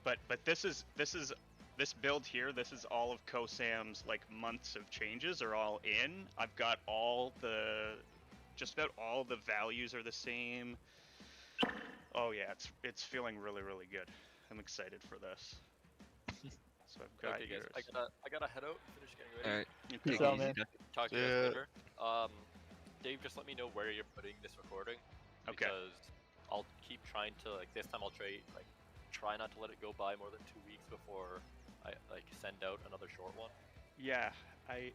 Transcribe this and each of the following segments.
But this build here. This is all of Kosam's like months of changes are all in. I've got just about all the values are the same. Oh yeah, it's feeling really good. I'm excited for this. So I've got Okay, yours. guys, I gotta head out. Finish getting ready. Alright. Okay. Peace out, man. Talk to you guys later. Dave, just let me know where you're putting this recording. Okay. Because I'll keep trying to this time I'll try not to let it go by more than 2 weeks before I send out another short one. Yeah, I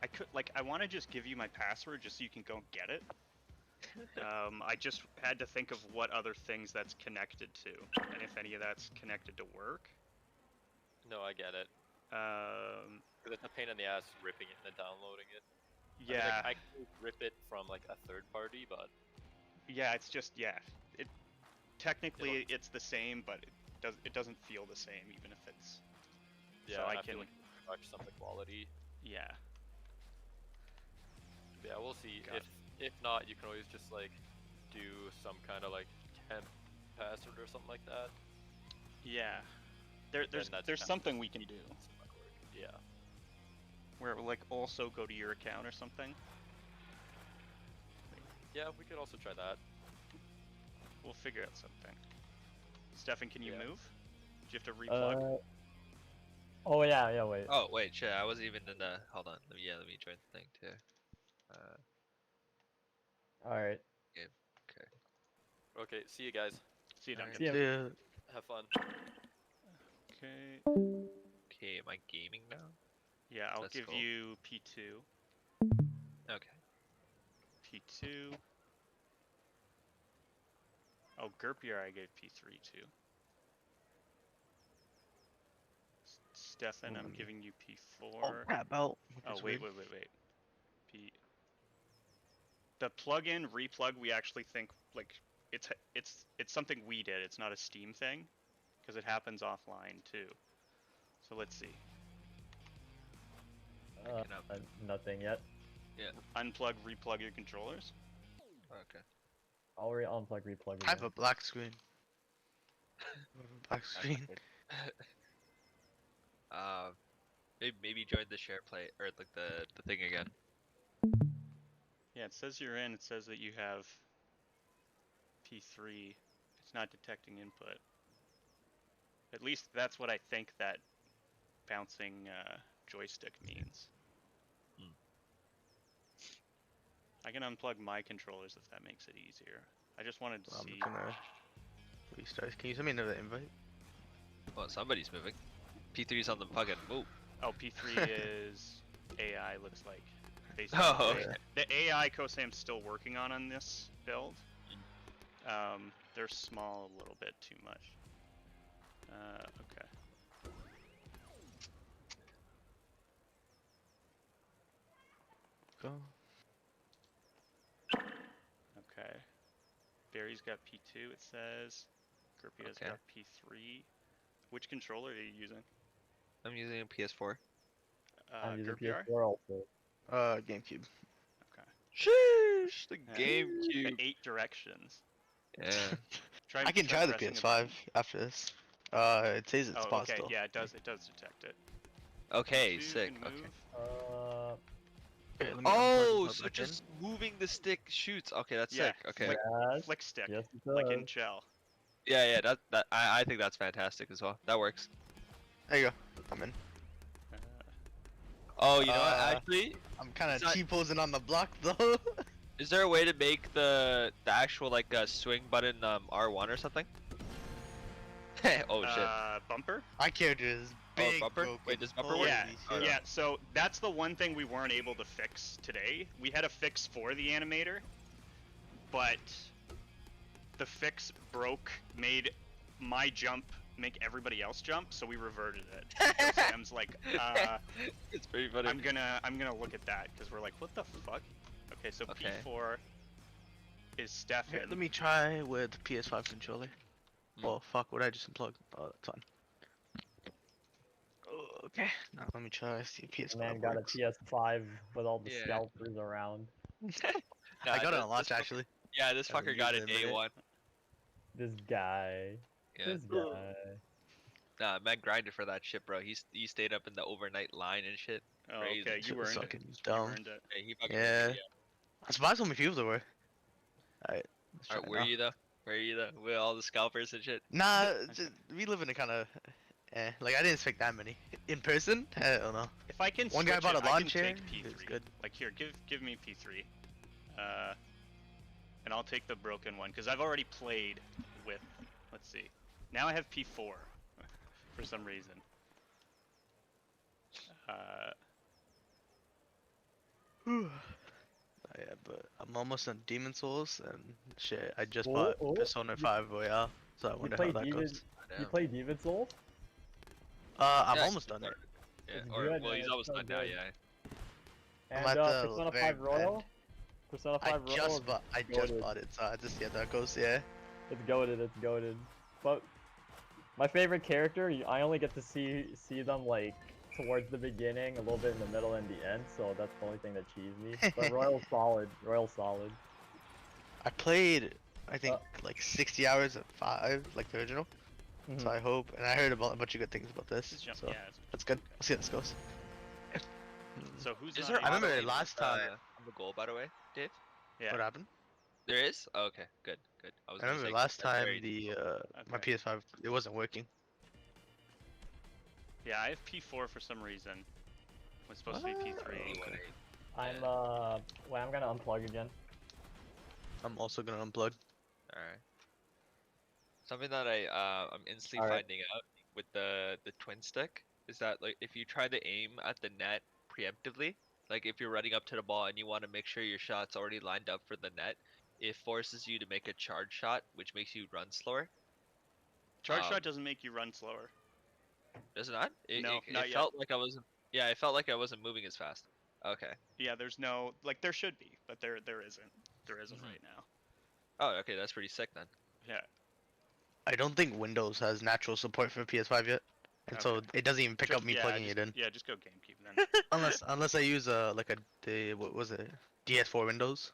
could I want to just give you my password just so you can go and get it. I just had to think of what other things that's connected to, and if any of that's connected to work. No, I get it. Because it's a pain in the ass ripping it and then downloading it. Yeah. I can rip it from a third party, but yeah, it's just it technically it's the same, but it doesn't feel the same even if it's. Yeah, so I feel can touch some of the quality. Yeah. Yeah, we'll see. Got If not, you can always just do some kind of temp password or something like that. Yeah. There's something we can do. Yeah. Where it will also go to your account or something. Yeah, we could also try that. We'll figure out something. Stefan, can you move? Do you have to replug? Oh yeah, wait. Oh wait, shit, I wasn't even in the. Hold on. Let me join the thing too. Alright. Okay. Okay, see you guys. See you, Duncan. See ya. Have fun. Okay. Okay, am I gaming now? Yeah, I'll That's give cool. you P2. Okay. P2. Oh, Gerpier I gave P3 too. Stefan, I'm giving you P4. Oh crap, belt. Oh, wait. P. The plug-in, replug, we actually think it's something we did. It's not a Steam thing, because it happens offline too. So let's see. Nothing yet. Yeah. Unplug, replug your controllers. Okay. I'll unplug, replug. I have a black screen. Black screen. Maybe join the share play or the thing again. Yeah, it says you're in. It says that you have P3. It's not detecting input. At least that's what I think that bouncing joystick means. I can unplug my controllers if that makes it easier. I just wanted to see. I'm gonna restart. Can you send me another invite? Well, somebody's moving. P3's on the plug-in. Move. Oh, P3 is AI, looks like. Basically, Oh, okay. The AI Kosam's still working on this build. They're small a little bit too much. Okay. Go. Okay. Barry's got P2, it says. Gerpia's got P3. Which controller are you using? I'm using a PS4. I'm using Gerpiar? PS4 also. GameCube. Okay. Sheesh, the The GameCube. 8 directions. Yeah. I can try the pressing PS5 after this. It says it's Oh, okay. possible. Yeah, it does detect it. Okay, P2 sick. can Okay. move. Here, let me Oh, unplug so back just moving the stick shoots. Okay, that's Yeah, sick. Okay. Flick stick, Yes, it like in does. Shell. Yeah, I think that's fantastic as well. That works. in. There you go. I'm in. Oh, you know what? Actually, I'm kind of It's not- T-posing on the block though. is there a way to make the actual swing button R1 or something? Oh shit. Bumper? My character is big. bumper? Broken. Wait, does bumper Holy work? Yeah, shit. yeah, so that's the one thing we weren't able to fix today. We had a fix for the animator, but the fix made my jump make everybody else jump, so we reverted it. So Sam's like, It's pretty funny. I'm gonna look at that, because we're like, what the fuck? Okay, so Okay. P4 is Stefan. Here, let me try with the PS5 controller. Oh fuck, what did I just unplug? Oh, that's fine. Oh, okay, now let me try see if PS5 Man got a works. PS5 with all the Yeah. scalpers around. Nah, I got it this- on launch this fucker- actually. Yeah, this Haven't fucker got it used it in a day minute. one. This guy. Yeah. This guy. Nah, man grinded for that shit, bro. He stayed up in the overnight line and shit. Oh, Crazy. okay, you Shit was earned it. fucking You dumb. earned it. Yeah, he fucking Yeah. yeah. I'm surprised how many people there were. Alright. Let's try Alright, where now. you though? Where are you though? With all the scalpers and shit. Nah, just, we live in a kind of. Like I didn't expect that many in person. I don't know. If I can One guy switch bought it, a I lawn can chair, take it was P3. good. Like here, give me P3. And I'll take the broken one because I've already played with. Let's see. Now I have P4 for some reason. Yeah, but I'm almost on Demon Souls and shit. I just Oh, bought oh, Persona 5 Royale, so I You wonder play how that Demon? goes. You play Demon Souls? I'm Yeah, almost done it. Yeah, It's or good, well, man, he's it's almost so done now. good. Yeah. I'm And at the Persona very 5 Royal? end. Persona I 5 Royal just is bought. I just goated. bought it, so I just see how that goes. Yeah. It's goated, it's goated. But my favorite character, I only get to see them like towards the beginning, a little bit in the middle and the end, so that's the only thing that cheesed me. But Royal's solid. Royal's solid. I played, I think, like 60 hours of 5, like the original. Mhm. So I hope, and I heard about a bunch of good things about this. Just jump, So yeah. that's good. Let's see how this goes. So who's Is not there in I remember the- last time- on the goal, by the way, Dave? Yeah. What happened? There is. Oh, okay, good, good. I was I gonna remember say, last that's very- time the my Okay. PS5 it wasn't working. Yeah, I have P4 for some reason. It was supposed to be P3. Okay. I'm wait, I'm gonna unplug again. I'm also gonna unplug. Alright. Something that I'm instantly Alright. finding out with the twin stick is that like if you try to aim at the net preemptively, like if you're running up to the ball and you want to make sure your shot's already lined up for the net, it forces you to make a charge shot, which makes you run slower. Charge Um, shot doesn't make you run slower. Does it not? No, It not yet. felt like I wasn't. Yeah, it felt like I wasn't moving as fast. Okay. Yeah, there's no like there should be, but there isn't. There isn't Mhm. right now. Oh, okay, that's pretty sick then. Yeah. I don't think Windows has natural support for PS5 yet, and so Okay. it doesn't even pick up me yeah, plugging just, it in. Yeah, just go GameCube then. Unless I use what was it, DS4 Windows,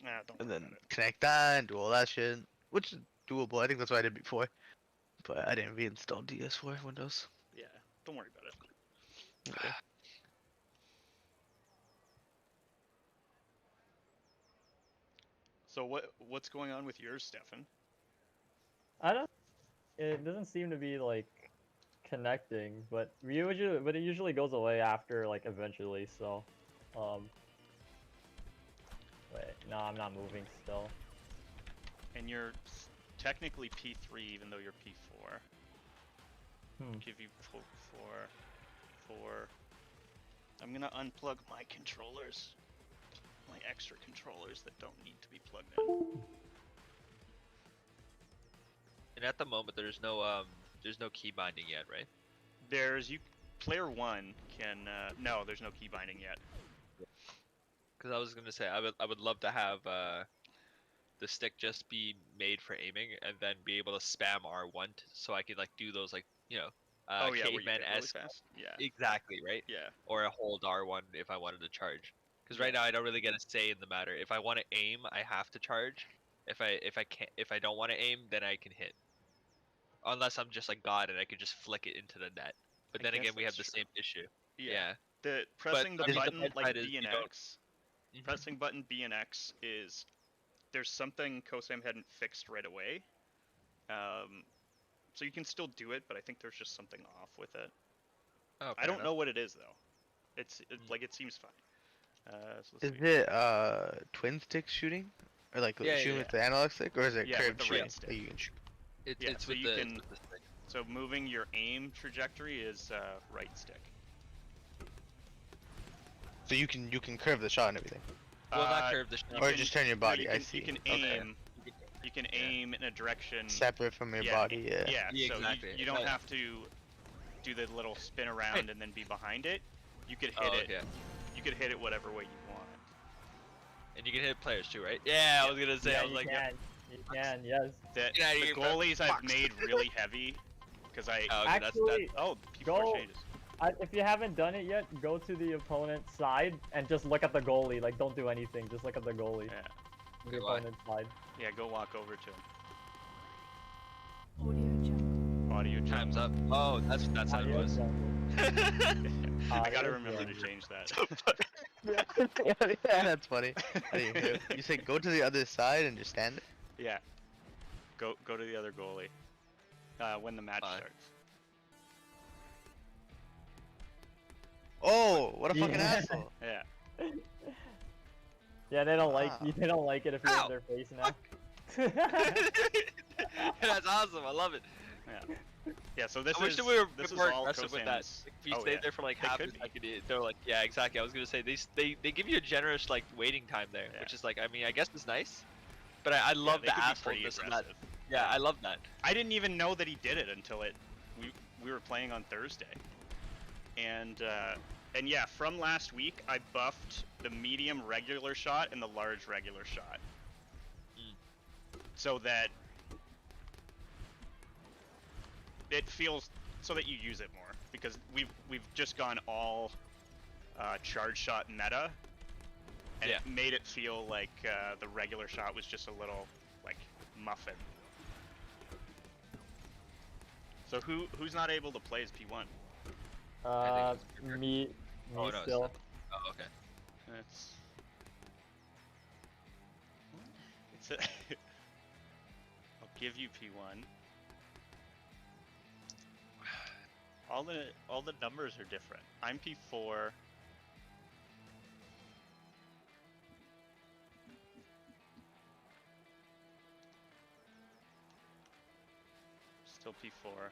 Nah, don't and worry then about it. connect that and do all that shit, which is doable. I think that's what I did before, but I didn't reinstall DS4 Windows. Yeah, don't worry about it. Okay. So what's going on with yours, Stefan? I don't. It doesn't seem to be like connecting, but it usually goes away after like eventually. So, wait, no, I'm not moving still. And you're technically P3 even though you're P4. Give you four. I'm gonna unplug my controllers. My extra controllers that don't need to be plugged in. And at the moment, there's no key binding yet, right? Player 1 can no, there's no key binding yet. Because I was gonna say I would love to have the stick just be made for aiming and then be able to spam R1 so I could like do those like Oh yeah, where you caveman hit really esque. fast. Yeah. Exactly right. Yeah. Or a hold R1 if I wanted to charge. Because right now I don't really get a say in the matter. If I want to aim, I have to charge. If I don't want to aim, then I can hit. Unless I'm just like God and I could just flick it into the net. But I then guess again, we have that's the true. same issue. Yeah. Yeah. The pressing I the mean, the button bad like side is B and you don't- X. Pressing button B and X is there's something Kosam hadn't fixed right away. So you can still do it, but I think there's just something off with it. Oh, I don't know what it is though. It's like it seems fine. So let's Is see. it twin stick shooting, or like Yeah, shooting yeah, with the analog stick, or is it Yeah, with curved the shooting? right stick. That you can shoot? Yeah, It's so with you the, can- with the stick. So moving your aim trajectory is right stick. So you can curve the shot and everything, Well, not Uh, curve the shot. or can- just turn your No, body. you I can, see. You can Okay. aim. You can aim in a direction Separate from your body. Yeah. Yeah, Yeah, so exactly. you don't Yeah. have to do the little spin around and then be behind it. You could hit Oh, it. okay. You could hit it whatever way you want. And you can hit players too, right? Yeah, I was gonna say. Yeah, I was you like, can. You can. Yes. The Get outta the here, goalies I've fucks. made really heavy because I. Oh, okay, that's Actually, Oh, P4 Go- changes. if you haven't done it yet, go to the opponent's side and just look at the goalie. Like, don't do anything. Just look at the goalie. Yeah, The Okay, why? opponent's side. yeah. Go walk over to him. Audio Time's jungle. up. Oh, that's how it Audio was. jungle. I gotta Audio remember to jungle. change that. Yeah, that's funny. I didn't hear it. You said go to the other side and just stand there? Yeah. Go to the other goalie. When the match Fine. starts. Oh, what a fucking Yeah. asshole. Yeah. Yeah, they don't like Wow. they don't like it if you're Ow! in their face now. That's awesome. I love it. Yeah. Yeah. So this I wish is that we were this is more all aggressive with that. Cosam's. Like, if you Oh, stayed yeah. there for like They half a could be. second, they're like, yeah, exactly. I was gonna say they give you a generous like waiting time there, Yeah. which is like, I mean, I guess it's nice, but I love they the could be pretty assholeness of that. aggressive. Yeah, I love that. I didn't even know that he did it until we were playing on Thursday, and yeah, from last week I buffed the medium regular shot and the large regular shot, so that it feels so that you use it more, because we've just gone all charge shot meta, and Yeah. it made it feel like the regular shot was just a little like muffin. So who's not able to play as P1? Me Oh, no, it's still. not. Oh, okay. It's a I'll give you P1. All the numbers are different. I'm P4. Still P4.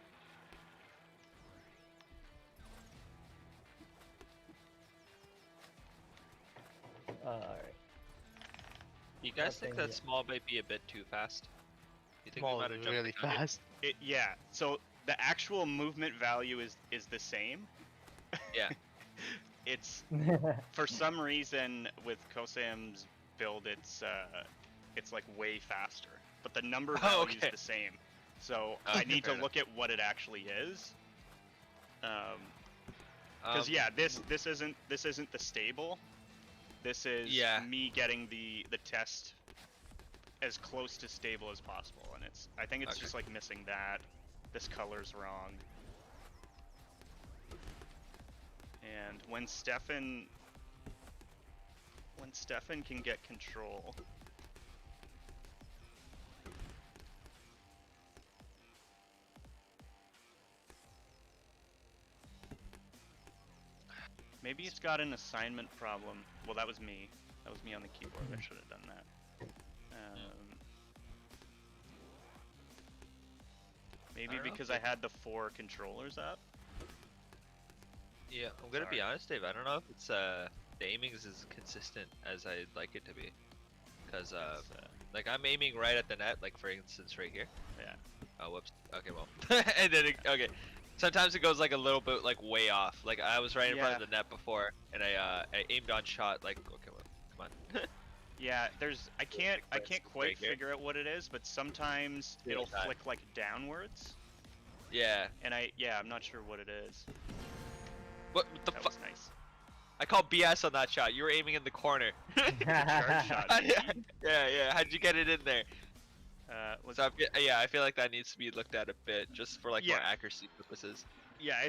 Alright. You guys think Nothing that yet. small might be a bit too fast? You think Small we is might have jumped really the gun? fast. Yeah. So the actual movement value is the same. Yeah. It's for some reason with Kosam's build, it's like way faster, but the number value Oh, okay. is the same. So Okay, I need to fair enough. look at what it actually is. Because Um, yeah, this isn't the stable. This is Yeah. me getting the test as close to stable as possible, and I think it's Okay. just like missing that. This color's wrong. And when Stefan can get control, maybe it's got an assignment problem. Well, that was me. That was me on the keyboard. I should have done that. Maybe I don't know. because I had the 4 controllers up. Yeah, I'm gonna be Sorry. honest, Dave. I don't know if it's the aiming is as consistent as I'd like it to be, because It's, like I'm aiming right at the net, like for instance right here. yeah. Oh, whoops. Okay, well, and then okay. Sometimes it goes like a little bit like way off. Like I was right in front of Yeah. the net before, and I aimed on shot. Like okay, well, come on. Yeah, I can't Right quite here. figure out what it is, but sometimes Yeah, it'll that. flick like downwards, Yeah. and I'm not sure what it is. What the That fuck? was nice. I call BS on that shot. You were aiming in the corner. Charge shot. yeah. How'd you get it in there? Was So I feel like that needs to be looked at a bit, just for like more Yeah. accuracy purposes. yeah,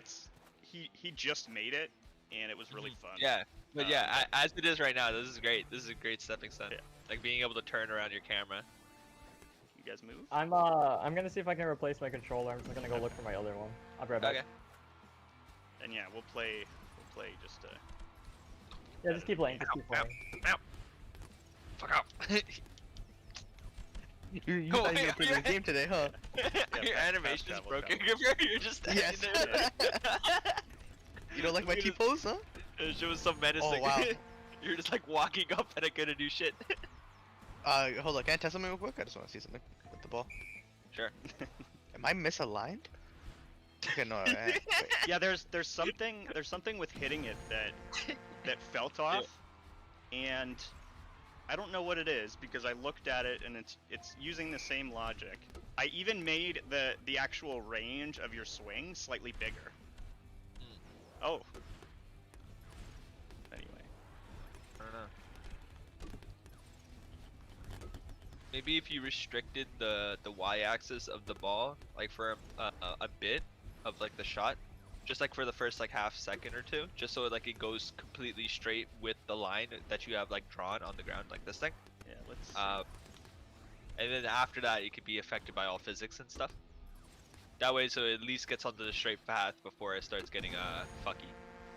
he just made it, and it was really fun. Yeah, but Um, yeah, as it is right now, this is great. This is a great stepping stone. Yeah. Like being able to turn around your camera. You guys move? I'm gonna see if I can replace my controller. I'm just gonna go look for my other one. I'll be right back. Okay. And yeah, we'll play just Yeah, just keep playing. Just keep Ow, playing. Fuck off. You Oh, thought you wait, were playing the game today, huh? Your fast animation's travel broken. travel. You're just standing Yes. there. You don't like my T-pose, huh? It was so menacing. wow. You're just like walking up and I'm gonna do shit. Hold on, can I test something real quick? I just want to see something with the ball. Sure. Am I misaligned? Okay, no, wait. Yeah, there's something with hitting it that felt off, and I don't know what it is because I looked at it and it's using the same logic. I even made the actual range of your swing slightly bigger. Oh. Anyway. I don't know. maybe if you restricted the y-axis of the ball like for a bit of like the shot, just like for the first like half second or two, just so like it goes completely straight with the line that you have like drawn on the ground like this thing. Yeah, let's see. And then after that, it could be affected by all physics and stuff. That way, so it at least gets onto the straight path before it starts getting fucky,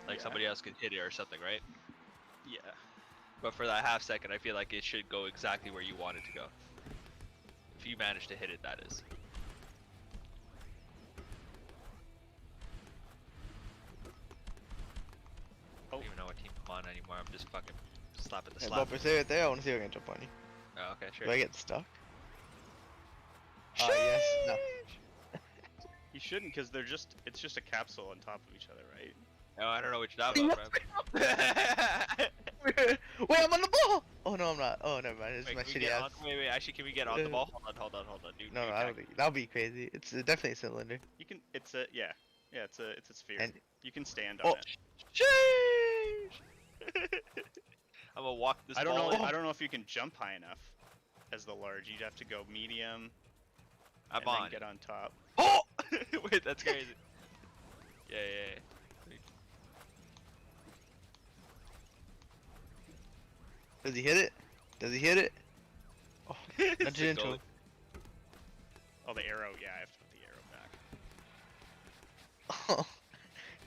like Yeah. somebody else could hit it or something, right? Yeah. But for that half second, I feel like it should go exactly where you want it to go. If you manage to hit it, that is. I don't even know what team I'm on anymore. I'm just fucking slapping the Yeah, slap. Bopper, stay right there. I want to see if I can jump on you. Oh, okay, sure. Do I get stuck? Oh, yes. No. You shouldn't, because it's just a capsule on top of each other, right? No, I don't know what you're talking about, bro. Wait, I'm on the ball! Oh, no, I'm not. Oh, never mind. It's Wait, my can we shitty get ass. on? Wait, actually, can we get on the ball? Hold on, dude. No, dude, I don't think that'll be crazy. It's definitely a cylinder. You can. It's a it's a sphere. And You can stand on Oh. it. Sheesh! I'm gonna walk this I don't ball know. in. I don't know if you can jump high enough as the large. You'd have to go medium. I'm and on. Then get on top. Oh! Wait, that's crazy. Yeah. does he hit it? Does he hit it? Oh, It's nudge the it into goal. him. Oh, the arrow. Yeah, I have to put the arrow back.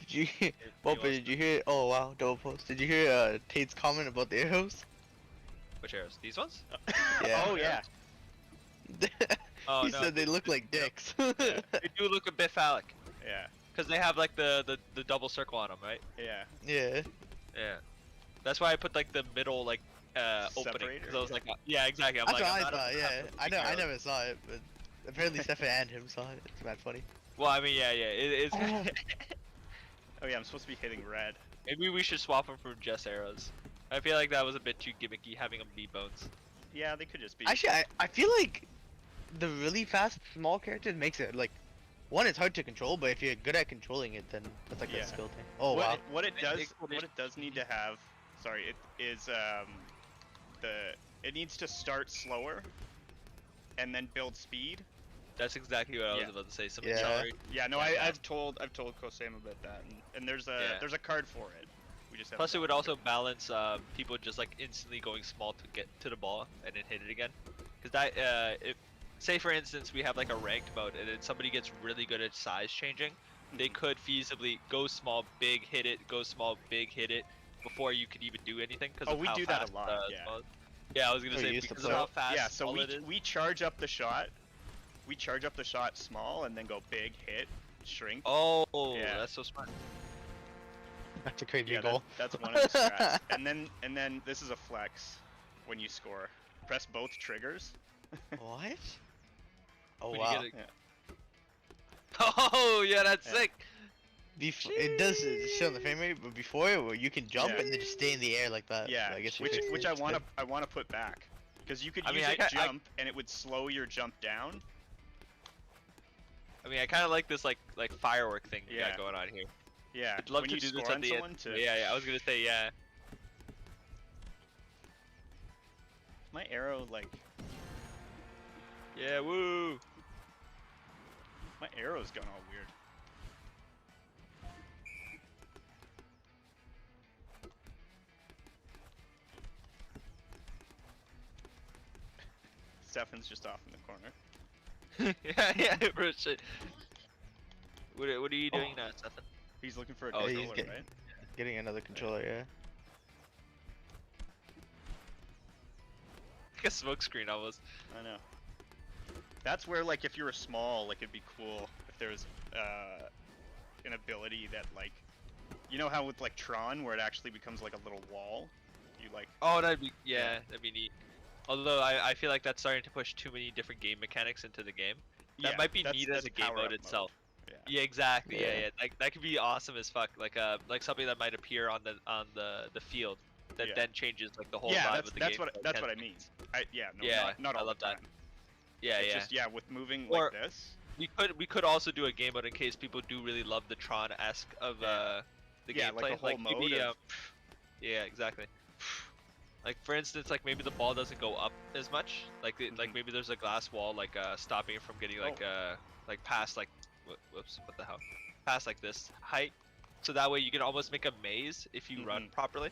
Did you hear? He Bopper, wants did you hear? Oh wow, double post. Did you hear Tate's comment about the arrows? Which arrows? These ones? Yeah. Oh yeah. Oh He no. said they look like dicks. They do look a bit phallic. Yeah. Because they have like the double circle on them, right? Yeah. Yeah. Yeah. That's why I put like the middle like opening. Separator, Because I was yeah. like, yeah, exactly. I'm That's like, what I'm I not a- thought. Yeah. I'm not a I arrow. never saw it, but apparently Stefan and him saw it. It's mad funny. Well, I mean, yeah. It's. Oh yeah, I'm supposed to be hitting red. Maybe we should swap them for just arrows. I feel like that was a bit too gimmicky having them be bones. Yeah, they could just be. Actually, I feel like the really fast small character makes it like one. It's hard to control, but if you're good at controlling it, then that's like Yeah. a skill thing. Oh what wow. what it does Explanation. what it does need to have. Sorry, it is it needs to start slower, and then build speed. That's exactly what I was Yeah. about to say. Some Yeah. accelerate. Yeah, no, Yeah. I've told Kosam about that, and there's a card for it. We just Plus, it haven't would done also balance people just like instantly going small to get to the ball and then hit it again. Because that, if say for instance we have like a ranked mode and then somebody gets really good at size changing, they Mhm. could feasibly go small, big, hit it, go small, big, hit it before you could even do anything. Because Oh, we how do that a fast, lot, yeah. small- Yeah, I was gonna Oh, say you used to because play of it. how fast Yeah, so small it is. we charge up the shot. We charge up the shot small and then go big, hit, shrink. Oh, Yeah. that's so smart. That's a crazy Yeah, goal. that's one of the strats. and then this is a flex when you score. Press both triggers. What? Oh When you wow. get Oh yeah, that's Yeah. sick. It does show the frame rate, but before it, where you can jump Yeah. and then just stay in the air like that. Yeah, So I guess you which fixed which it. I want to put back, because you could I use mean, it I jump and it would slow your jump down. I mean, I kind of like this like firework thing we Yeah. got going on here. Yeah, I'd love when to you do this score at on the someone end. to. Yeah, I was gonna say yeah. My arrow like Yeah, woo. my arrow's gone all weird. Stefan's just off in the corner. yeah, bro, shit. What are you doing now, Stefan? He's looking for a Oh, he's controller, getting- right? Getting another controller, yeah. Like a smoke screen almost. I know. That's where, like, if you were small, like, it'd be cool if there was an ability that, like, you know how with like Tron, where it actually becomes like a little wall. You like. Oh, that'd be that'd be neat. Although I feel like that's starting to push too many different game mechanics into the game. That Yeah, might be that's- neat as that's a game power-up mode itself. Yeah. Yeah, exactly. Yeah, Yeah. Like that could be awesome as fuck. Like something that might appear on the field that Yeah. then changes like the whole Yeah, vibe that's of the that's game. what I mean. No, Yeah, not I all love the that. time. Yeah, It's yeah. just with moving Or- like this. We could also do a game mode in case people do really love the Tron-esque of Yeah. the Yeah, gameplay. like a whole mode maybe, of- yeah, exactly. Like for instance, like maybe the ball doesn't go up as much. Like like Mhm. maybe there's a glass wall like stopping it from getting like past like whoops, what the hell, past like this height. So that way you can almost make a maze if you run Mhm. properly.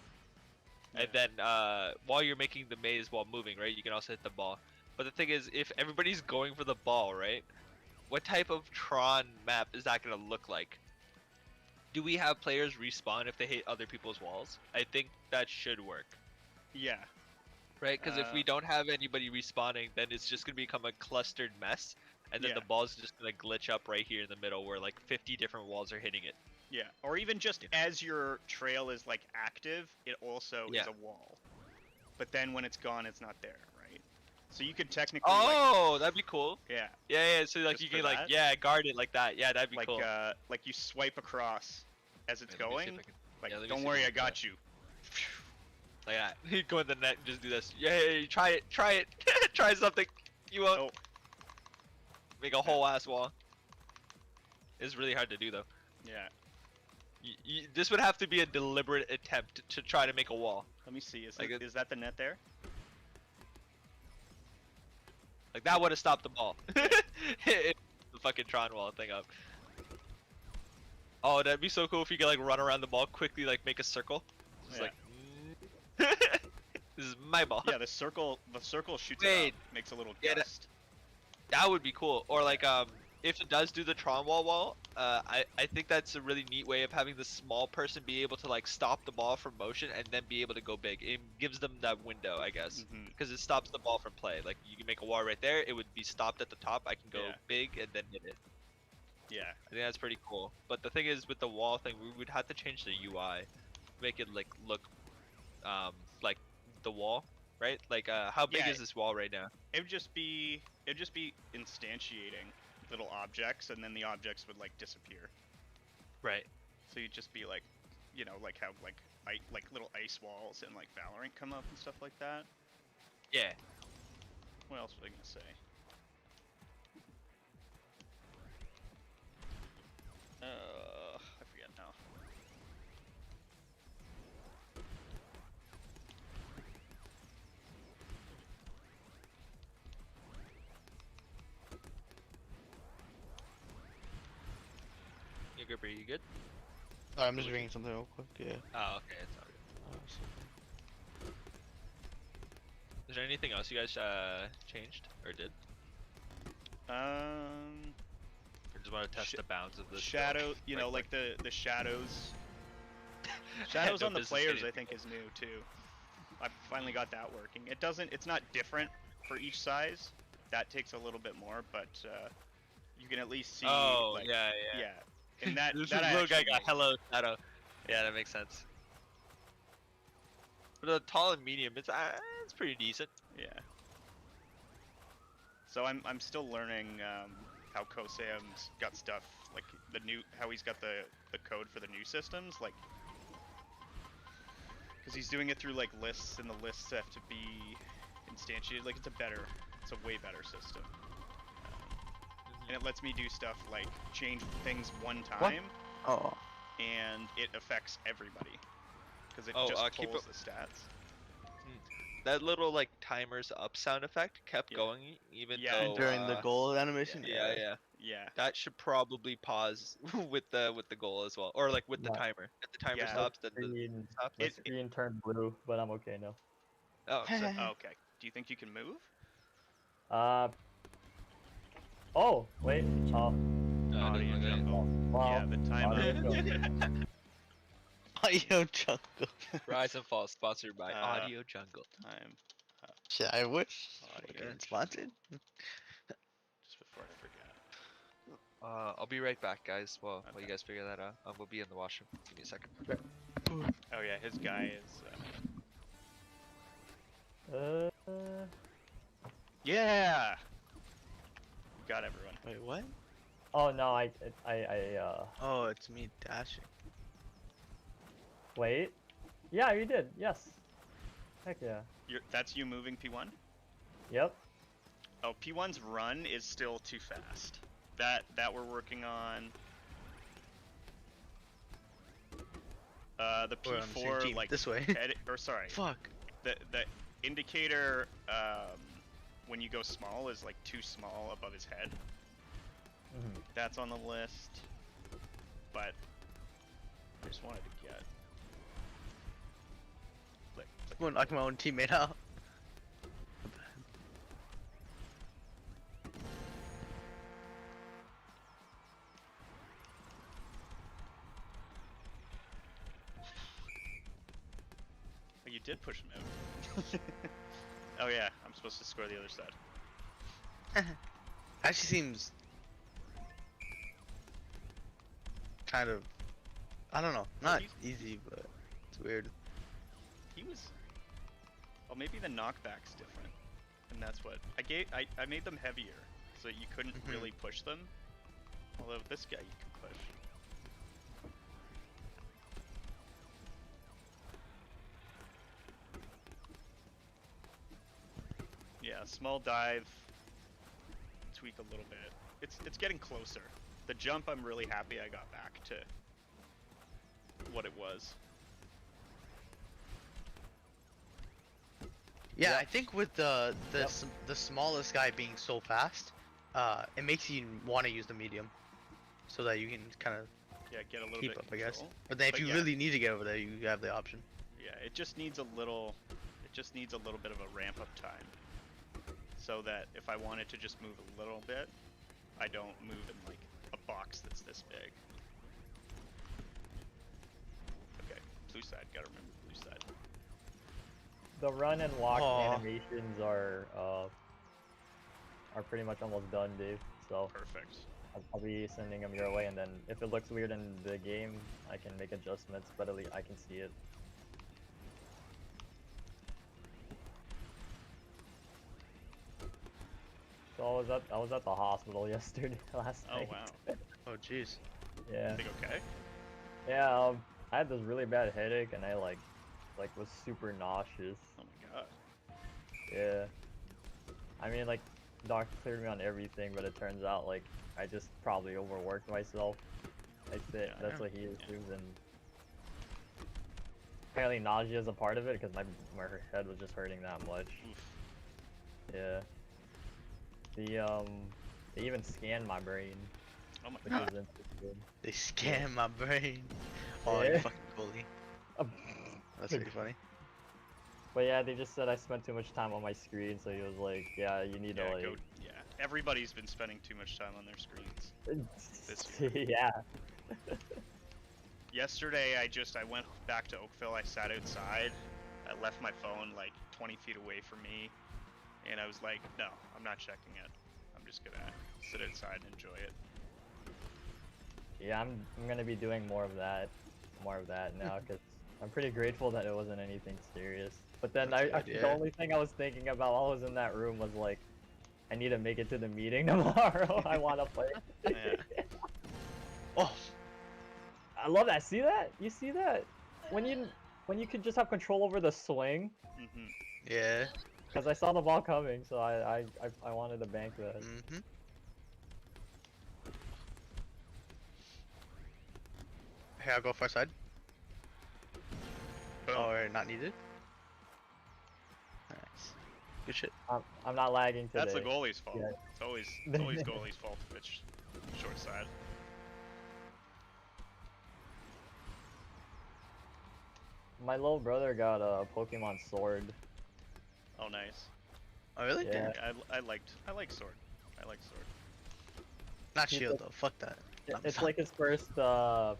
And Yeah. then while you're making the maze while moving, right, you can also hit the ball. But the thing is, if everybody's going for the ball, right, what type of Tron map is that gonna look like? Do we have players respawn if they hit other people's walls? I think that should work. Yeah. Right, because if we don't have anybody respawning, then it's just gonna become a clustered mess, and then Yeah. the ball's just gonna glitch up right here in the middle, where like 50 different walls are hitting it. Yeah. Or even just as your trail is like active, it also Yeah. is a wall. But then when it's gone, it's not there, right? So you could technically Oh, that'd be cool. yeah, Yeah, yeah. So like Just you for can like that? guard it like that. Yeah, that'd be cool. like you swipe across as it's Wait, let me see if going. I can- Like, yeah, let me don't see if worry, I I can do got you. Like that. You go in the net and just do this. Yeah, try it, try it, try something. You won't Oh, make a whole ass wall. It's really hard to do though. yeah. This would have to be a deliberate attempt to try to make a wall. Let me see. Like Is that the net there? Like that would have stopped the ball. Hit the fucking Tron wall thing up. Oh, that'd be so cool if you could like run around the ball quickly, like make a circle. Just Yeah. like, this is my ball. Yeah, the circle shoots it Wait. up, makes a little Yeah, gust. That would be cool. Or like if it does do the Tron wall, I think that's a really neat way of having the small person be able to like stop the ball from motion and then be able to go big. It gives them that window, I guess, Mhm. because it stops the ball from play. Like you can make a wall right there, it would be stopped at the top. I can go Yeah. big and then hit it. Yeah. I think that's pretty cool. But the thing is, with the wall thing, we would have to change the UI, make it like look, like the wall, right? Like, how big Yeah. is this wall right now? It'd just be instantiating little objects, and then the objects would like disappear. Right. So you'd just be like, like how like little ice walls and like Valorant come up and stuff like that. Yeah. What else was I gonna say? I forget now. You good, bro? You good? Alright, I'm just reading something real quick. Yeah. Oh, okay. It's all good. Is there anything else you guys changed or did? Or just want to test Sh- the bounds of this? Shadow, Right like quick? the shadows. Shadows No on the business players, getting I think, is new too. I finally got that working. It's not different for each size. That takes a little bit more, but you can at least see. Oh, like, yeah. yeah. And that This that I little guy actually got like. hello shadow. Yeah, that makes sense. For the tall and medium, it's pretty decent. Yeah. So I'm still learning how Kosam's got stuff like how he's got the code for the new systems, like because he's doing it through like lists, and the lists have to be instantiated. Like it's a way better system, and it lets me do stuff like change things one time, Oh. and it affects everybody because it Oh, just keep pulls the stats. That little like timers up sound effect kept Yeah. going even Yeah, though During the goal animation. yeah. Yeah. That should probably pause with the goal as well, or like with the Yeah. timer. If the timer Yeah. stops, then the Screen, stops. my It- screen turned blue, but I'm okay now. Oh, sick. Oh, okay. Do you think you can move? Oh, wait. Oh, No, it doesn't Audio look like it. jungle. wow. Yeah, the timer. Audio jungle. Audio jungle. Rise and Fall, sponsored by Uh, Audio Jungle. Time Shit, I wish. Audio Getting sponsored. just before I forget. I'll be right back, guys. While you Okay. guys figure that out, we'll be in the washroom. Give me a second. Oh yeah, his guy is. Yeah. Got everyone. Wait, what? Oh no, Oh, it's me dashing. wait. Yeah, you did. Yes. Heck yeah. That's you moving P1. Yep. Oh, P1's run is still too fast. That we're working on. The We're on the same P4 team. like This way. or sorry. Fuck. the indicator when you go small is like too small above his head. Mhm. That's on the list, but I just wanted to get. I'm gonna knock my own teammate out. Oh, you did push him out. Oh yeah, I'm supposed to score the other side. Actually seems kind of, I don't know, not easy, but it's weird. He was. Well, maybe the knockback's different, and that's what I made them heavier, so you couldn't Mhm. really push them. Although this guy you can push. Yeah, small dive. Tweak a little bit. It's getting closer. The jump, I'm really happy I got back to what it was. Yeah, Yep. I think with the Yep. the smallest guy being so fast, it makes you want to use the medium, so that you can kind of Yeah, get a little keep bit up, I guess. control. But then if But you yeah. really need to get over there, you have the option. Yeah, it just needs a little. It just needs a little bit of a ramp up time, so that if I wanted to just move a little bit, I don't move in like a box that's this big. Okay, blue side. Gotta remember blue side. The run and walk Aw. animations are pretty much almost done, Dave. So Perfect. I'll be sending them your way, and then if it looks weird in the game, I can make adjustments, but at least I can see it. So I was at the hospital yesterday, last Oh night. wow. Oh jeez. Yeah. Think okay? Yeah, I had this really bad headache, and I like was super nauseous. Oh my god. Yeah. I mean, like, doc cleared me on everything, but it turns out, like, I just probably overworked myself. Yeah, That's what he assumes, and apparently nausea is a part of it, because my head was just hurting that much. Oof. Yeah. They even scanned my brain, Oh my which god. was interesting. They scam my brain. Oh, you Yeah. fucking bully. That's pretty funny. But yeah, they just said I spent too much time on my screen, so he was like, yeah, you need Yeah, to, like... go. Yeah. Everybody's been spending too much time on their screens. yeah. Yesterday, I went back to Oakville. I sat outside. I left my phone like 20 feet away from me, and I was like, no, I'm not checking it. I'm just gonna sit outside and enjoy it. Yeah, I'm gonna be doing more of that now, because I'm pretty grateful that it wasn't anything serious. But then That's good, the yeah. only thing I was thinking about while I was in that room was like, I need to make it to the meeting tomorrow. I want to play. Yeah. Oh, I love that. See that? You see that? When you could just have control over the swing, Mm-hmm. yeah. because I saw the ball coming, so I wanted to bank that. Mm-hmm. Here, I'll go far side. Boom. Or not needed. Nice. Good shit. I'm not lagging today. That's the goalie's fault. Yeah. It's always goalie's fault if it's short side. My little brother got a Pokemon Sword. Oh, nice. Oh, really? Yeah. I like sword. I like sword. Not He's shield, like- though. Fuck that. It's like his first Pokemon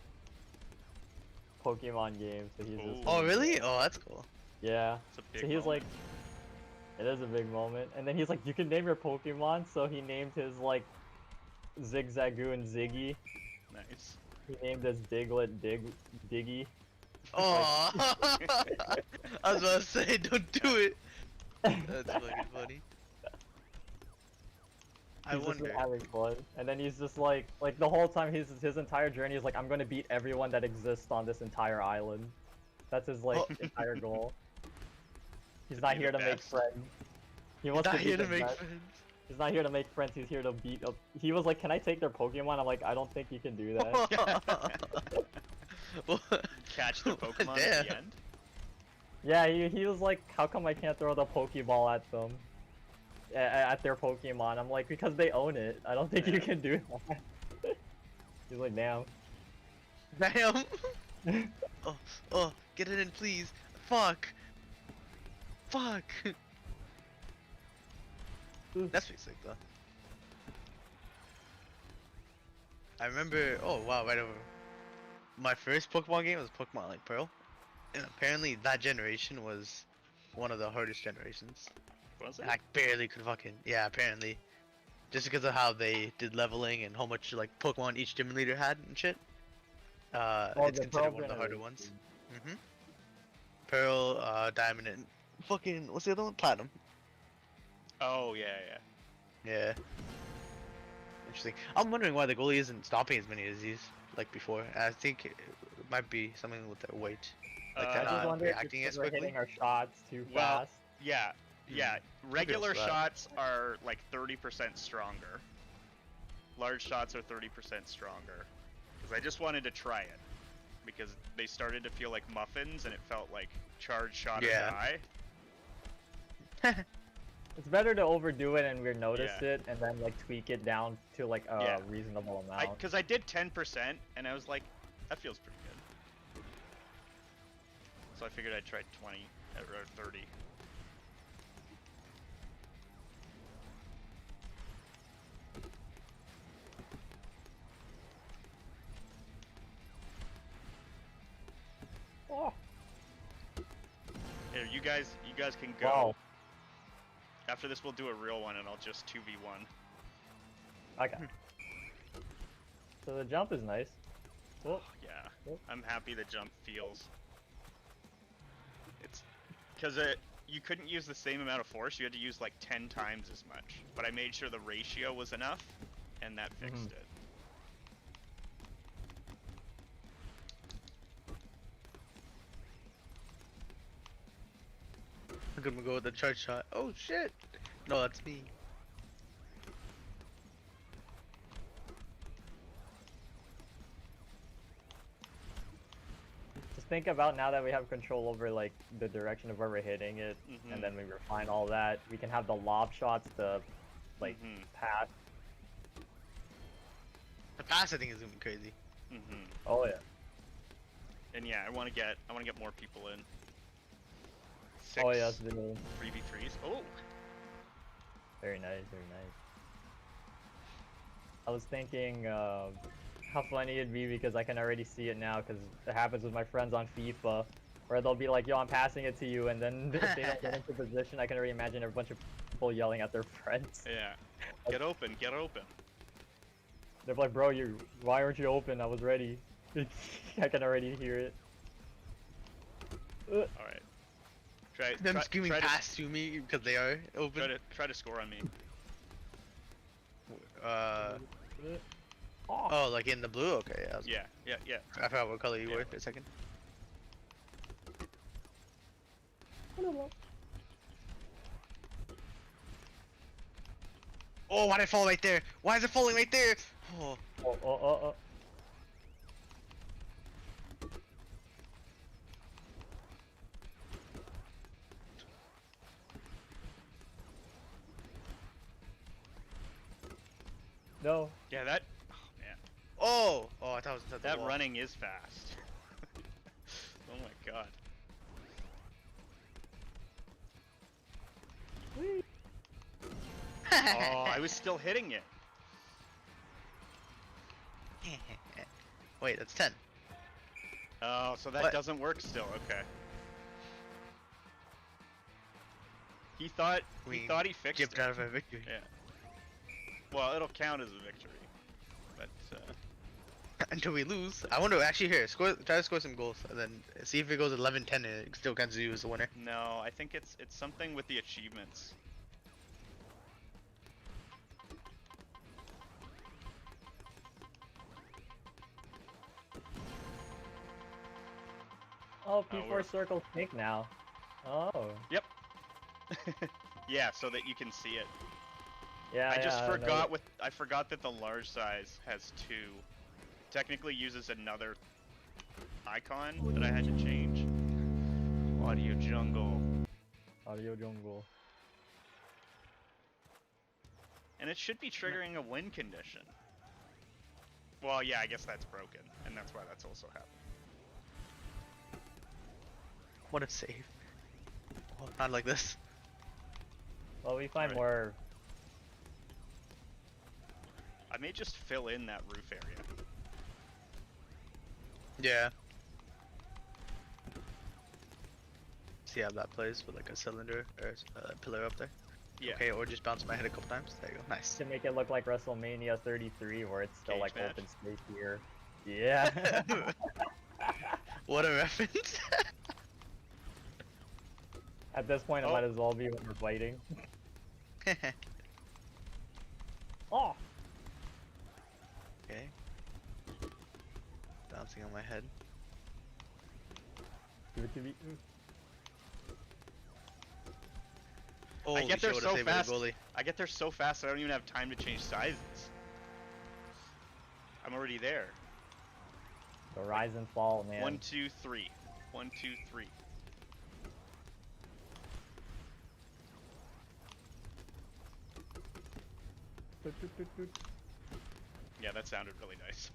game, so he's just Ooh. Oh, really? Oh, that's cool. yeah. It's a big. So he's like, moment. it is a big moment, and then he's like, you can name your Pokemon, so he named his like Zigzagoon and Ziggy. Nice. He named his Diglett Diggy. Oh, I was about to say, don't do it. That's fucking funny. I He's just wonder. having fun, and then he's just like the whole time his entire journey is like, I'm gonna beat everyone that exists on this entire island. That's his like Oh. entire goal. He's To not be here the to make best. friends. He He's wants not to be here to the make best. friends. He's not here to make friends. He's here to beat up. He was like, "Can I take their Pokemon?" I'm like, "I don't think you can do that." What? Catch their Pokemon at Damn. the end. Yeah, he was like, how come I can't throw the Pokeball at them? At their Pokemon. I'm like, because they own it. I don't think you can do that. He's like, damn. Damn. Oh, oh, get it in, please. Fuck. Fuck. That's pretty sick, though. I remember. Oh wow, right over. My first Pokemon game was Pokemon like Pearl, and apparently that generation was one of the hardest generations. Was it? I barely could fucking yeah. Apparently, just because of how they did leveling and how much like Pokemon each gym leader had and shit. Oh, It's the considered Pearl one of the harder generation. ones. Mhm. Pearl, Diamond, and fucking what's the other one? Platinum. Oh yeah, yeah. Yeah. Interesting. I'm wondering why the goalie isn't stopping as many as these like before. I think it might be something with their weight. Like Uh, they're I just not wonder if reacting it's as 'cause we're quickly. hitting our shots too Well, fast. yeah, yeah. Maybe Regular also that. shots are like 30% stronger. Large shots are 30% stronger. Because I just wanted to try it. Because they started to feel like muffins, and it felt like charge shot Yeah. or die. It's better to overdo it and we notice Yeah. it, and then like tweak it down to like a Yeah. reasonable amount. Because I did 10%, and I was like, that feels pretty good. So I figured I'd try 20 or 30. Oh, Here, you guys can go. wow. After this, we'll do a real one, and I'll just 2v1. Okay. So the jump is nice. Oh, Yeah, Yep. I'm happy the jump feels. It's because you couldn't use the same amount of force. You had to use like 10 times as much. But I made sure the ratio was enough, and that fixed it. I'm gonna go with the charge shot. Oh shit! No, that's me. just think about now that we have control over like the direction of where we're hitting it, Mhm. and then we refine all that. We can have the lob shots, the like Mhm. pass. The pass I think is gonna be crazy. Mhm. Oh yeah. And yeah, I want to get more people in. Oh 6 yeah, that's the name. 3v3s. Oh. Very nice, very nice. I was thinking how funny it'd be because I can already see it now because it happens with my friends on FIFA where they'll be like, yo, I'm passing it to you, and then if they don't get into position, I can already imagine a bunch of people yelling at their friends. Yeah. Get open. Get open. They're like, bro, why aren't you open? I was ready. I can already hear it. All right. Them screaming try pass to me because they are open. try to score on me. Oh, like in the blue? Okay, yeah. Yeah. Yeah. Yeah. I forgot what color you Yeah. were for a second. Oh, why did it fall right there? Why is it falling right there? Oh, Oh. No. Yeah. That. Oh man. oh, I thought it was at the That wall. running is fast. Oh my god. Oh, I was still hitting it. Wait, that's 10. Oh, so that What? doesn't work still. Okay. He thought We he fixed Gift it. out of a victory. Yeah. Well, it'll count as a victory. But Until we lose. I wonder, actually, here, try to score some goals, and then see if it goes 11-10 and it still counts you as the winner. no, I think it's something with the achievements. Oh, we're- P4 circles pink now. Oh. Yep. Yeah, so that you can see it. Yeah. I just yeah, know forgot I forgot that the large size has 2. Technically uses another icon that I had to change. Audio jungle. Audio jungle. And it should be triggering a win condition. Well, yeah, I guess that's broken, and that's why that's also happening. What a save. Oh, not like this. Well, we find Alright. more. I may just fill in that roof area. Yeah. See how that plays with like a cylinder or a pillar up there? Yeah. Okay, or just bounce my head a couple times. There you go. Nice. To make it look like WrestleMania 33, where it's still Cage like match. open space here. Yeah. What a reference. At this point, it Oh. might as well be when we're fighting. Oh. Okay. Bouncing on my head. Give it to me. Holy get there shit, what so a save by fast. the goalie. I get there so fast I don't even have time to change sizes. I'm already there. The rise and fall, man. 1, 2, 3. 1, 2, 3. Yeah, that sounded really nice.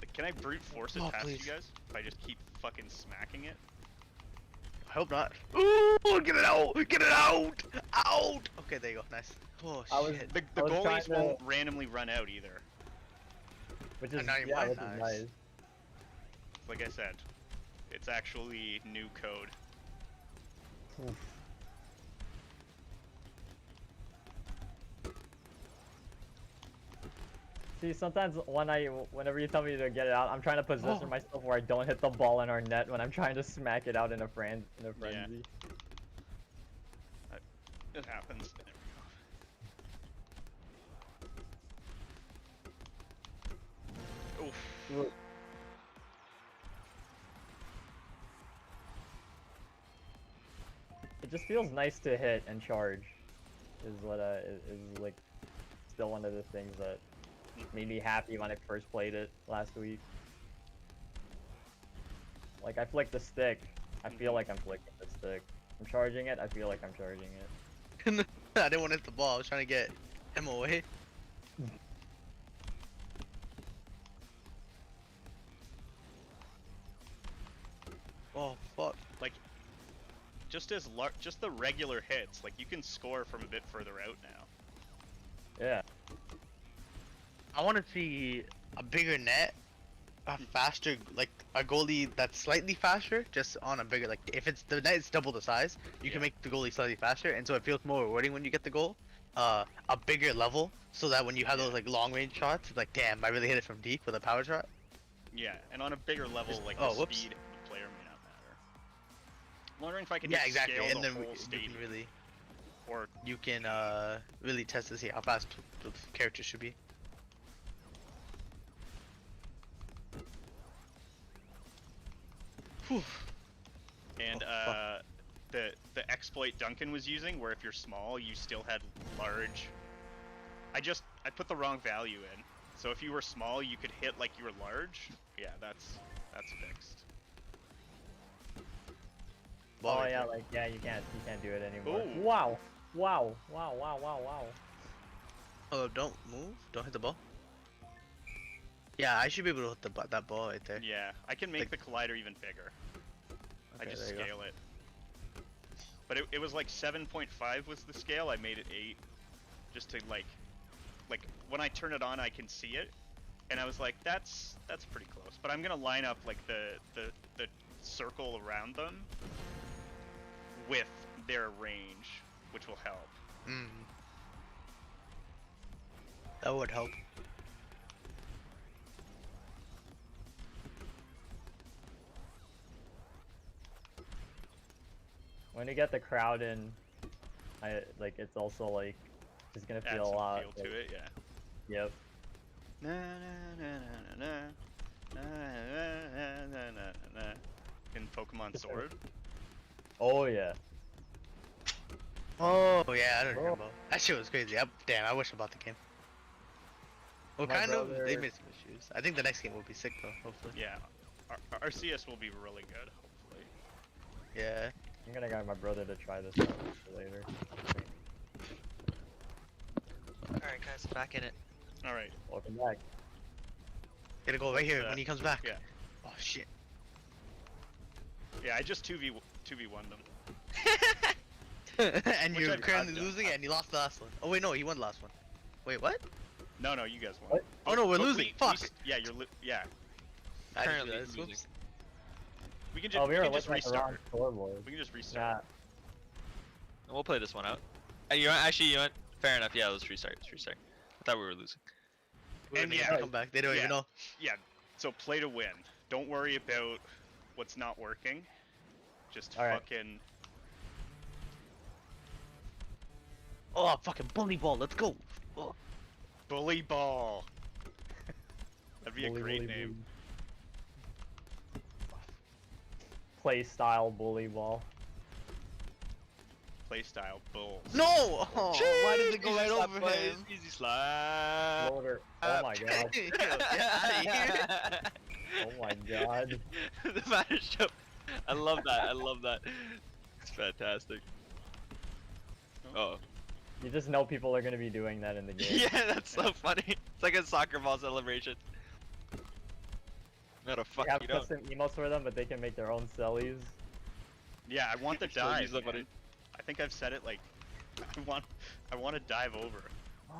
Like, can I brute force it Oh, past please. you guys? If I just keep fucking smacking it? I hope not. Ooh, get it out! Get it out! Out! Okay, there you go. Nice. Oh I was- shit. The I was goalies trying to- won't randomly run out either. Which is, now you're yeah, mine. which is Nice. nice. Like I said, it's actually new code. Oof. See, sometimes whenever you tell me to get it out, I'm trying to position Oh. myself where I don't hit the ball in our net when I'm trying to smack it out in a frenzy. It happens. There we go. Oof. Look. It just feels nice to hit and charge. Is what is like still one of the things that made me happy when I first played it last week. Like I flick the stick, I feel like I'm flicking the stick. I'm charging it, I feel like I'm charging it. I didn't want to hit the ball. I was trying to get him away. Oh fuck. Like, just the regular hits, like you can score from a bit further out now. Yeah. I want to see a bigger net, a faster, like a goalie that's slightly faster, just on a bigger, like if it's the net is double the size, you can Yeah. make the goalie slightly faster, and so it feels more rewarding when you get the goal. A bigger level, so that when you have those Yeah. like long range shots, it's like damn, I really hit it from deep with a power shot. Yeah, and on a bigger level, Just- like oh, the whoops. speed of the player may not matter. I'm wondering if I can Yeah, just exactly, scale and the then whole you stadium, can really, or you can really test to see how fast the character should be. Whew. and Oh, fuck. the exploit Duncan was using, where if you're small, you still had large. I put the wrong value in, so if you were small, you could hit like you were large. Yeah, that's fixed. Ball Oh right yeah, there. like yeah, you can't do it anymore. Ooh. Wow. Wow. Wow. Wow. Wow. Wow. Oh, don't move. Don't hit the ball. Yeah, I should be able to hit that ball right there. Yeah, I can make the collider even bigger. I Okay, just there you go. scale it. But it was like 7.5 was the scale. I made it 8, just to like when I turn it on, I can see it, and I was like, that's pretty close. But I'm gonna line up like the circle around them with their range, which will help. Mm. That would help. When you get the crowd in, it's also like just gonna Add feel a some lot. feel to like- it, yeah. Yep. Na, na, na, na, na, na, na, na, na, na, na. In Pokemon Sword. Oh yeah. Oh yeah, I don't Oh. remember. That shit was crazy. Damn, I wish I bought the game. Well, My kind of. They brother- made some issues. I think the next game will be sick though. Hopefully. Yeah. Our CS will be really good, hopefully. Yeah. I'm gonna get my brother to try this out later. Alright, guys, back in it. All right. Welcome back. Gotta go right here Uh, when he comes back. yeah. Oh shit. Yeah, I just 2v1 them. And Which you're I've currently done. losing and you lost the last one. Oh wait, no, he won the last one. Wait, what? No, no, you guys won. What? Oh no, we're But losing. Fuck. yeah, yeah. I didn't Currently realize. losing. Whoops. We can just Oh, we we were can just looking at the wrong restart. scoreboard. We can just restart. Nah, We'll play this one out. You know, actually, you know what? Fair enough. Yeah, let's restart. Let's restart. I thought we were losing. And Yeah. yeah, come back. They don't Yeah. even know. Yeah. So play to win. Don't worry about what's not working. Just All right. fucking. Oh, fucking bully ball. Let's go. Oh. Bully ball. That'd be a bully, great bully, name. bully. Play style bully ball. Playstyle bulls. No! Oh, why did it go right over him? Easy slap. Floater. Oh my god. Yo, get out of here. Oh my god. The matchup. I love that. I love that. It's fantastic. Oh. You just know people are gonna be doing that in the game. Yeah, that's so funny. It's like a soccer ball celebration. No, the We fuck have you don't. custom emotes for them, but they can make their own sellies. Yeah, I want the So dive. use the money. man. I think I've said it like, I want to dive over.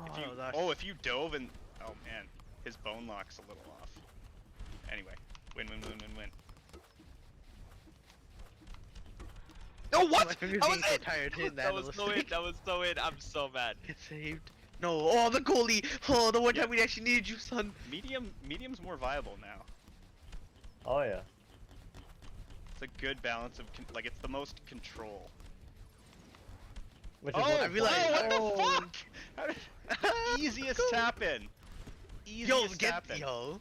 If you, that- if you dove and, oh man, his bone lock's a little off. Anyway, win, win, win, win, win. No, what? My fingers That being was so it. tired hitting That was so in. analyst. That was so in. I'm so mad. Get saved. No, oh the goalie! Oh, the one time we actually needed you, son. Medium's more viable now. Oh yeah. It's a good balance of, like, it's the most control. Which is Oh, what I realized- what the oh, fuck? How did- Easiest tap in. Yo, Easiest get tap in. yo.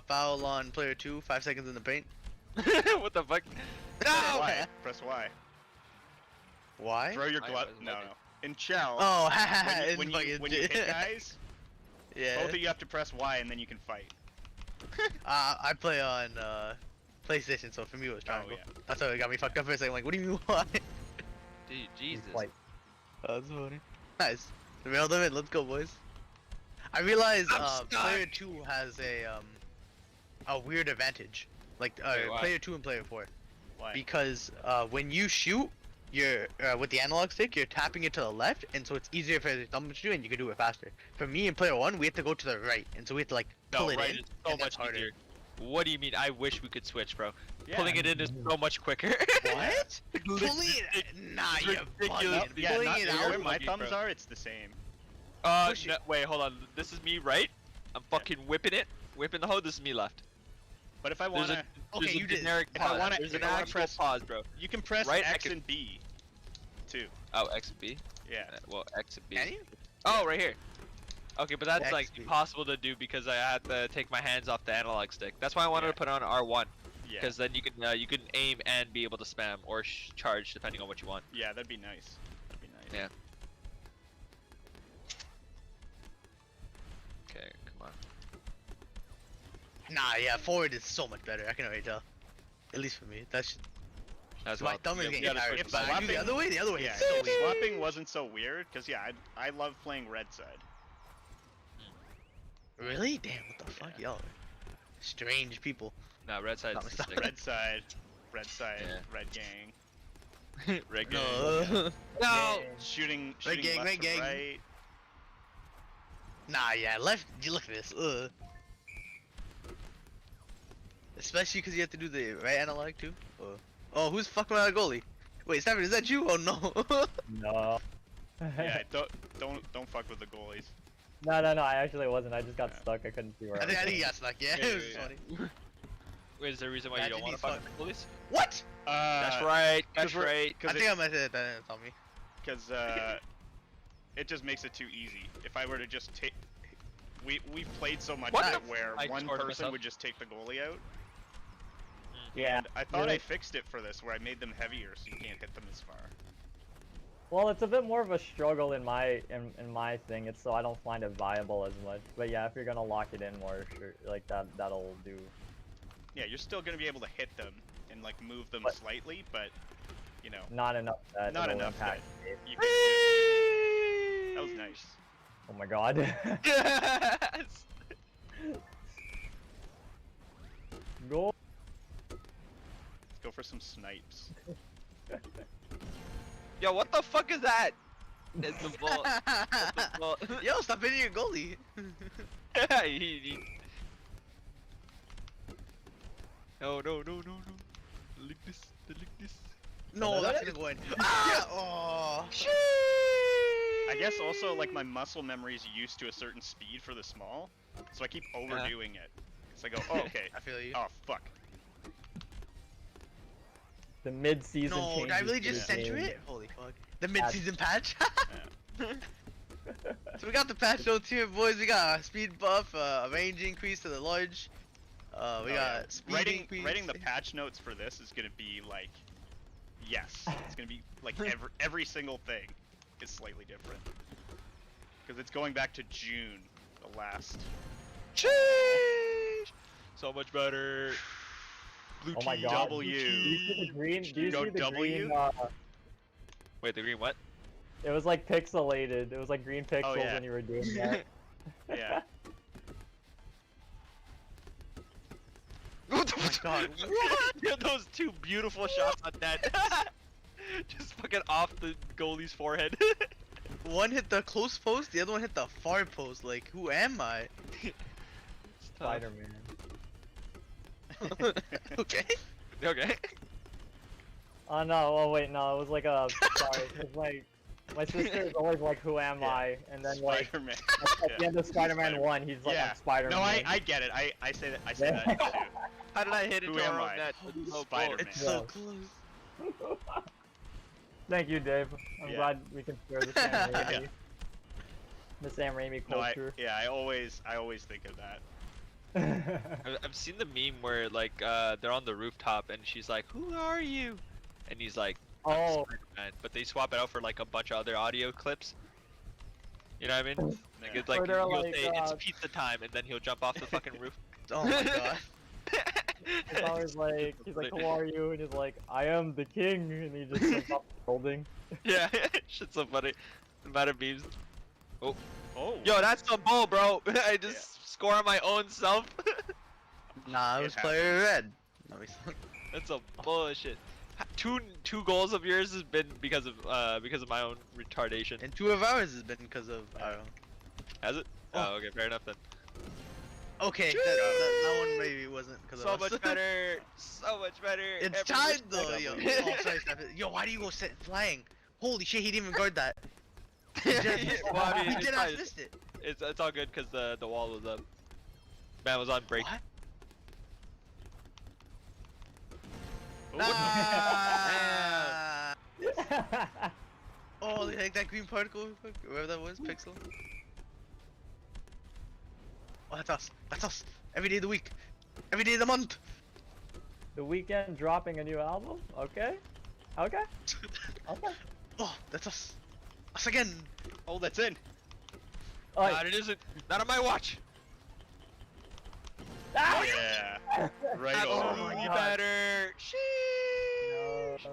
Foul on player 2, 5 seconds in the paint. What the fuck? Press No! Y. Press Y. Why? Throw your I glove. wasn't No, looking. no. In Chell, Oh, haha, when you hit guys, Yeah. both of you have to press Y and then you can fight. I play on PlayStation, so for me it was triangle. yeah. That's why it got me fucked up for a second. Like, what do you mean why? Dude, Jesus. like That's funny. Nice. The real limit. Let's go, boys. I realized I'm stuck. player 2 has a weird advantage. Like Wait, why? player 2 and player 4, Why? because when you shoot, you're with the analog stick, you're tapping it to the left, and so it's easier for the thumb to shoot, and you can do it faster. For me in player 1, we have to go to the right, and so we have to like pull No, it right in. is so and that's much harder. easier. What do you mean? I wish we could switch, bro. Yeah. Pulling it in is so much quicker. What? Pulling it? Nah, you're ridiculous. bugging. Yeah, Pulling not, it where out. my Lucky, thumbs bro. are, it's the same. Push it. No, wait, hold on. This is me right. I'm fucking whipping it. Whipping the hoe. This is me left. But if I There's wanna, a, Okay, there's you a did. generic If I pause. wanna- There's if an I wanna actual press- pause, bro. you can press Right, I X can- and B, too. Oh, X and B? Yeah. Well, X and B. Can you? Oh, right here. Okay, but that's X, like B. impossible to do because I had to take my hands off the analog stick. That's why I wanted Yeah. to put on R1 Yeah. because then you can aim and be able to spam or charge depending on what you want. Yeah, that'd be nice. That'd be nice. Yeah. Okay, come on. Nah, yeah, forward is so much better. I can already tell. At least for me. That's That's my well, thumb is you getting gotta tired. switch If But I do the swapping- other way. The other way. Yeah, is so if weird. swapping wasn't so weird, because yeah, I love playing red side. Really? Damn, what the fuck, Yeah. y'all? Strange people. Nah, red side's Not the myself. stick. Red side, Yeah. red gang. Red gang. No. No! Shooting gang, left red to gang. right. Nah, yeah, left. You look at this. Ugh. Especially because you have to do the right analog too. Oh, who's fucking with our goalie? Wait, Stafford, is that you? Oh no. no. Yeah, don't fuck with the goalies. No, I actually wasn't. I just got Yeah. stuck. I couldn't see where I I was think he going. got stuck. Yeah, Yeah, it was yeah, funny. Wait, is there a reason why you Imagine don't want to he's fuck with police? What? That's right, that's 'cause we're- right. I think I might have said that. It's on me. Because it just makes it too easy. If I were to just take, we've played so much What of the it where I one scored person myself. would just take the goalie out. Yeah. And I thought really- I fixed it for this, where I made them heavier so you can't hit them as far. Well, it's a bit more of a struggle in my thing. It's so I don't find it viable as much. But yeah, if you're gonna lock it in more, sure, like that'll do. Yeah, you're still gonna be able to hit them and like move them But- slightly, but you know, Not enough that not it'll enough that impact it. you can do. That was nice. Oh my god. Yes! Go. Let's go for some snipes. Yo, what the fuck is that? It's the ball. It's the ball. Yo, stop hitting your goalie. No, no, no, no, no. Lick this, lick this. No, that's gonna go in. Ah! Oh. I guess also like my muscle memory is used to a certain speed for the small, so I keep overdoing it. So I go, oh okay, I feel you. oh fuck. The mid-season. No, did I changes really to the just center game. it? Holy fuck. The mid-season patch? Yeah. So we got the patch notes here, boys. We got a speed buff, a range increase to the large. We Oh, got yeah. speed increase. Writing the patch notes for this is gonna be like, yes, it's gonna be like every single thing is slightly different because it's going back to June, the last. Sheesh! So much better. Blue Oh my key. god. W. Do you see the green? Do you Go see the W? green? Wait, the green what? It was like pixelated. It was like green pixels yeah. when you were doing that. Yeah. What Oh my god. Yeah, those two beautiful shots on net. Just fucking off the goalie's forehead. One hit the close post, the other one hit the far post. Like, who am I? Spider-Man. Okay. Okay. Oh no! Oh wait, no. It was like a. Sorry. It's like my sister is always like, "Who am Yeah. I?" And then like Spider-Man. at the end of Spider-Man Spider- 1, he's like, Yeah. "I'm Spider-Man." No, I get it. I say that. I say that too. How did I hit Who into am our own I? net? Oh, Spider-Man. It's Yeah. so close. Thank you, Dave. I'm Yeah. glad we can share the Sam Raimi, Yeah. the Sam Raimi No, culture. I always think of that. I've seen the meme where like they're on the rooftop and she's like, "Who are you?" And he's like, "I'm Oh. Spider-Man," but they swap it out for like a bunch of other audio clips. You know what I mean? Like Yeah. it's like Or they're he'll like, say it's pizza time and then he'll jump off the fucking roof. Oh my god. It's always like, he's like, "Who are you?" And he's like, "I am the king," and he just jumps off the building. Yeah, shit's so funny. The amount of memes. Oh. Yo, that's some bull, bro. I just score on my own self. Nah, it It was player red. No, he's not. That's some bullshit. Two goals of yours has been because of my own retardation. And 2 of ours has been because of our own. Has it? Oh, okay, fair enough then. Okay, that one maybe wasn't because So of us. much better. So much better. It's Every tied respect. though, yo. Oh, sorry, stop it. Yo, why do you go sit flying? Holy shit, he didn't even guard that. Well, I mean, He it's did fine. not missed it. It's all good because the wall was up. Man was on break. What? Ooh. Ah! Oh, they like that green particle, wherever that was, pixel. Oh, that's us. That's us. Every day of the week. Every day of the month. The Weeknd dropping a new album? Okay. Okay. Okay. Oh, that's us. Us again. Oh, that's in. Oh, Not it isn't. Not on my watch. ah! Yeah. Right Oh over. my Absolutely God. better. Sheesh. No.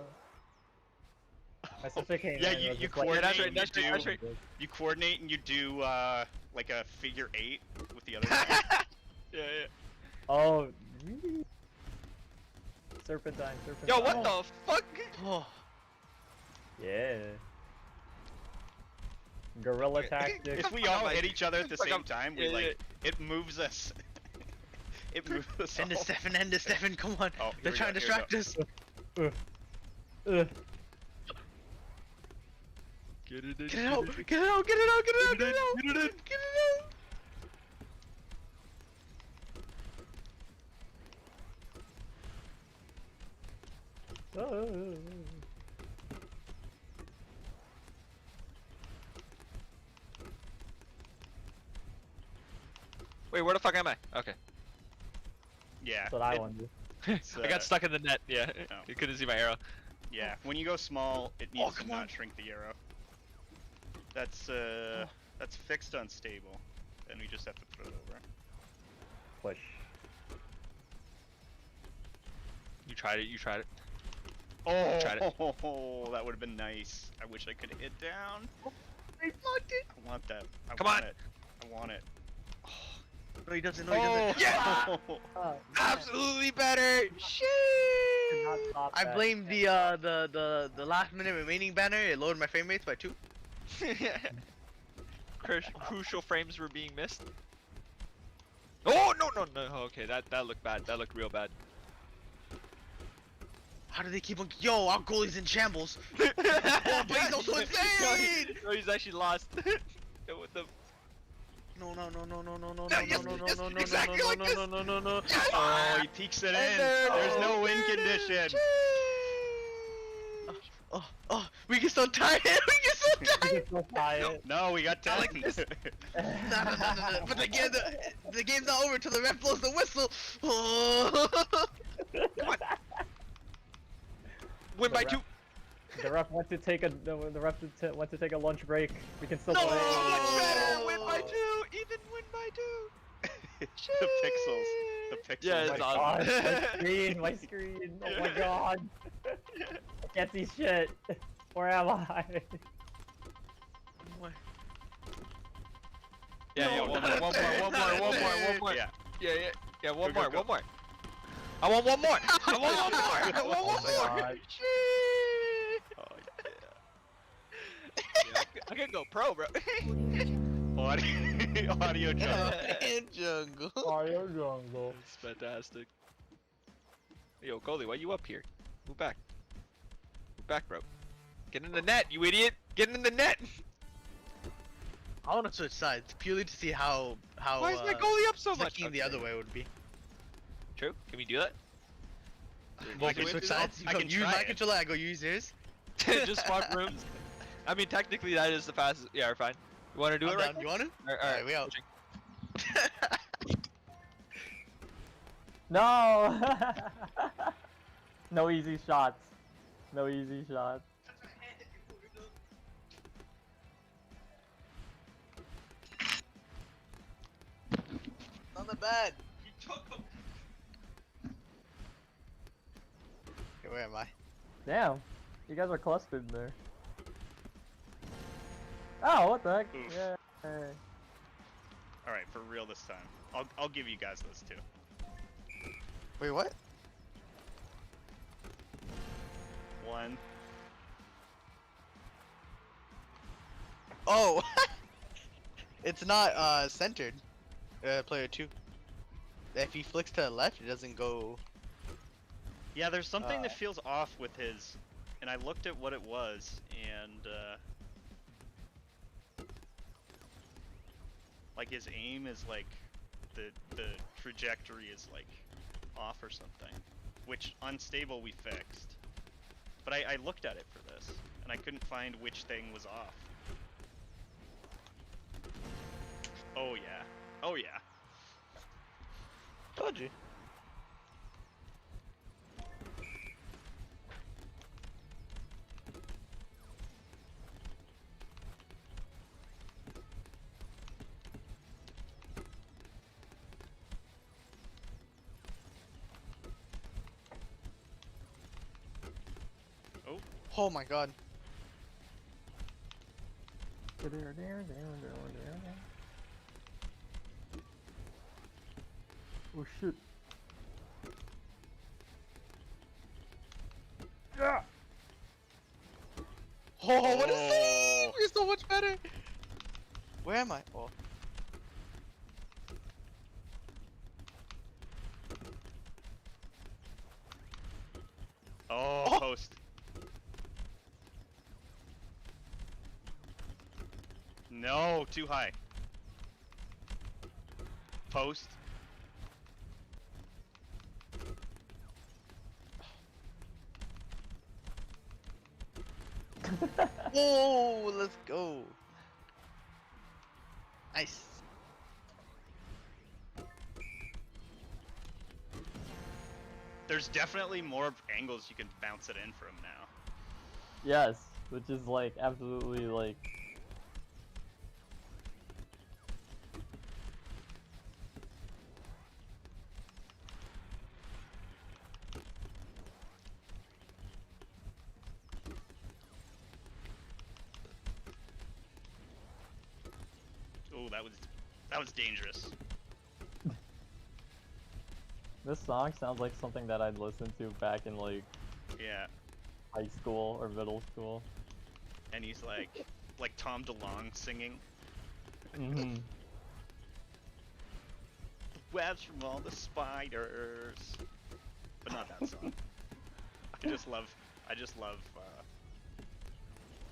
My sister came Yeah, in and you- was you just like, coordinate, that's right, you that's right, that's do- right. You coordinate and you do like a figure 8 with the other guy. Yeah, yeah. Oh. Serpentine, serpentine. Yo, what the fuck? Oh. Yeah. Guerrilla Okay. tactics. If we all hit each other at the Fuck, same I'm- time, yeah, we like yeah. it moves us. It moves us. End of all. Stefan, end of Stefan, come on. Oh, They're here trying we to go, here we distract go. us. Get it in. Get it out, get it out, get it out, get it out, get it out, Get it in. get it out. Oh. Wait, where the fuck am I? Okay. Yeah. That's what I it- wanted. it's, I got stuck in the net. Yeah. Oh. You couldn't see my arrow. Yeah. When you go small, it needs to come not on. shrink the arrow. That's fixed unstable. Then we just have to put it over. Push. You tried it. You tried it. Oh, Tried it. that would have been nice. I wish I could hit down. He blocked it. I want that. I Come want on. it. I want it. No, he doesn't. No, he doesn't. Yeah! Oh, Absolutely better. cannot stop I that. blame the last minute remaining banner. It lowered my frame rates by 2. Crucial frames were being missed. Oh no no no! Okay, that looked bad. That looked real bad. How do they keep on? Yo, our goalie's in shambles. Oh, but he's also insane! No, he's actually lost. With the No, no, no, no, no, no, no, No, yes, no, no, yes, no, no, exactly no, like no, this. no, no, no, no. Oh, he peeks it in. there There's it no is. win condition. Oh, we can still tie it. We can still You tie can it. still tie it. No, we got 10. I like this. No, no, no, no, no. But the game's not over till the ref blows the whistle. Oh. Win by The 2. The ref went to take a went to take a lunch break. We can still No, play. much better. Win by 2. Even win by 2. The pixels. The pixels. Yeah, Oh it's my awesome. god, my screen, my screen. Oh my god. I can't see shit. Where am I? Yeah, No, one no, more, no, one more. Yeah. Yeah, one Go, more, go, one more. I want one more. I want one more. I want Oh one my more. god. Oh, Yeah, I can go pro, bro. yeah. Audio jungle. In jungle. Mario Jungle. It's fantastic. Yo, goalie, why you up here? Move back. Move back, bro. Get in the net, you idiot. Get in the net. I want to switch sides purely to see how Why is my goalie up so much? flicking the other way would be. True. Can we do that? Well, I can we switch do that. sides. I You can use try my it. controller. I go use yours. Just swap rooms. I mean, technically that is the fastest. Yeah, we're fine. You want to do I'm it right? down. You want to? All Alright, we out. switching. No. No easy shots. No easy shots. Not that bad. Okay, where am I? Damn. You guys are clustered there. Oh, what the heck? Oof. Yeah. All right, for real this time. I'll give you guys those 2. Wait, what? 1. Oh, it's not centered. Player 2. If he flicks to the left, it doesn't go. Yeah, there's something that Uh. feels off with his, and I looked at what it was, and like his aim is like the trajectory is like off or something, which unstable we fixed. But I looked at it for this, and I couldn't find which thing was off. Oh yeah. Oh yeah. Told you. Oh. Oh my god. Oh shit. Yeah. Oh, what a Oh. save! You're so much better. Where am I? Oh. Oh, Oh. post. No, too high. Post. Oh, let's go. Nice. There's definitely more angles you can bounce it in from now. Yes, which is like absolutely like Oh, that was dangerous. This song sounds like something that I'd listen to back in like Yeah, high school or middle school. and he's like Tom DeLonge singing. Mm-hmm. Webs from all the spiders. But not that song. I just love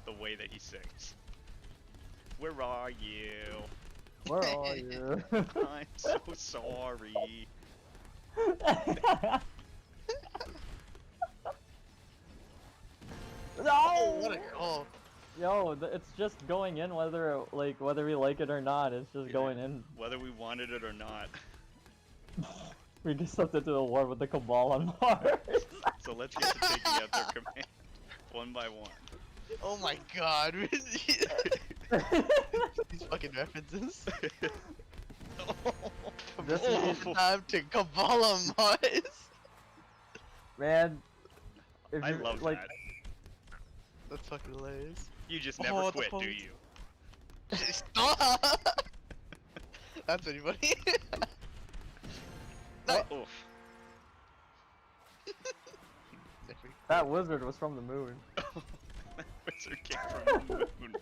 the way that he sings. Where are you? Where are you? I'm so sorry. Oh, what a No! call. Yo, it's just going in whether we like it or not. It's just Yeah. going in. Whether we wanted it or not. We just stepped into a war with the Cabal on Mars. So let's get to taking out their command one by one. Oh my god. These fucking references. This is the time to Cabal on Mars. Man, if I you love like, that. That's fucking hilarious. You just Oh, never the quit, do phones. you? Stop! That's pretty funny. No. Oof. that wizard was from the moon. Wizard came from the moon.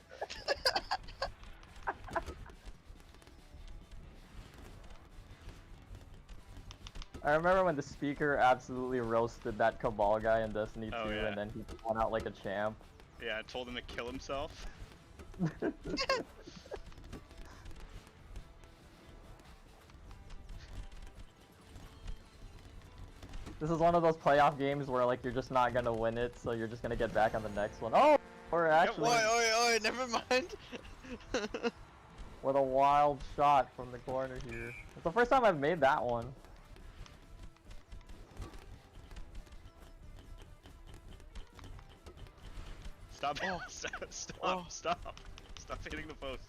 I remember when the speaker absolutely roasted that Cabal guy in Destiny 2, Oh, yeah. and then he went out like a champ. Yeah, I told him to kill himself. This is one of those playoff games where like you're just not gonna win it, so you're just gonna get back on the next one. Oh, or actually Oi, never mind. with a wild shot from the corner here. It's the first time I've made that one. Stop! Oh. Stop! Oh. Stop! Stop hitting the post.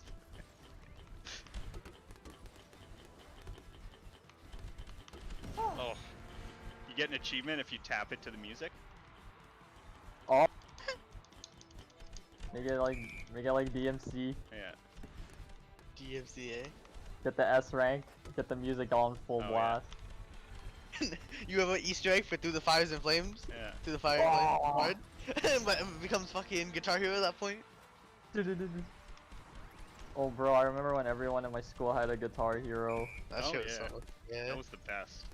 Oh, you get an achievement if you tap it to the music. Oh, make it like DMC. Yeah. DMCA. Get the S rank. Get the music on full Oh, yeah. blast. You have an Easter egg for Through the Fires and Flames? Yeah. Through the Fire and Flames Oh. card? But it becomes fucking Guitar Hero at that point. Oh, bro, I remember when everyone in my school had a Guitar Hero. That Oh, shit was yeah. so. Yeah. That was the best.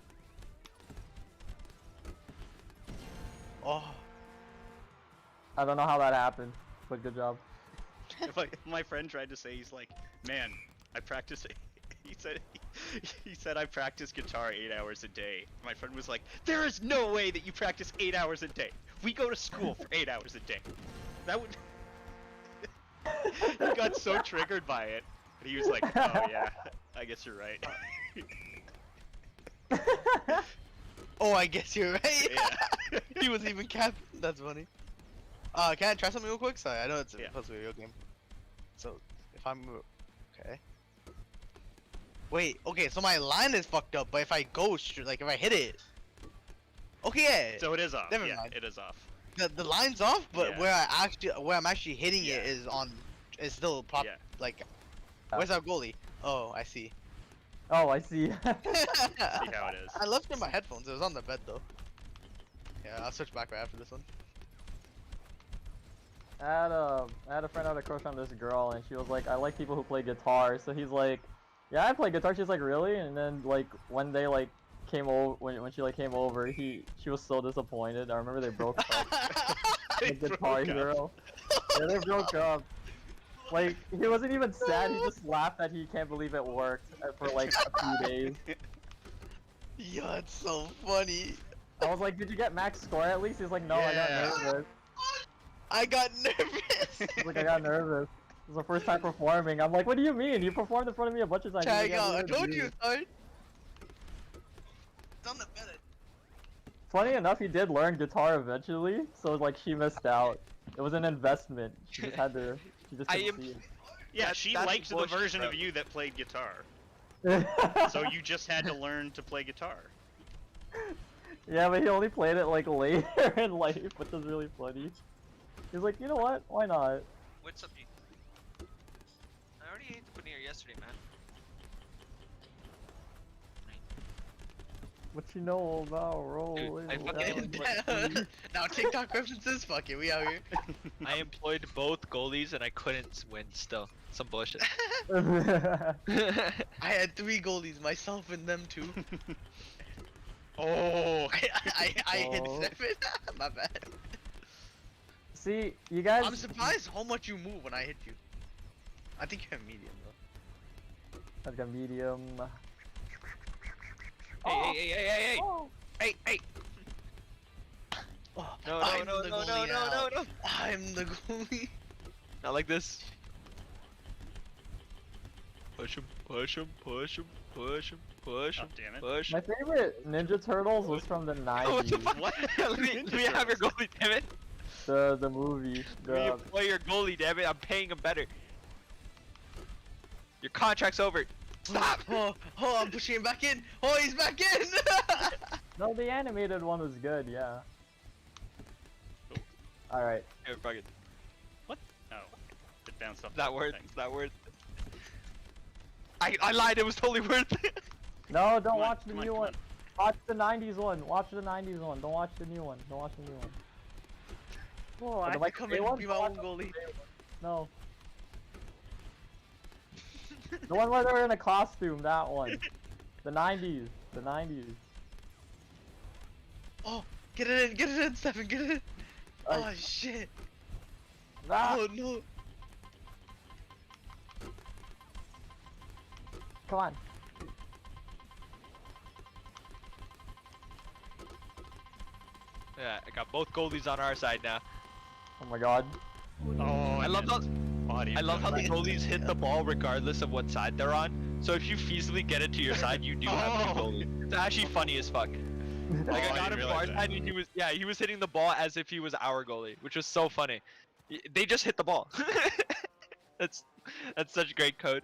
Oh. I don't know how that happened, but good job. Like my friend tried to say, he's like, man, I practice. He said I practice guitar 8 hours a day. My friend was like, there is no way that you practice 8 hours a day. We go to school for 8 hours a day. That would. He got so triggered by it, and he was like, oh yeah, I guess you're right. Oh, I guess you're right. Yeah. He wasn't even capping. That's funny. Can I try something real quick? Sorry, I know it's Yeah. supposed to be a real game. So, if I'm... Okay. Wait, okay, so my line is fucked up, but if I go straight, like if I hit it... Okay, yeah. So it is off. Never Yeah, mind. it is off. The line's off, but Yeah. where I'm actually hitting Yeah. it is still pop, Yeah. like... Where's our goalie? Oh, I see. Oh, I see. See how it is. I left it in my headphones, it was on the bed though. Yeah, I'll switch back right after this one. I had a friend who had a crush on this girl, and she was like, I like people who play guitar. So he's like, yeah, I play guitar. She's like, really? And then like when they like came over, when she like came over, she was so disappointed. I remember they broke up. They The Guitar broke up. Hero. Yeah, they broke up. Like he wasn't even sad. He just laughed that he can't believe it worked for like a few days. Yo, it's so funny. I was like, did you get max score at least? He's like, no, I got Yeah. nervous. I got nervous. He's like, I got nervous. It was the first time performing. I'm like, what do you mean? You performed in front of me a bunch of times. He's like, Tag "Yeah, out. we I did, told dude." you, son. It's on the bed. Funny enough, he did learn guitar eventually, so like she missed out. It was an investment. She just had to. She just I couldn't am- see Yeah, That's- she that's liked the bullshit, version bro. of you that played guitar. it. So you just had to learn to play guitar. Yeah, but he only played it like later in life, which is really funny. He's like, you know what? Why not? What's up, you? I already ate the paneer yesterday. yesterday, man. What you know about rolling? I fucking- down? Now TikTok references, fuck it, we out here. I employed both goalies and I couldn't win still. Some bullshit. I had 3 goalies, myself and them 2. Oh, I hit Oh. 7. My bad. See, you guys. I'm surprised how much you move when I hit you. I think you have medium though. I've got medium. Hey! Oh. Hey! Oh, No, I'm no, the no, no, goalie no, now. no, no! I'm the goalie. Not like this. Push him, push him, push him, push him, push oh him, damn it. push My him. favorite Ninja Turtles was from the 90s. What the fuck? What? let me have your goalie, damn it. The movie. Let me The, employ your goalie, damn it. I'm paying him better. Your contract's over. Stop! Oh, I'm pushing him back in. Oh, he's back in. no, the animated one was good, yeah. Alright. Here, fuck it. Oh, it bounced off. It's not the worth thing. It's not worth I lied, it was totally worth it. No, don't Come on, watch the come on, new come one. on. Watch the 90s one. Watch the 90s one. Don't watch the new one. Don't watch the new one. Oh, I the have to Michael come Bay in one? and be my Don't own watch the goalie. No. The one where they're in a costume, that one. The 90s. The 90s. Oh, get it in, Stefan, get it in. Oh Like, shit. ah, Oh no. come on. Yeah, I got both goalies on our side now. Oh my god. Oh, I love how body. I love how the Right. goalies hit the ball regardless of what side they're on. So if you feasibly get it to your side, you do have two Oh. goalies. It's actually funny as fuck. Like Oh, I I got didn't him to our realize that. side and he was hitting the ball as if he was our goalie, which was so funny. They just hit the ball. that's such great code.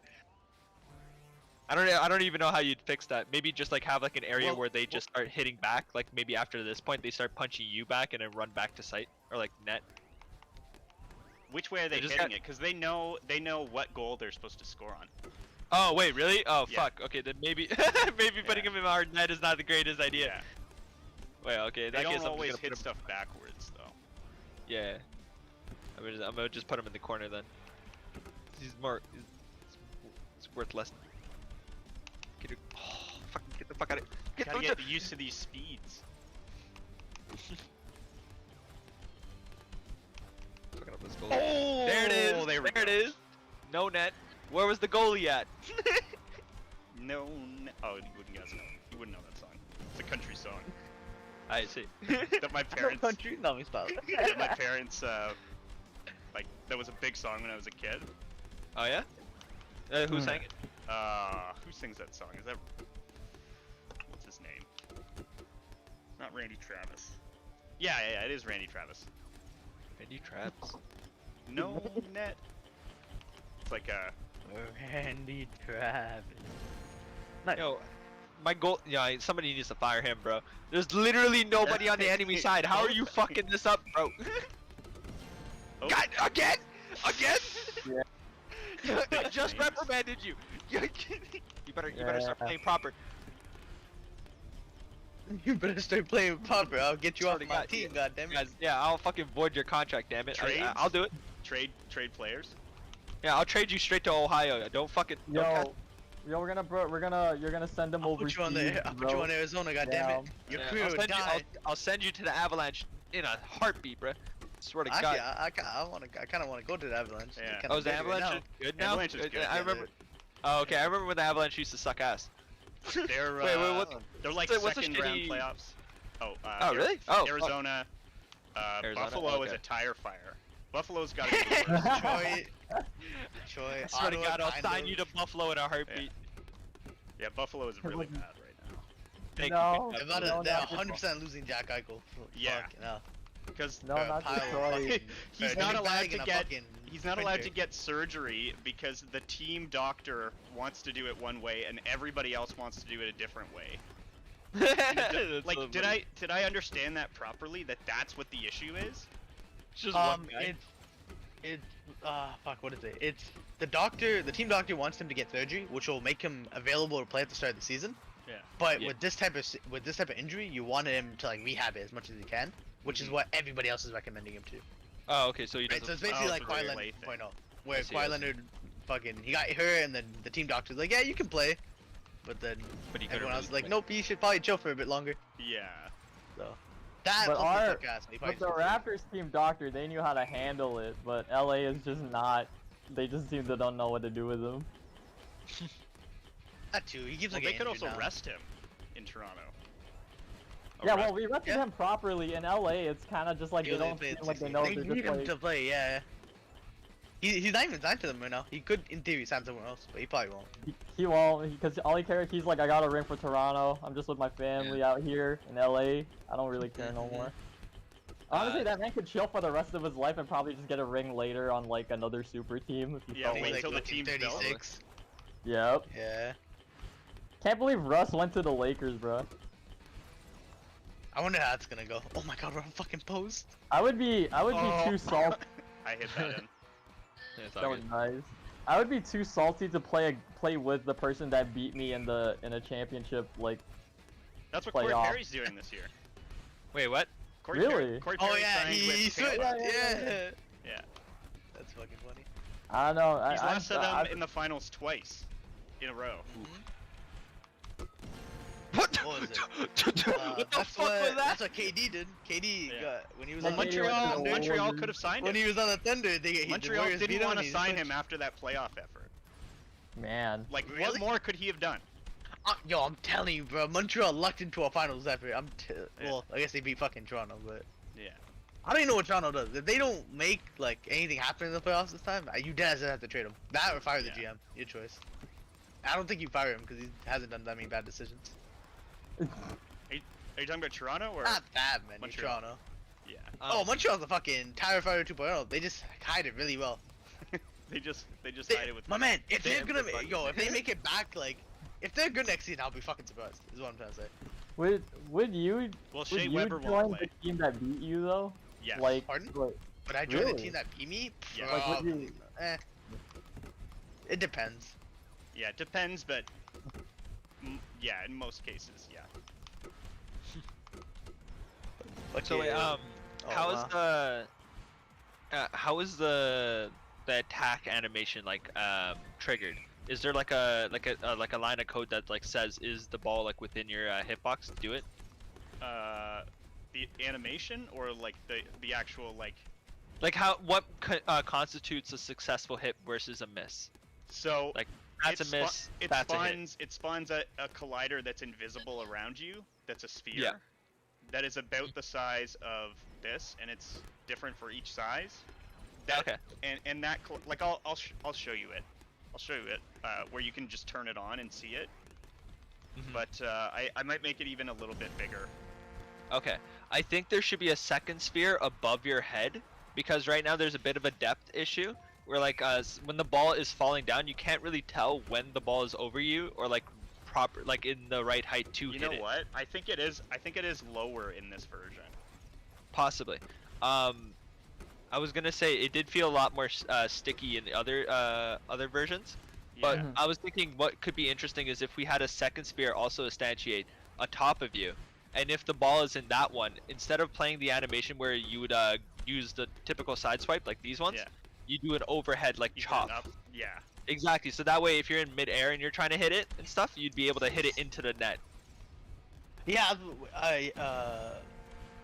I don't even know how you'd fix that. Maybe just like have like an area Well, where they just start hitting back. Like maybe after this point they start punching you back and then run back to sight or like net. Which way are they They just hitting got- it? Because they know what goal they're supposed to score on. Oh wait, really? Oh Yeah. fuck. Okay, then maybe maybe putting him in our net is not the greatest idea. Yeah. Wait, okay. In They that case, don't I'm always just gonna hit put him. stuff backwards though. Yeah. I'm gonna just put him in the corner then. He's worth less. Get it. Oh, fucking get the fuck out of it. Gotta get used to these speeds. Fucking up this goal. Oh, There it is. There we There go. it is. No net. Where was the goalie at? No. Oh, you wouldn't guys know. You wouldn't know that song. It's a country song I see. that my parents. Country? No, me stop. that my parents like that was a big song when I was a kid. Oh yeah. Who sang it? Who sings that song? Is that what's his name? Not Randy Travis. Yeah, it is Randy Travis. Randy Traps. No net. It's like a. Randy Travis. Nice. Yo, my goal. Yeah, somebody needs to fire him, bro. There's literally nobody on the enemy side. How are you fucking this up, bro? Oh. God, again? Again? Yeah. I just Names. reprimanded you. You better start Yeah. playing proper. You better start playing proper. I'll get you off Swear to my God, team, yeah. goddammit. Guys, yeah, I'll fucking void your contract, damn it. Trades? I'll do it. Trade players. Yeah, I'll trade you straight to Ohio. Don't fucking. Don't Yo, you're gonna send him I'll overseas. put you on the. I'll put you bro. on Arizona, goddammit. Your Yeah, career I'll would send you. die. I'll send you to the Avalanche in a heartbeat, bro. Swear to Actually, God. I kind of want to go to the Avalanche. Yeah. They're kinda Oh, is the big right Avalanche now. good now? Avalanche is good, I yeah, remember. Oh, okay. I remember when the Avalanche used to suck ass. They're Wait, what? they're like what's the second round shitty- playoffs. Oh. Oh, really? Oh, fuck. Arizona. Arizona, Buffalo is okay. a tire fire. Buffalo's got to be the worst. Troy, I swear to Ottawa, God, I'll kind sign of. you to Buffalo in a heartbeat. Yeah, Buffalo is really bad right now. Thank No. you. They're about No, they're not 100% losing Jack Eichel. Yeah. Fucking hell. Because No, For a not pile of Detroit. fucking- he's for a not big allowed bag to and a get. fucking He's not allowed to printer. get surgery because the team doctor wants to do it one way and everybody else wants to do it a different way. That's Like, so did funny. I understand that properly? That that's what the issue is? It's just one guy. It's fuck, what is it? It's the team doctor wants him to get surgery, which will make him available to play at the start of the season. Yeah. But Yeah. with this type of injury, you want him to like rehab it as much as he can, which is what everybody else is recommending him to. Oh, okay. So he Right? doesn't. So it's basically Oh, like so it's a Kawhi delay Leonard thing. 2.0, where I see, Kawhi I see. Leonard he got hurt, and then the team doctor's like, yeah, you can play, but then But he couldn't everyone else is really like, play. nope, you should probably chill for a bit longer. Yeah. So that But also our- took ass, and he But probably the should- Raptors team doctor, they knew how to handle it, but LA is just not. They just seem to don't know what to do with him. That too. He keeps Well, like they getting could injured also now. rest him in Toronto. Yeah, well, we rested Yeah. him properly. In LA, it's kind of just like He they only don't played seem like they 16. know. They They're need just him like, to play, yeah. He's not even signed to them right now. He could, in theory, sign somewhere else, but he probably won't. he won't, because all he cares, he's like, I got a ring for Toronto. I'm just with my family out here in LA. I don't really care no Mhm. more. Honestly, that man could chill for the rest of his life and probably just get a ring later on like another super team if he Yeah, felt wait like He's till the fucking team's built. 36. Yep. Yeah. Can't believe Russ went to the Lakers, bro. I wonder how that's gonna go. Oh my god, we're on fucking post. I would be Oh. too salty. I hit that in. Yeah, it's all That was good. nice. I would be too salty to play with the person that beat me in a championship. Like, That's what Corey Playoff. Perry's doing this year. Wait, what? Corey Really? Perry, Corey Oh Perry yeah, signed he with switched. Tampa. Yeah. Yeah. That's fucking funny. I don't know. He's I'm- lasted them I- in the finals twice in a row. What? What was it? what the That's fuck was that? That's what KD did. KD Yeah. got when he was Well, on Like, the Montreal- Thunder. Montreal could have signed When him. he was on the Thunder, the Montreal Warriors didn't beat him want and to he sign switched. him after that playoff effort. Man. Like, Really? what more could he have done? Yo, I'm telling you, bro. Montreal lucked into a finals effort. Yeah. Well, I guess they beat fucking Toronto, but Yeah. I don't even know what Toronto does. If they don't make like anything happen in the playoffs this time, you dead ass have to trade him. That or fire the Yeah. GM. Your choice. I don't think you fire him because he hasn't done that many bad decisions. Are you talking about Toronto or? Not that many. Montreal. Toronto. Yeah. Oh, Montreal's a fucking Tire Fire 2.0. They just hide it really well. They just They- hide it with. my man, if they're damn gonna good money. if they make it back, like, if they're good next season, I'll be fucking surprised. Is what I'm trying to say. Would you Well, would Shea you Weber join won't the play. team that beat you though? Yes. Like, Pardon? like, But I joined the Really? team that beat me. Yeah. Like, would Probably. you- It depends. Yeah, it depends, but yeah, in most cases, yeah. So wait, Oh, how is wow. the attack animation like triggered? Is there like a line of code that like says is the ball like within your hitbox to do it? The animation or like the actual like. Like what constitutes a successful hit versus a miss? So Like that's it a miss. It That's a hit. spawns a collider that's invisible around you. That's a sphere. Yeah. That is about the size of this, and it's different for each size. That, Okay. And that like I'll show you it. I'll show you it where you can just turn it on and see it. Mhm. But I might make it even a little bit bigger. Okay. I think there should be a second sphere above your head because right now there's a bit of a depth issue where like when the ball is falling down, you can't really tell when the ball is over you or like proper like in the right height to You hit know it. what? I think it is lower in this version. Possibly. I was gonna say it did feel a lot more sticky in the other versions, but Yeah. I was thinking what could be interesting is if we had a second sphere also instantiate atop of you, and if the ball is in that one, instead of playing the animation where you would use the typical side swipe like these ones, Yeah. you do an overhead like You hit chop. up. Yeah. Exactly. So that way, if you're in midair and you're trying to hit it and stuff, you'd be able to hit it into the net. Yeah,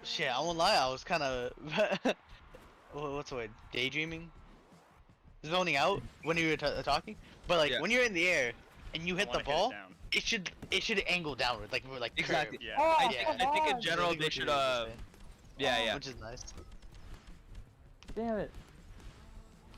shit, I won't lie, I was kind of, what's the word, daydreaming? Zoning out when you were talking, but like, Yeah. when you're in the air, and you hit Wanna the ball, down. it should angle downward, like, Exactly. curved. Yeah. Oh, I, Yeah. think, I think in on. general Really they what should you were saying, yeah. Which is nice. Damn it.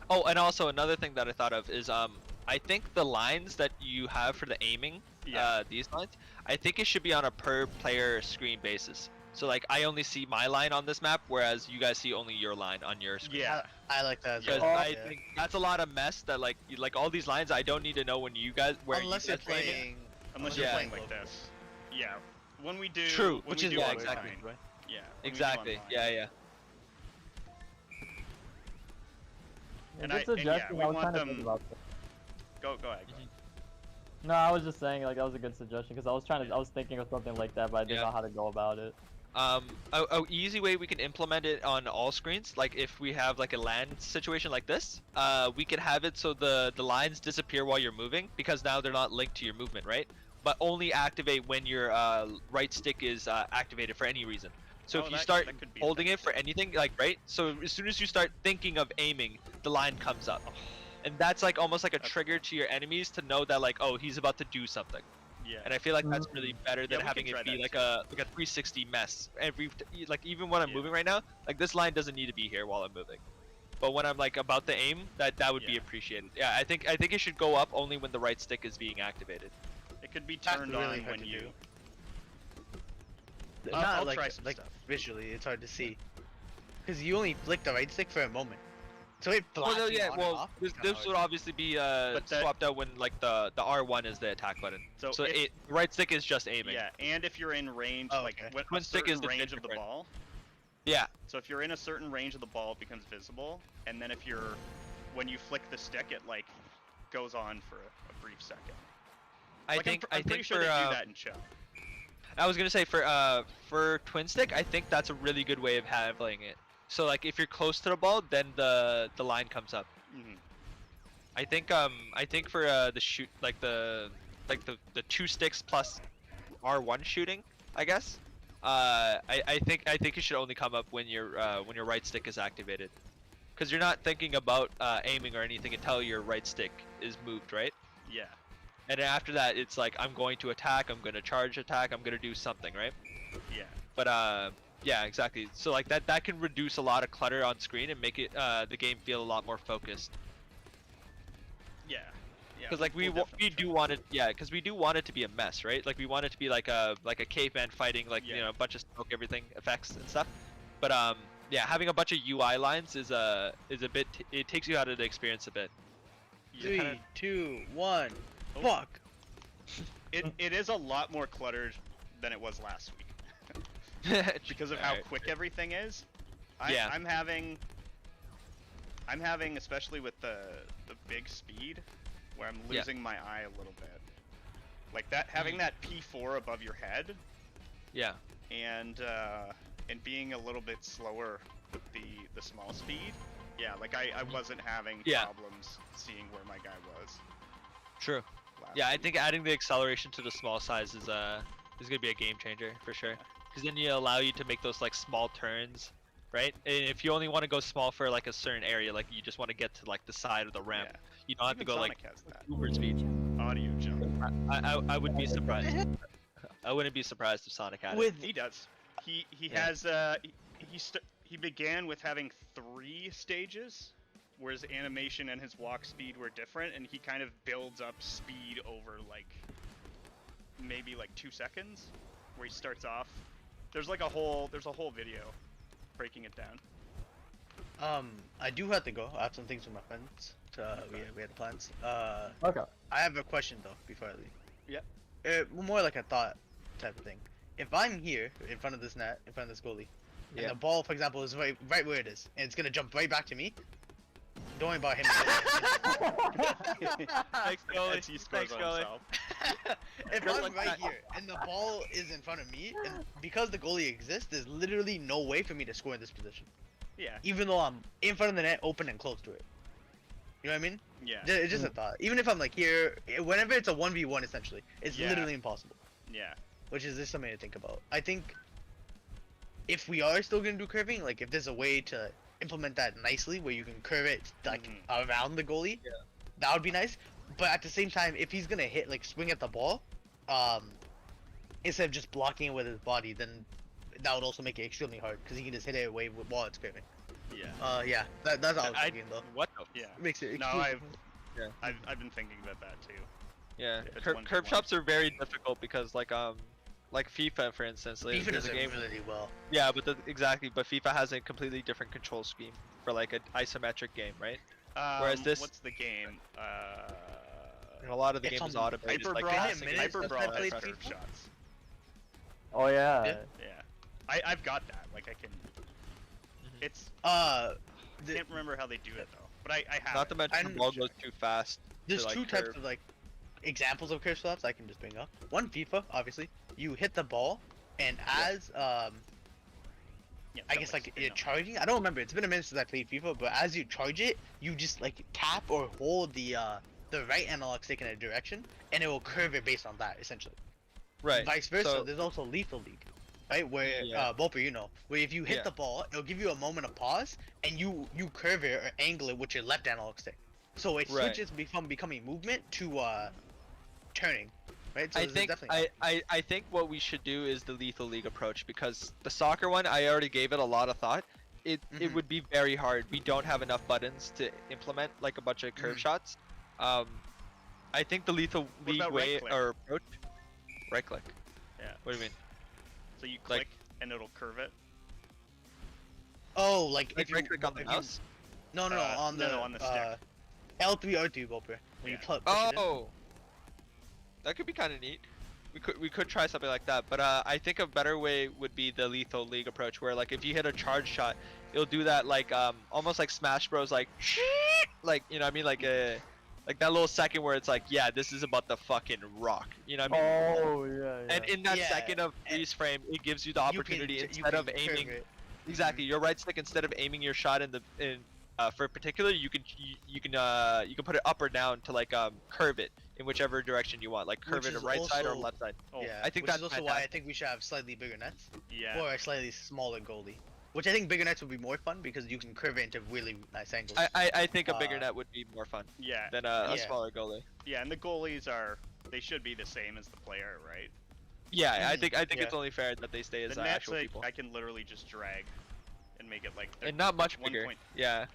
Oh, and also another thing that I thought of is I think the lines that you have for the aiming, Yeah. these lines, I think it should be on a per player screen basis. So like I only see my line on this map, whereas you guys see only your line on your screen. Yeah. I like that as Because well. I yeah. think that's a lot of mess that like like all these lines I don't need to know when you guys where Unless you you're guys aim it. playing, Unless you're you're playing playing like global. this. Yeah. When we do. True, when which we is do yeah, online, exactly. Yeah. when we do Exactly. online. Yeah. And Good yeah, suggestion. we I was want trying to think them- about that. Go ahead. Go. No, I was just saying like that was a good suggestion because I was thinking of something like that, but I didn't Yeah. know how to go about it. A easy way we can implement it on all screens, like if we have like a LAN situation like this, we can have it so the lines disappear while you're moving because now they're not linked to your movement, right? But only activate when your right stick is activated for any reason. So if you start that could be a holding thing it for too. anything, like right, so as soon as you start thinking of aiming, the line comes up, and that's like almost like a That's trigger to your enemies to know that like, oh, he's about to do something. Yeah. And I feel like that's really better Yeah, than we having can try it be that like too. a 360 mess. Like even when I'm Yeah. moving right now, like this line doesn't need to be here while I'm moving. But when I'm like about to aim, that would be Yeah. appreciated. Yeah, I think it should go up only when the right stick is being activated. It could be That's turned really on hard when to you. do. I'll Not like try some like stuff. visually, it's hard to see. Because you only flick the right stick for a moment. So it Well, no, flashing yeah, on and well, off, this, it's kinda this hard. would obviously be But that- swapped out when like the R1 is the attack button. So So if- the right stick is just aiming. Yeah, and if you're in range, Oh, like okay. when Twin a stick is certain the bit range of the different. ball. Yeah. So if you're in a certain range of the ball, it becomes visible, and then when you flick the stick, it like goes on for a brief second. I Like, think I'm pretty sure for they do that in Chum. I was gonna say for twin stick, I think that's a really good way of handling it. So like if you're close to the ball, then the line comes up. Hmm. I think for the shoot like the two sticks plus R1 shooting, I guess. I think it should only come up when your right stick is activated, because you're not thinking about aiming or anything until your right stick is moved, right? Yeah. And then after that, it's like I'm going to attack, I'm going to charge attack, I'm going to do something, right? Yeah. But yeah, exactly. So like that can reduce a lot of clutter on screen and make it the game feel a lot more focused. Yeah. Yeah. Because like we do want it, yeah. Because we do want it to be a mess, right? Like we want it to be like a caveman fighting, like you Yeah. know, a bunch of smoke, everything effects and stuff. But yeah, having a bunch of UI lines is a bit. It takes you out of the experience a bit. Yeah. 3, 2, 1. Oh. Fuck. It is a lot more cluttered than it was last week because of how Alright. quick everything is. Yeah. I'm having, especially with the big speed, where I'm Yeah. losing my eye a little bit. Like that, having that P4 above your head, Yeah. and being a little bit slower with the small speed. Yeah, like I wasn't having Yeah. problems seeing where my guy was. True. Last Yeah, I week. think adding the acceleration to the small size is gonna be a game changer for sure. Because then you allow you to make those like small turns, right? And if you only want to go small for like a certain area, like you just want to get to like the side of the ramp, Yeah. you don't have to Even go Sonic like has that. super speed. Audio jump. I would be surprised. I wouldn't be surprised if Sonic had it. With He does. He Yeah. has he began with having 3 stages, where his animation and his walk speed were different, and he kind of builds up speed over like maybe like 2 seconds, where he starts off. There's a whole video breaking it down. I do have to go. I have some things with my friends. We had plans. Okay. I have a question though before I leave. Yeah. More like a thought type of thing. If I'm here in front of this net, in front of this goalie, Yeah. and the ball, for example, is right where it is, and it's gonna jump right back to me, don't worry about him. Thanks, goalie. As he scores Thanks, on goalie. himself. If Just I'm like right that. here and the ball is in front of me, and because the goalie exists, there's literally no way for me to score in this position, Yeah. even though I'm in front of the net, open and close to it. You know what I mean? Yeah. It's just a thought. Even if I'm like here, whenever it's a 1v1, essentially, it's Yeah. literally impossible. Yeah. Which is just something to think about. I think if we are still gonna do curving, like if there's a way to implement that nicely, where you can curve it like Mhm. around the goalie, that would be nice. But at the same time, if he's gonna hit like swing at the ball, instead of just blocking it with his body, then that would also make it extremely hard because he can just hit it away while it's curving. Yeah. Yeah, that's all I was I- thinking though. What the? Yeah. Makes it. No, extremely I've been thinking about that too. Yeah. If it's Curb 1v1. shots are very difficult because like FIFA for instance, like, FIFA there's does a it game. really well. Yeah, but exactly, but FIFA has a completely different control scheme for like an isometric game, right? Whereas this- What's the game? And a lot of the It's game is on automated. Hyper like Brawl. minute, passing minute, it. Hyper that's Brawl what I has played curve FIFA. shots. Oh yeah. Yeah. Yeah. I've got that. Like I can. Mhm. It's. Uh, I can't remember how they do it though. But I have. Not to it. mention I'm- the ball goes too fast. There's like, two types curve. of like examples of curve shots I can just bring up. One, FIFA, obviously. You hit the ball, and as Yeah, I that guess like like spin you're up. charging. I don't remember. It's been a minute since I played FIFA, but as you charge it, you just like tap or hold the right analog stick in a direction, and it will curve it based on that essentially. Right. Vice versa. So There's also Lethal League, right? Where Yeah. Boper, you know, where if you hit Yeah. the ball, it'll give you a moment of pause, and you curve it or angle it with your left analog stick. So it Right. switches from becoming movement to turning, right? So I there's think definitely I think what we should do is the Lethal League approach, because the soccer one, I already gave it a lot of thought. It Mhm. would be very hard. We don't have enough buttons to implement like a bunch of curve Mhm. shots. I think the Lethal What League about way right click? or approach. Right click. Yeah. What do you mean? So you Like- click and it'll curve it. Oh, like Like if you right click on the if you- mouse? No, on the on the stick. L3 R2 Boper. When you Yeah. push it in. Oh, that could be kind of neat. We could try something like that, but I think a better way would be the Lethal League approach, where like if you hit a charge shot, it'll do that like almost like Smash Bros, like you know what I mean, like that little second where it's like, yeah, this is about the fucking rock, you know what I mean? Oh yeah. And in that Yeah, second of and freeze frame, it gives you the You can- opportunity you instead of can curve aiming it. exactly your right stick, instead of aiming your shot for a particular, you can put it up or down to like curve it in whichever direction you want, like curve Which it to is right side or also- left side. Oh, Yeah, I think which that's is also why I fantastic. think we should have slightly bigger nets yeah. or a slightly smaller goalie. Which I think bigger nets would be more fun because you can curve it into really nice angles. I think a bigger Uh, net would be more fun Yeah. than a yeah. smaller goalie. Yeah, and the goalies they should be the same as the player, right? Yeah, I think yeah. it's only fair that they stay as The nets, actual like, people, I can literally just drag and make it like and not much bigger. 1.2 Yeah,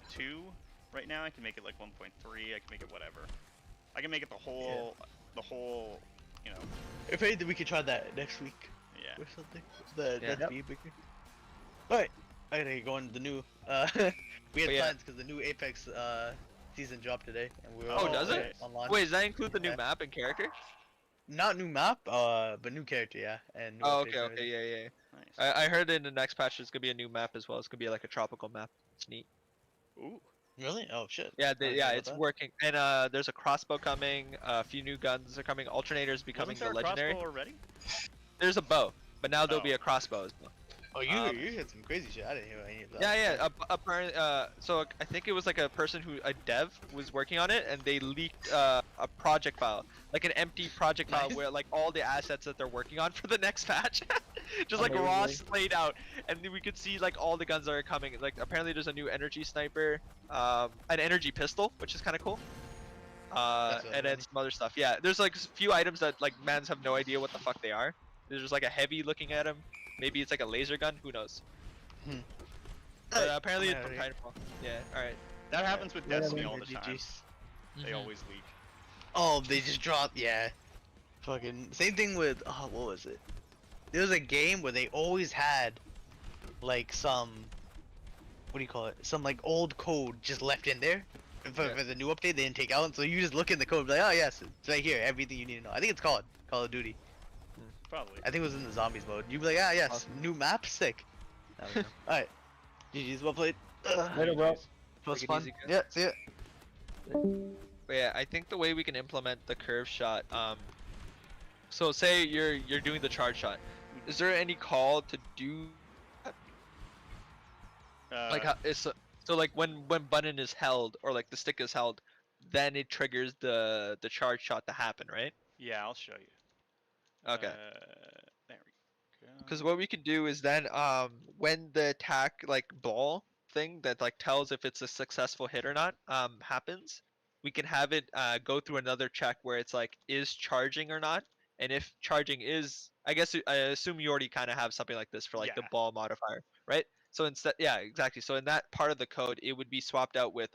right now. I can make it like 1.3. I can make it whatever. I can make it the whole, you know, If anything, we could try that next week yeah. or something. The Yeah. nets be bigger. Alright, I gotta get going to the new. We had But yeah. plans because the new Apex season dropped today, and we were Oh, all does it? on launch. wait, does that include the new Yeah. map and character? Not new map, but new character, yeah, and new Oh, updates okay, and okay, everything. yeah. Nice. I heard in the next patch there's gonna be a new map as well. It's gonna be like a tropical map. It's neat. Ooh. Really? Oh shit. Yeah, I didn't know about it's that. working. And there's a crossbow coming. A few new guns are coming. Alternators becoming Wasn't there the a legendary. crossbow already? There's a bow, but now there'll be Oh. a crossbow as well. Oh, you Um, you had some crazy shit. I didn't hear any of that. Yeah. Apparently, so I think it was like a person a dev was working on it, and they leaked a project file, like an empty project file Nice. where like all the assets that they're working on for the next patch, just like raw Amazing. laid out, and then we could see like all the guns that are coming. Like apparently there's a new energy sniper, an energy pistol, which is kind of cool. That's And then some other stuff. Yeah, there's like a few items that like mans have no idea what the fuck they are. There's just like a heavy looking at him. Maybe it's like a laser gun. Who knows? Hmm. But apparently I'm it's from alright. Titanfall. Yeah. All right. That happens with Yeah, Destiny yeah, all the time. GGs. They Mhm. always leak. Oh, they just dropped. Yeah. Fucking same thing with what was it? There was a game where they always had like some what do you call it? Some like old code just left in there for the new update. They didn't take out, so you just look in the code, and be like, oh yes, it's right here. Everything you need to know. I think it's called Call of Duty. Probably. I think it was in the zombies mode. You'd be like, ah yes, Awesome. new map, sick. I don't know. All right. GG's, well played. Later, bro. Was Take it fun. easy, guys. Yeah. See ya. But yeah, I think the way we can implement the curve shot, so say you're doing the charge shot. Is there any call to do like how is so like when button is held or like the stick is held, then it triggers the charge shot to happen, right? Yeah, I'll show you. Okay. There we go. Because what we can do is then when the attack like ball thing that like tells if it's a successful hit or not happens, we can have it go through another check where it's like is charging or not, and if charging is, I guess I assume you already kind of have something like this for like the Yeah. ball modifier, right? So instead, yeah, exactly. So in that part of the code, it would be swapped out with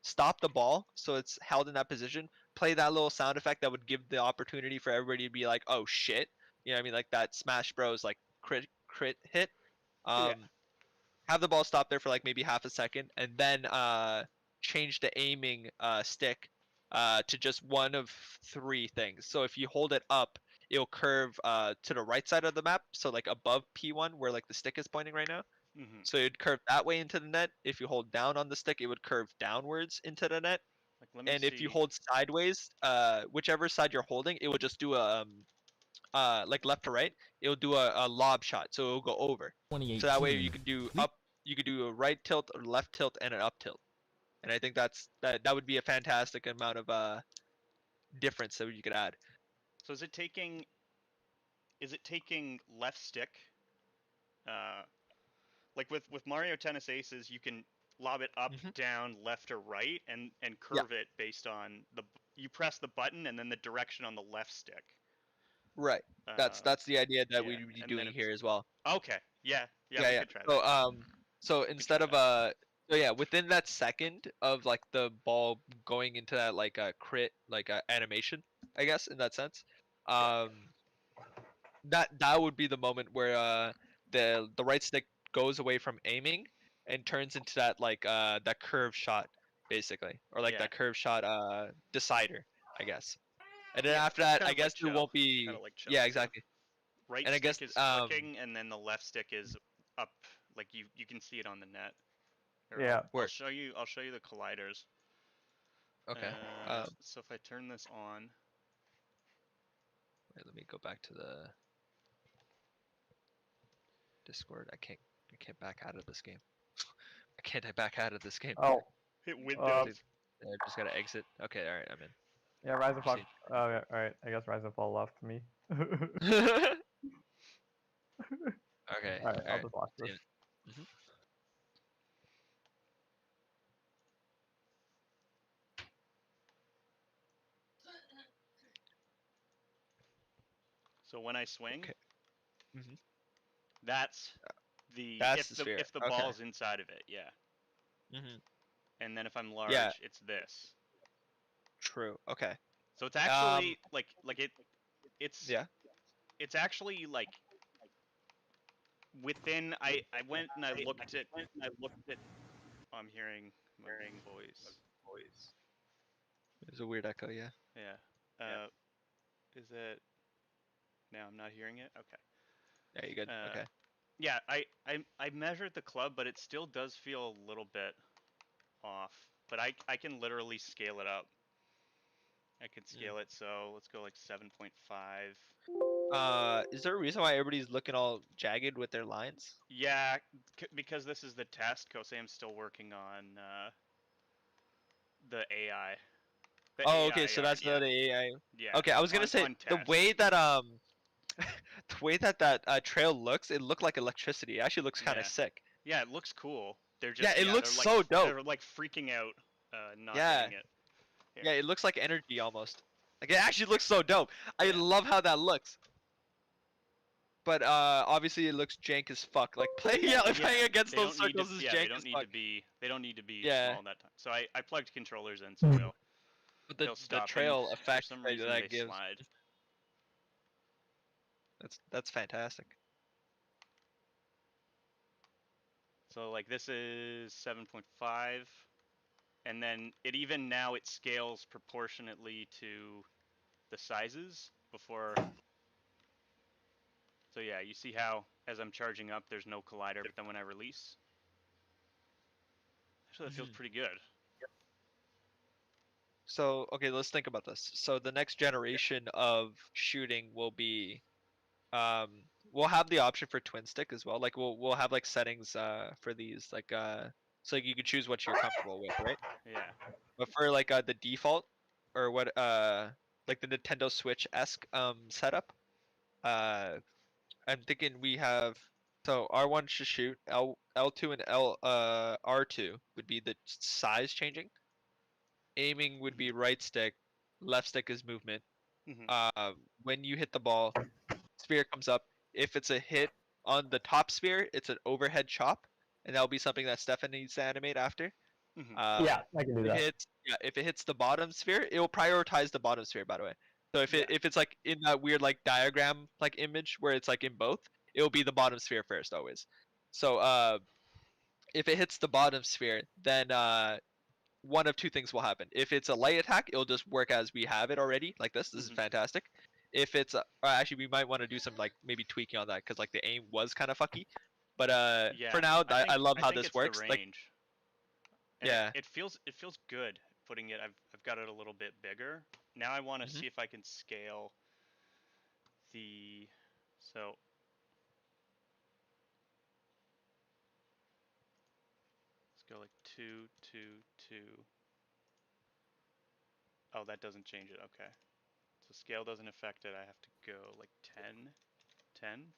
stop the ball, so it's held in that position. Play that little sound effect that would give the opportunity for everybody to be like, oh shit, you know what I mean, like that Smash Bros like crit hit. Yeah. Have the ball stop there for like maybe half a second, and then change the aiming stick to just one of three things. So if you hold it up, it'll curve to the right side of the map, so like above P1 where like the stick is pointing right now. Mhm. So it'd curve that way into the net. If you hold down on the stick, it would curve downwards into the net. Like, let me and if you see. hold sideways, whichever side you're holding, it will just do a like left to right. It'll do a lob shot, so it'll go over. So that way you can do up, you could do a right tilt or left tilt and an up tilt. And I think that would be a fantastic amount of difference that you could add. So is it taking left stick? Like with Mario Tennis Aces, you can lob it up, Mhm. down, left, or right, and Yeah. curve it based on you press the button and then the direction on the left stick. Right. That's Uh, the idea that yeah, we'd be and then doing it's here as well. okay. Yeah, Yeah, we yeah. could try So that. so We could instead try of that. so yeah, within that second of like the ball going into that like a crit like animation, I guess in that sense, um that would be the moment where the right stick goes away from aiming and turns into that like that curve shot basically, or like Yeah. that curve shot decider, I guess. And then Yeah, after it's that, kind I of like guess there Chell. won't Kind be of like Chell. yeah, So exactly. right And I guess stick is flicking, and then the left stick is up. Like you can see it on the net. Or Yeah. I'll Word. show you. I'll show you the colliders. Okay. Um So if I turn this on, wait, let me go back to the Discord. I can't back out of this game. I can't back out of this game. Oh, hit Windows. Dude, I just gotta exit. Okay, alright, I'm yeah, Rise of Fox. See. Oh, yeah, alright. I guess Rise of Fall left me. in. Okay, Alright, I'll alright. just watch this. Mhm. So when I swing, Okay. Mhm. that's the That's the sphere. if the Okay. ball's inside of it, yeah. Mhm. And then if I'm large, Yeah. it's this. True. Okay. So it's actually like it's Yeah. it's actually like within. I went and I looked at. Oh, I'm hearing my voice. There's a weird echo, yeah. Yeah. Is it? Now I'm not hearing it. Okay. Yeah, you good. Uh, Okay. yeah. I measured the club, but it still does feel a little bit off. But I can literally scale it up. I can scale it, so let's go like 7.5. Is there a reason why everybody's looking all jagged with their lines? Yeah, because this is the test. Kosam's still working on the AI. The Oh, AI okay, so art, that's yeah. the AI. Yeah. Okay, I was gonna say On the test. way that the way that trail looks, it looked like electricity. It actually looks kind of Yeah. sick. Yeah, it looks cool. They're Yeah, just it looks so dope. they're like freaking out, not Yeah. hitting it. Here. Yeah, it looks like energy almost. Like it actually looks so dope. I Yeah. love how that looks. But obviously it looks jank as fuck. Like playing playing against They those don't need to. circles is Yeah, jank they don't as need fuck. to be. They don't need to be Yeah. small that time. So I plugged controllers in, so they'll But they'll the stop. trail And for effect some that reason that they gives, slide. that's fantastic. So like this is 7.5, and then it scales proportionately to the sizes before. So yeah, you see how as I'm charging up, there's no collider, but then when I release, actually that feels Mhm. pretty good. So okay, let's think about this. So the next generation of shooting will be we'll have the option for twin stick as well. Like we'll have like settings for these like so you can choose what you're comfortable with, right? Yeah. But for like the default or what like the Nintendo Switch esque setup, uh I'm thinking we have so R1 should shoot, L2 and R2 would be the size changing. Aiming would be right stick, left stick is movement. Hmm. When you hit the ball, sphere comes up. If it's a hit on the top sphere, it's an overhead chop, and that'll be something that Stefan needs to animate after. Hmm. Yeah, I can do that. If it hits the bottom sphere, it will prioritize the bottom sphere. By the way, so Yeah. if it's like in that weird like diagram like image where it's like in both, it will be the bottom sphere first always. So if it hits the bottom sphere, then one of two things will happen. If it's a light attack, it'll just work as we have it already, like this. This is Mhm. fantastic. If it's actually, we might want to do some like maybe tweaking on that because like the aim was kind of fucky. But Yeah. for now, I love I how think this it's works. the Like range. And yeah, it feels good putting it. I've I've got it a little bit bigger. Now I want to Mhm. see if I can scale the, so let's go like 2, 2, 2. Oh, that doesn't change it. Okay. So scale doesn't affect it. I have to go like 10, 10.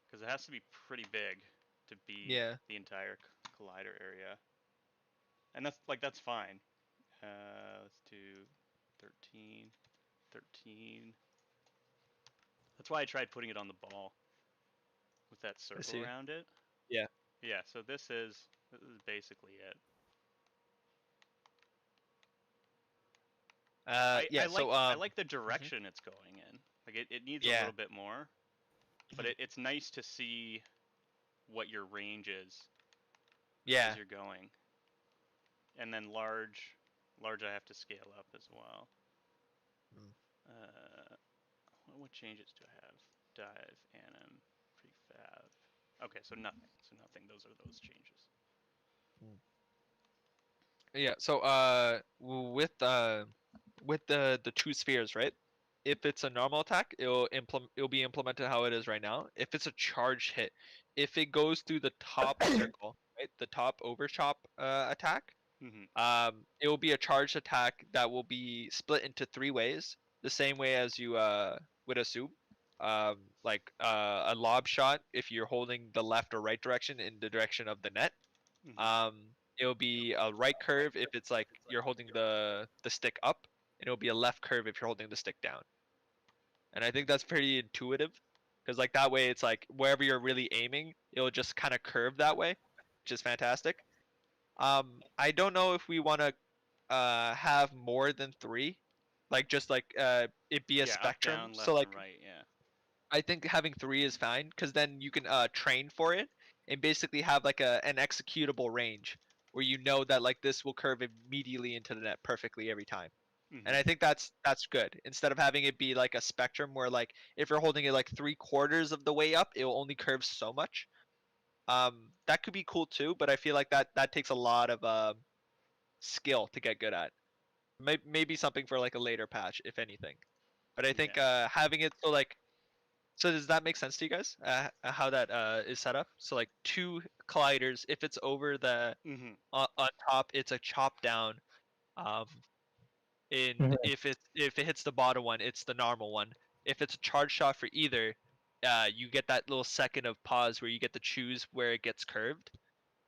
Because it has to be pretty big to be Yeah. the entire collider area. And that's fine. Let's do 13, 13. That's why I tried putting it on the ball with that I circle see. around it. Yeah. Yeah, so this is basically it. Yeah. So I like the direction it's going in. Like it needs a Yeah. little bit more, but Mhm. it's nice to see what your range is Yeah. as you're going. And then large I have to scale up as well. Mm. What changes do I have? Dive, anim, prefab. Okay, so nothing. So nothing. Those are those changes. Yeah. So with the two spheres, right? If it's a normal attack, it'll be implemented how it is right now. If it's a charge hit, if it goes through the top circle, right, the top overchop attack, Mm-hmm. it will be a charged attack that will be split into three ways, the same way as you would assume. Like a lob shot if you're holding the left or right direction in the direction of the net. Mm-hmm. Um, it'll be a right curve if it's like you're holding the stick up, and it'll be a left curve if you're holding the stick down. And I think that's pretty intuitive, because like that way it's like wherever you're really aiming, it'll just kind of curve that way, which is fantastic. I don't know if we want to have more than three, like just like it be a Yeah, up, spectrum. down, So left, like and right. Yeah. I think having three is fine, because then you can train for it and basically have like an executable range where you know that like this will curve immediately into the net perfectly every time. And Mm-hmm. I think that's good, instead of having it be like a spectrum where like if you're holding it like 3/4 of the way up, it will only curve so much. That could be cool too, but I feel like that takes a lot of skill to get good at. Maybe something for like a later patch, if anything. But I think Yeah. having it so like, so does that make sense to you guys? How that is set up? So like two colliders, if it's over the Mm-hmm. on top, it's a chop down. Um, Mhm. and if it hits the bottom one, it's the normal one. If it's a charge shot for either, you get that little second of pause where you get to choose where it gets curved.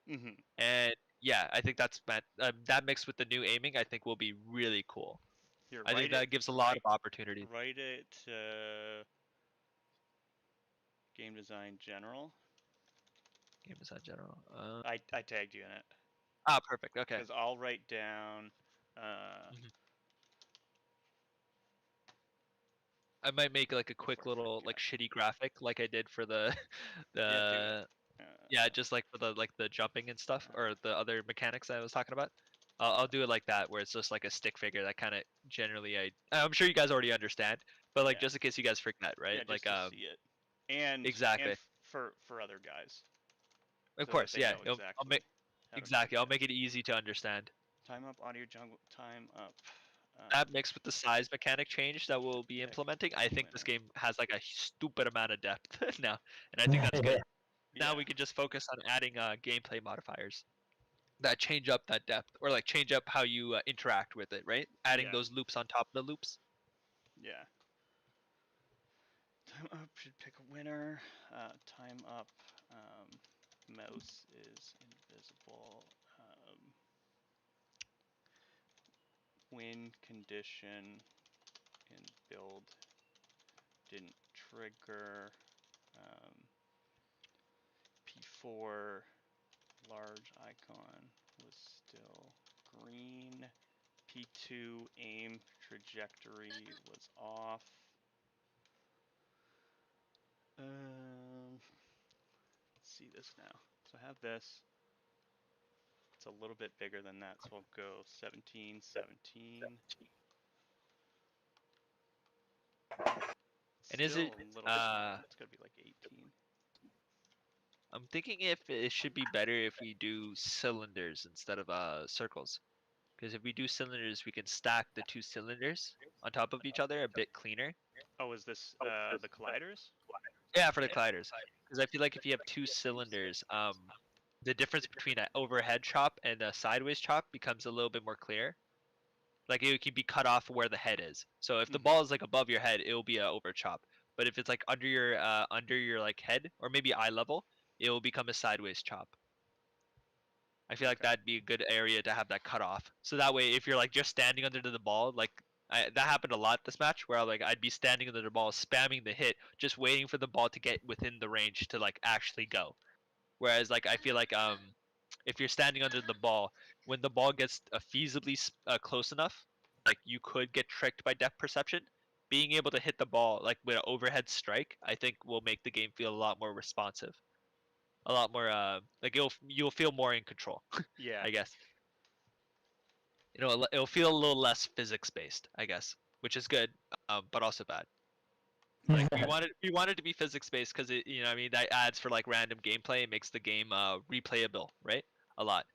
Mm-hmm. And yeah, I think that mixed with the new aiming, I think will be really cool. Here, I think write it. that gives a lot of opportunities. Write it. Game design general. Game design general. I tagged you in it Perfect. Okay. because I'll write down. Uh, Mhm. I might make like a quick before I little like forget. shitty graphic like I did for the Yeah, do it. the yeah, just like for the like the jumping and stuff, or the other mechanics I was talking about. I'll do it like that, where it's just like a stick figure that kind of generally I'm sure you guys already understand, but like Yeah. just in case you guys forget, right? Yeah, Like just to see it, and exactly, for other guys, of so that course, they yeah. know I'll exactly make how to exactly. I'll progress. make it easy to understand. Time up, audio jungle. Time up. That mixed with the size mechanic change that we'll be Pick implementing, I think this winner. game has like a stupid amount of depth now, and I think that's good. Now Yeah. we can just focus on adding gameplay modifiers that change up that depth, or like change up how you interact with it, right? Adding Yeah. those loops on top of the loops. Yeah. Time up should pick a winner. Time up. Mouse is invisible. Win condition in build didn't trigger. P4 large icon was still green. P2 aim trajectory was off. Let's see this now. So I have this. It's a little bit bigger than that, so I'll go 17, 17. And is Still it a little small. It's gotta be like 18. I'm thinking if it should be better if we do cylinders instead of circles. Because if we do cylinders, we can stack the 2 cylinders on top of each other a bit cleaner. Oh, is this the colliders? Yeah, for the colliders. Because I feel like if you have 2 cylinders, the difference between an overhead chop and a sideways chop becomes a little bit more clear. Like it can be cut off where the head is. So if the Mhm. ball is like above your head, it will be a over chop. But if it's like under your like head or maybe eye level, it will become a sideways chop. I feel like Okay. that'd be a good area to have that cut off. So that way, if you're like just standing under the ball, like that happened a lot this match, where like I'd be standing under the ball, spamming the hit, just waiting for the ball to get within the range to like actually go. Whereas like I feel like if you're standing under the ball, when the ball gets feasibly close enough, like you could get tricked by depth perception. Being able to hit the ball like with an overhead strike, I think will make the game feel a lot more responsive, a lot more like you'll feel more in control. Yeah. I guess it'll feel a little less physics based, I guess, which is good, but also bad. Like we want it to be physics based because it I mean that adds for like random gameplay. It makes the game replayable, right? A lot.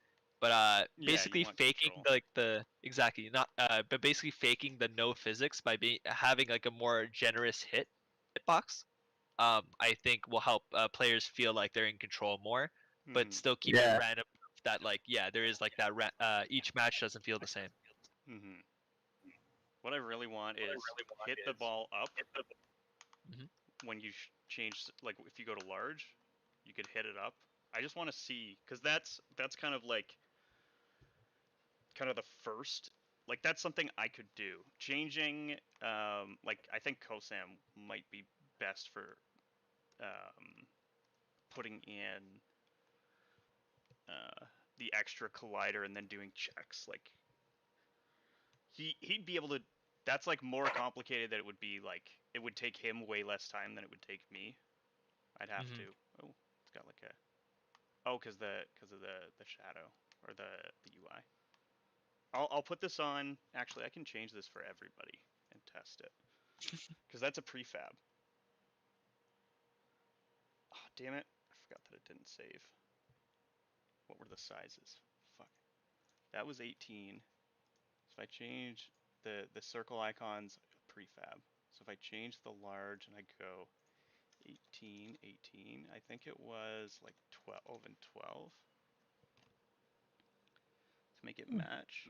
But Yeah, you basically want faking control. like the exactly not but basically faking the no physics by having like a more generous hitbox. I think will help players feel like they're in control more, but Mhm. still keep it Yeah. random. That like yeah, there is like that. Each match doesn't feel the same. Mhm. What I really want is hit the ball up Mhm. when you change. Like if you go to large, you could hit it up. I just want to see because that's kind of the first. Like that's something I could do. Changing, like I think Kosam might be best for um, putting in the extra collider and then doing checks. Like he'd be able to. That's like more complicated than it would be. Like it would take him way less time than it would take me. I'd have to. Mhm. Oh, it's got like a. Oh, because of the shadow or the UI. I'll put this on. Actually, I can change this for everybody and test it because that's a prefab. Oh, damn it! I forgot that it didn't save. What were the sizes? Fuck. That was 18. So if I change the circle icons, prefab. So if I change the large and I go 18, 18, I think it was like 12 and 12 to make it match.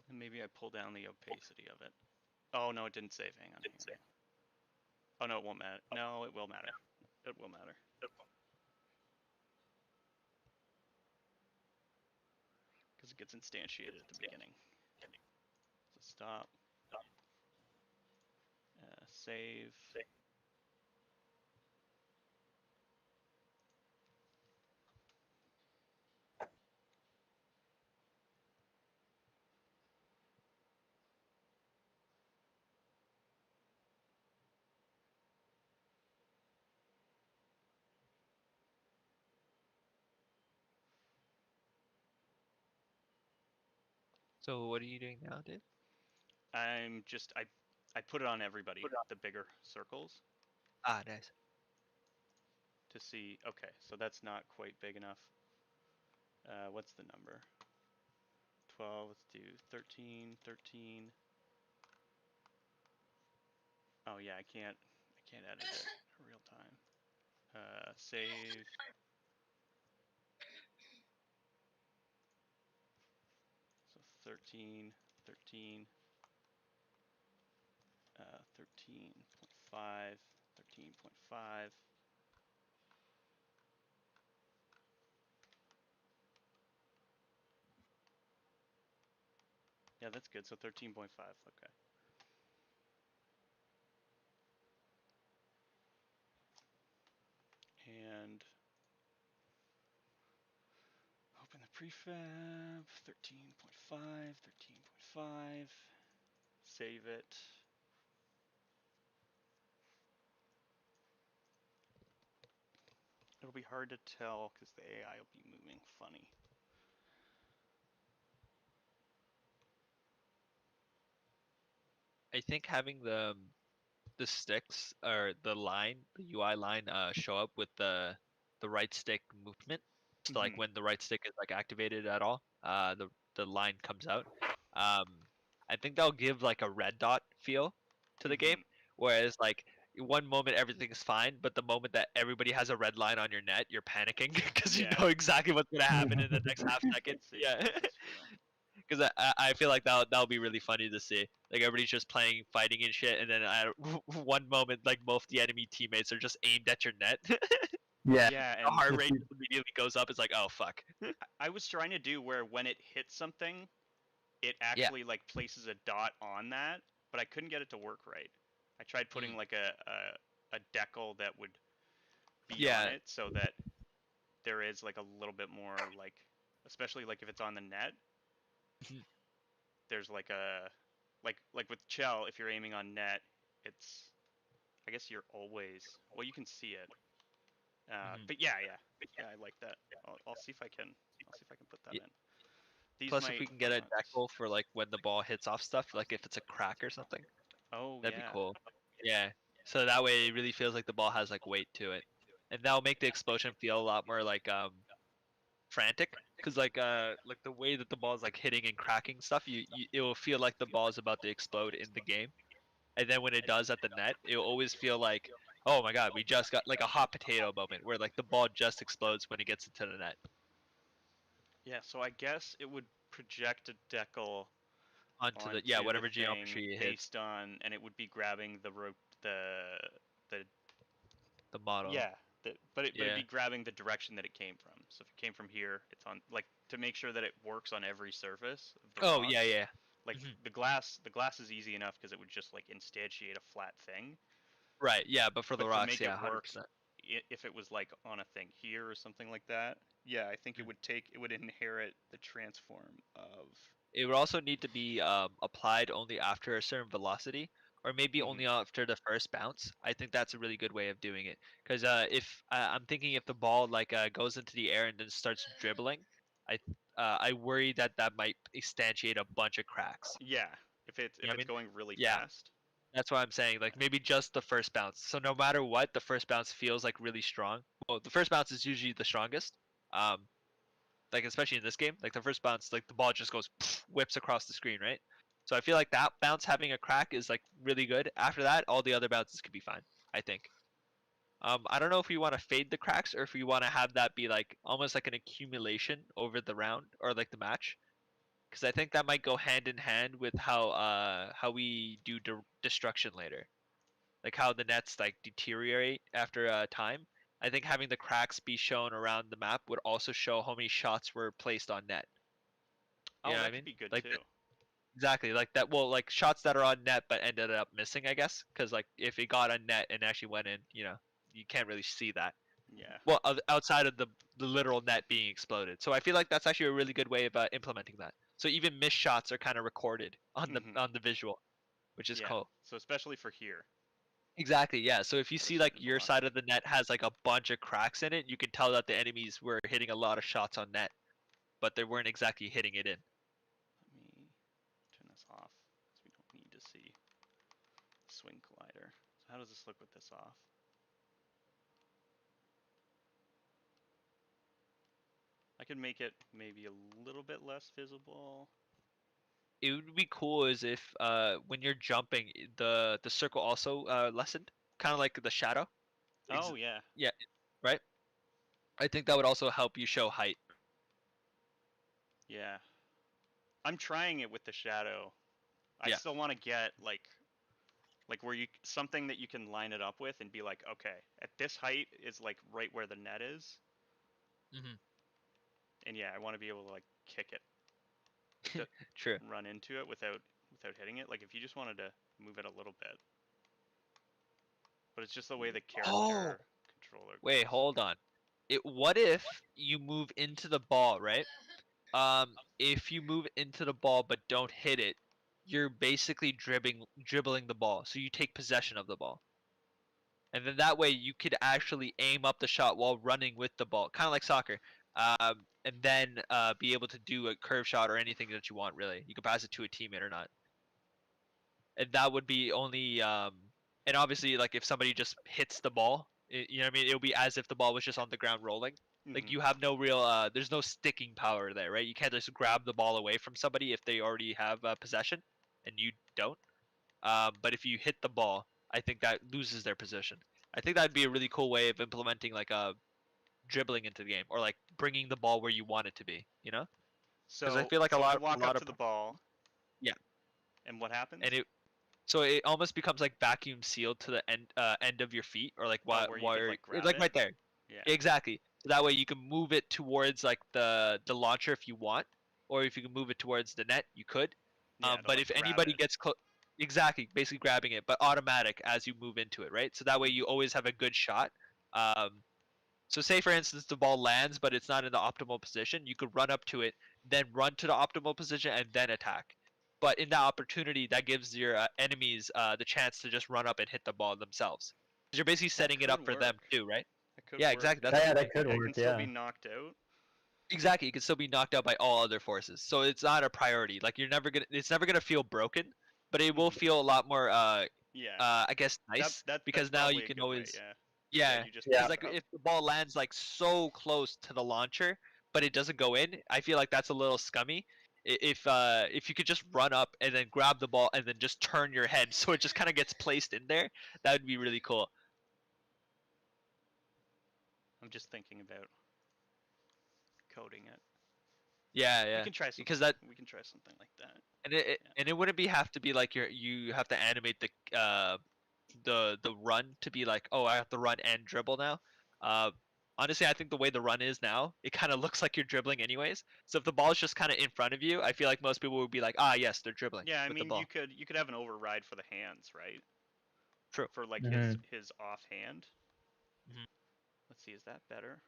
And maybe I pull down the opacity of it. Oh no, it didn't save. Hang on, hang on, hang on. Oh no, it won't matter. No, it will matter. It will matter. Because it gets instantiated at the beginning. So stop. Save. So what are you doing now, Dave? I put it on everybody, the bigger circles, Ah, nice. to see. Okay, so that's not quite big enough. What's the number? 12. Let's do 13, 13. Oh yeah, I can't edit it in real time. Save. So 13, 13, 13.5, 13.5. Yeah, that's good. So 13.5. Okay. And open the prefab. 13.5, 13.5. Save it. It'll be hard to tell because the AI will be moving funny. I think having the sticks or the UI line show up with the right stick movement to like Mhm. when the right stick is like activated at all. The line comes out. Um, I think that'll give like a red dot feel to the game, Mhm. whereas like one moment everything's fine, but the moment that everybody has a red line on your net, you're panicking because you Yeah. know exactly what's gonna happen in the next half second. See, Yeah, that's true. because I feel like that'll be really funny to see. Like everybody's just playing, fighting and shit, and then at one moment, like both the enemy teammates are just aimed at your net. Yeah. Yeah, The and heart rate just immediately goes up. It's like, oh fuck. I was trying to do where when it hits something, it Yeah. actually like places a dot on that, but I couldn't get it to work right. I tried putting Mm. like a decal that would be on Yeah. it so that there is like a little bit more like, especially like if it's on the net, Mhm. there's like a like with Chell, if you're aiming on net, it's I guess you're always well you can see it. Mhm. But yeah, I like that. I'll see if I can put that Yeah. in. These Plus, if might we can get a not. decal for like when the ball hits off stuff, like if it's a crack or something, Oh that'd be yeah. cool. Yeah. So that way it really feels like the ball has like weight to it, and that'll make the explosion feel a lot more like frantic. Cause like the way that the ball's like hitting and cracking stuff, it will feel like the ball is about to explode in the game. And then when it does at the net, it'll always feel like, oh my god, we just got like a hot potato moment where like the ball just explodes when it gets into the net. Yeah, so I guess it would project a decal Onto the onto the whatever thing geometry it hits, based on, and it would be grabbing the the model. yeah, but it'd Yeah. be grabbing the direction that it came from. So if it came from here, it's on like to make sure that it works on every surface of the Oh yeah, rocks. yeah. Like Mhm. the glass is easy enough because it would just like instantiate a flat thing. Right. Yeah, but for the But to rocks, make it yeah, hundred work, percent. if it was like on a thing here or something like that, yeah, I think Mm. it would inherit the transform of. It would also need to be applied only after a certain velocity, or maybe Mhm. only after the first bounce. I think that's a really good way of doing it. Because if I'm thinking if the ball like goes into the air and then starts dribbling, I worry that that might instantiate a bunch of cracks. Yeah, You know if what I it's mean? going really Yeah, fast. that's what I'm saying. Like maybe just the first bounce. So no matter what, the first bounce feels like really strong. Well, the first bounce is usually the strongest. Um, like especially in this game, like the first bounce, like the ball just goes whips across the screen, right? So I feel like that bounce having a crack is like really good. After that, all the other bounces could be fine. I think. I don't know if we want to fade the cracks or if we want to have that be like almost like an accumulation over the round or like the match, because I think that might go hand in hand with how we do destruction later, like how the nets like deteriorate after time. I think having the cracks be shown around the map would also show how many shots were placed on net. You Oh, know what I that could mean? be good Like too. exactly like that. Well, like shots that are on net but ended up missing, I guess, because like if it got on net and actually went in, you can't really see that. Yeah. Well, outside of the literal net being exploded. So I feel like that's actually a really good way of implementing that. So even missed shots are kind of recorded on the Mhm. on the visual, which is Yeah. cool. So especially for here Exactly, yeah. So if you at a see like certain your side of velocity. the net has like a bunch of cracks in it, you can tell that the enemies were hitting a lot of shots on net, but they weren't exactly hitting it in. Let me turn this off because we don't need to see swing collider. So how does this look with this off? I could make it maybe a little bit less visible. It would be cool as if when you're jumping, the circle also lessened, kind of like the shadow. Oh yeah. Yeah, right. I think that would also help you show height. Yeah. I'm trying it with the shadow. I Yeah. still want to get like where you something that you can line it up with and be like, okay, at this height is like right where the net is, Hmm. and yeah, I want to be able to like kick it, like to True. run into it without hitting it. Like if you just wanted to move it a little bit, but it's just the way the Oh, character controller wait, goes. hold on. What if you move into the ball, right? If you move into the ball but don't hit it, you're basically dribbling the ball. So you take possession of the ball. And then that way you could actually aim up the shot while running with the ball, kind of like soccer. And then be able to do a curve shot or anything that you want. Really, you could pass it to a teammate or not. And that would be only and obviously like if somebody just hits the ball, you know what I mean. It'll be as if the ball was just on the ground rolling. Like Mhm. you have no real there's no sticking power there, right? You can't just grab the ball away from somebody if they already have possession and you don't. But if you hit the ball, I think that loses their position. I think that'd be a really cool way of implementing like a dribbling into the game, or like bringing the ball where you want it to be. You know? Because I So feel like I a walk up lot to of the ball, yeah, and what happens? and it almost becomes like vacuum sealed to the end of your feet, or like Oh, where you could like grab like it. right there. Yeah. Exactly. So that way you can move it towards like the launcher if you want, or if you can move it towards the net, you could. Yeah. To But like if grab anybody it. gets close, exactly, basically grabbing it, but automatic as you move into it, right? So that way you always have a good shot. Um, so say for instance the ball lands, but it's not in the optimal position, you could run up to it, then run to the optimal position and then attack. But in that opportunity, that gives your enemies the chance to just run up and hit the ball themselves. 'Cause you're basically That setting it up could for them work. too, right? That could Yeah, work. exactly. That's Yeah, what yeah, I'm that thinking. could I work. can still Yeah. be knocked out. Exactly, you can still be knocked out by all other forces. So it's not a priority. Like it's never gonna feel broken, but it will Mhm. feel a lot more Yeah. I guess nice That's because now you probably a can good way. always Yeah. Yeah. yeah, You just Yeah. because pick like it up. if the ball lands like so close to the launcher, but it doesn't go in, I feel like that's a little scummy. If you could just run up and then grab the ball and then just turn your head so it just kind of gets placed in there, that would be really cool. I'm just thinking about coding it. Yeah, We yeah, can try because something. that We can try something like that. Yeah. and it wouldn't be have to be like you have to animate the run to be like, oh, I have to run and dribble now. Uh, honestly, I think the way the run is now, it kind of looks like you're dribbling anyways. So if the ball's just kind of in front of you, I feel like most people would be like, ah, yes, they're dribbling Yeah. I with the mean, ball. you could have an override for the hands, right? True. For like Hmm. his offhand. Mhm. Let's see. Is that better?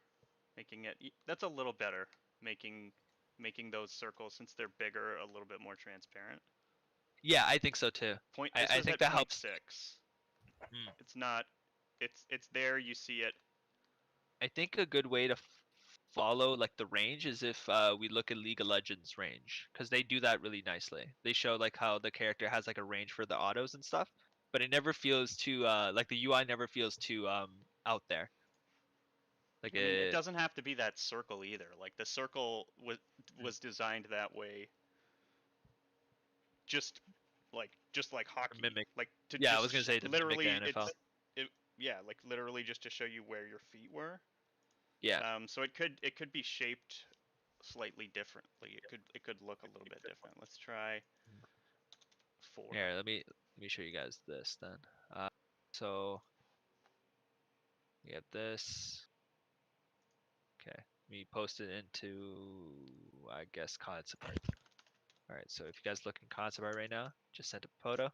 Making it. That's a little better. Making those circles, since they're bigger, a little bit more transparent. Yeah, I think so too. Point. This I is think at that point helps. 6. Mm. It's not. It's there. You see it. I think a good way to follow like the range is if we look at League of Legends range, because they do that really nicely. They show like how the character has like a range for the autos and stuff, but it never feels too like the UI never feels too out there. Like I mean, it it doesn't have to be that circle either. Like the circle was designed that way, just just like hockey, mimic. like to Yeah, I just was gonna say to mimic the literally NFL. yeah, like literally just to show you where your feet were. Yeah. So it could be shaped slightly differently. It could look a little bit different. Let's try 4. Here, let me show you guys this then. So we have this. Okay, we post it into I guess concept art. All right, so if you guys look in concept art right now, just sent a photo.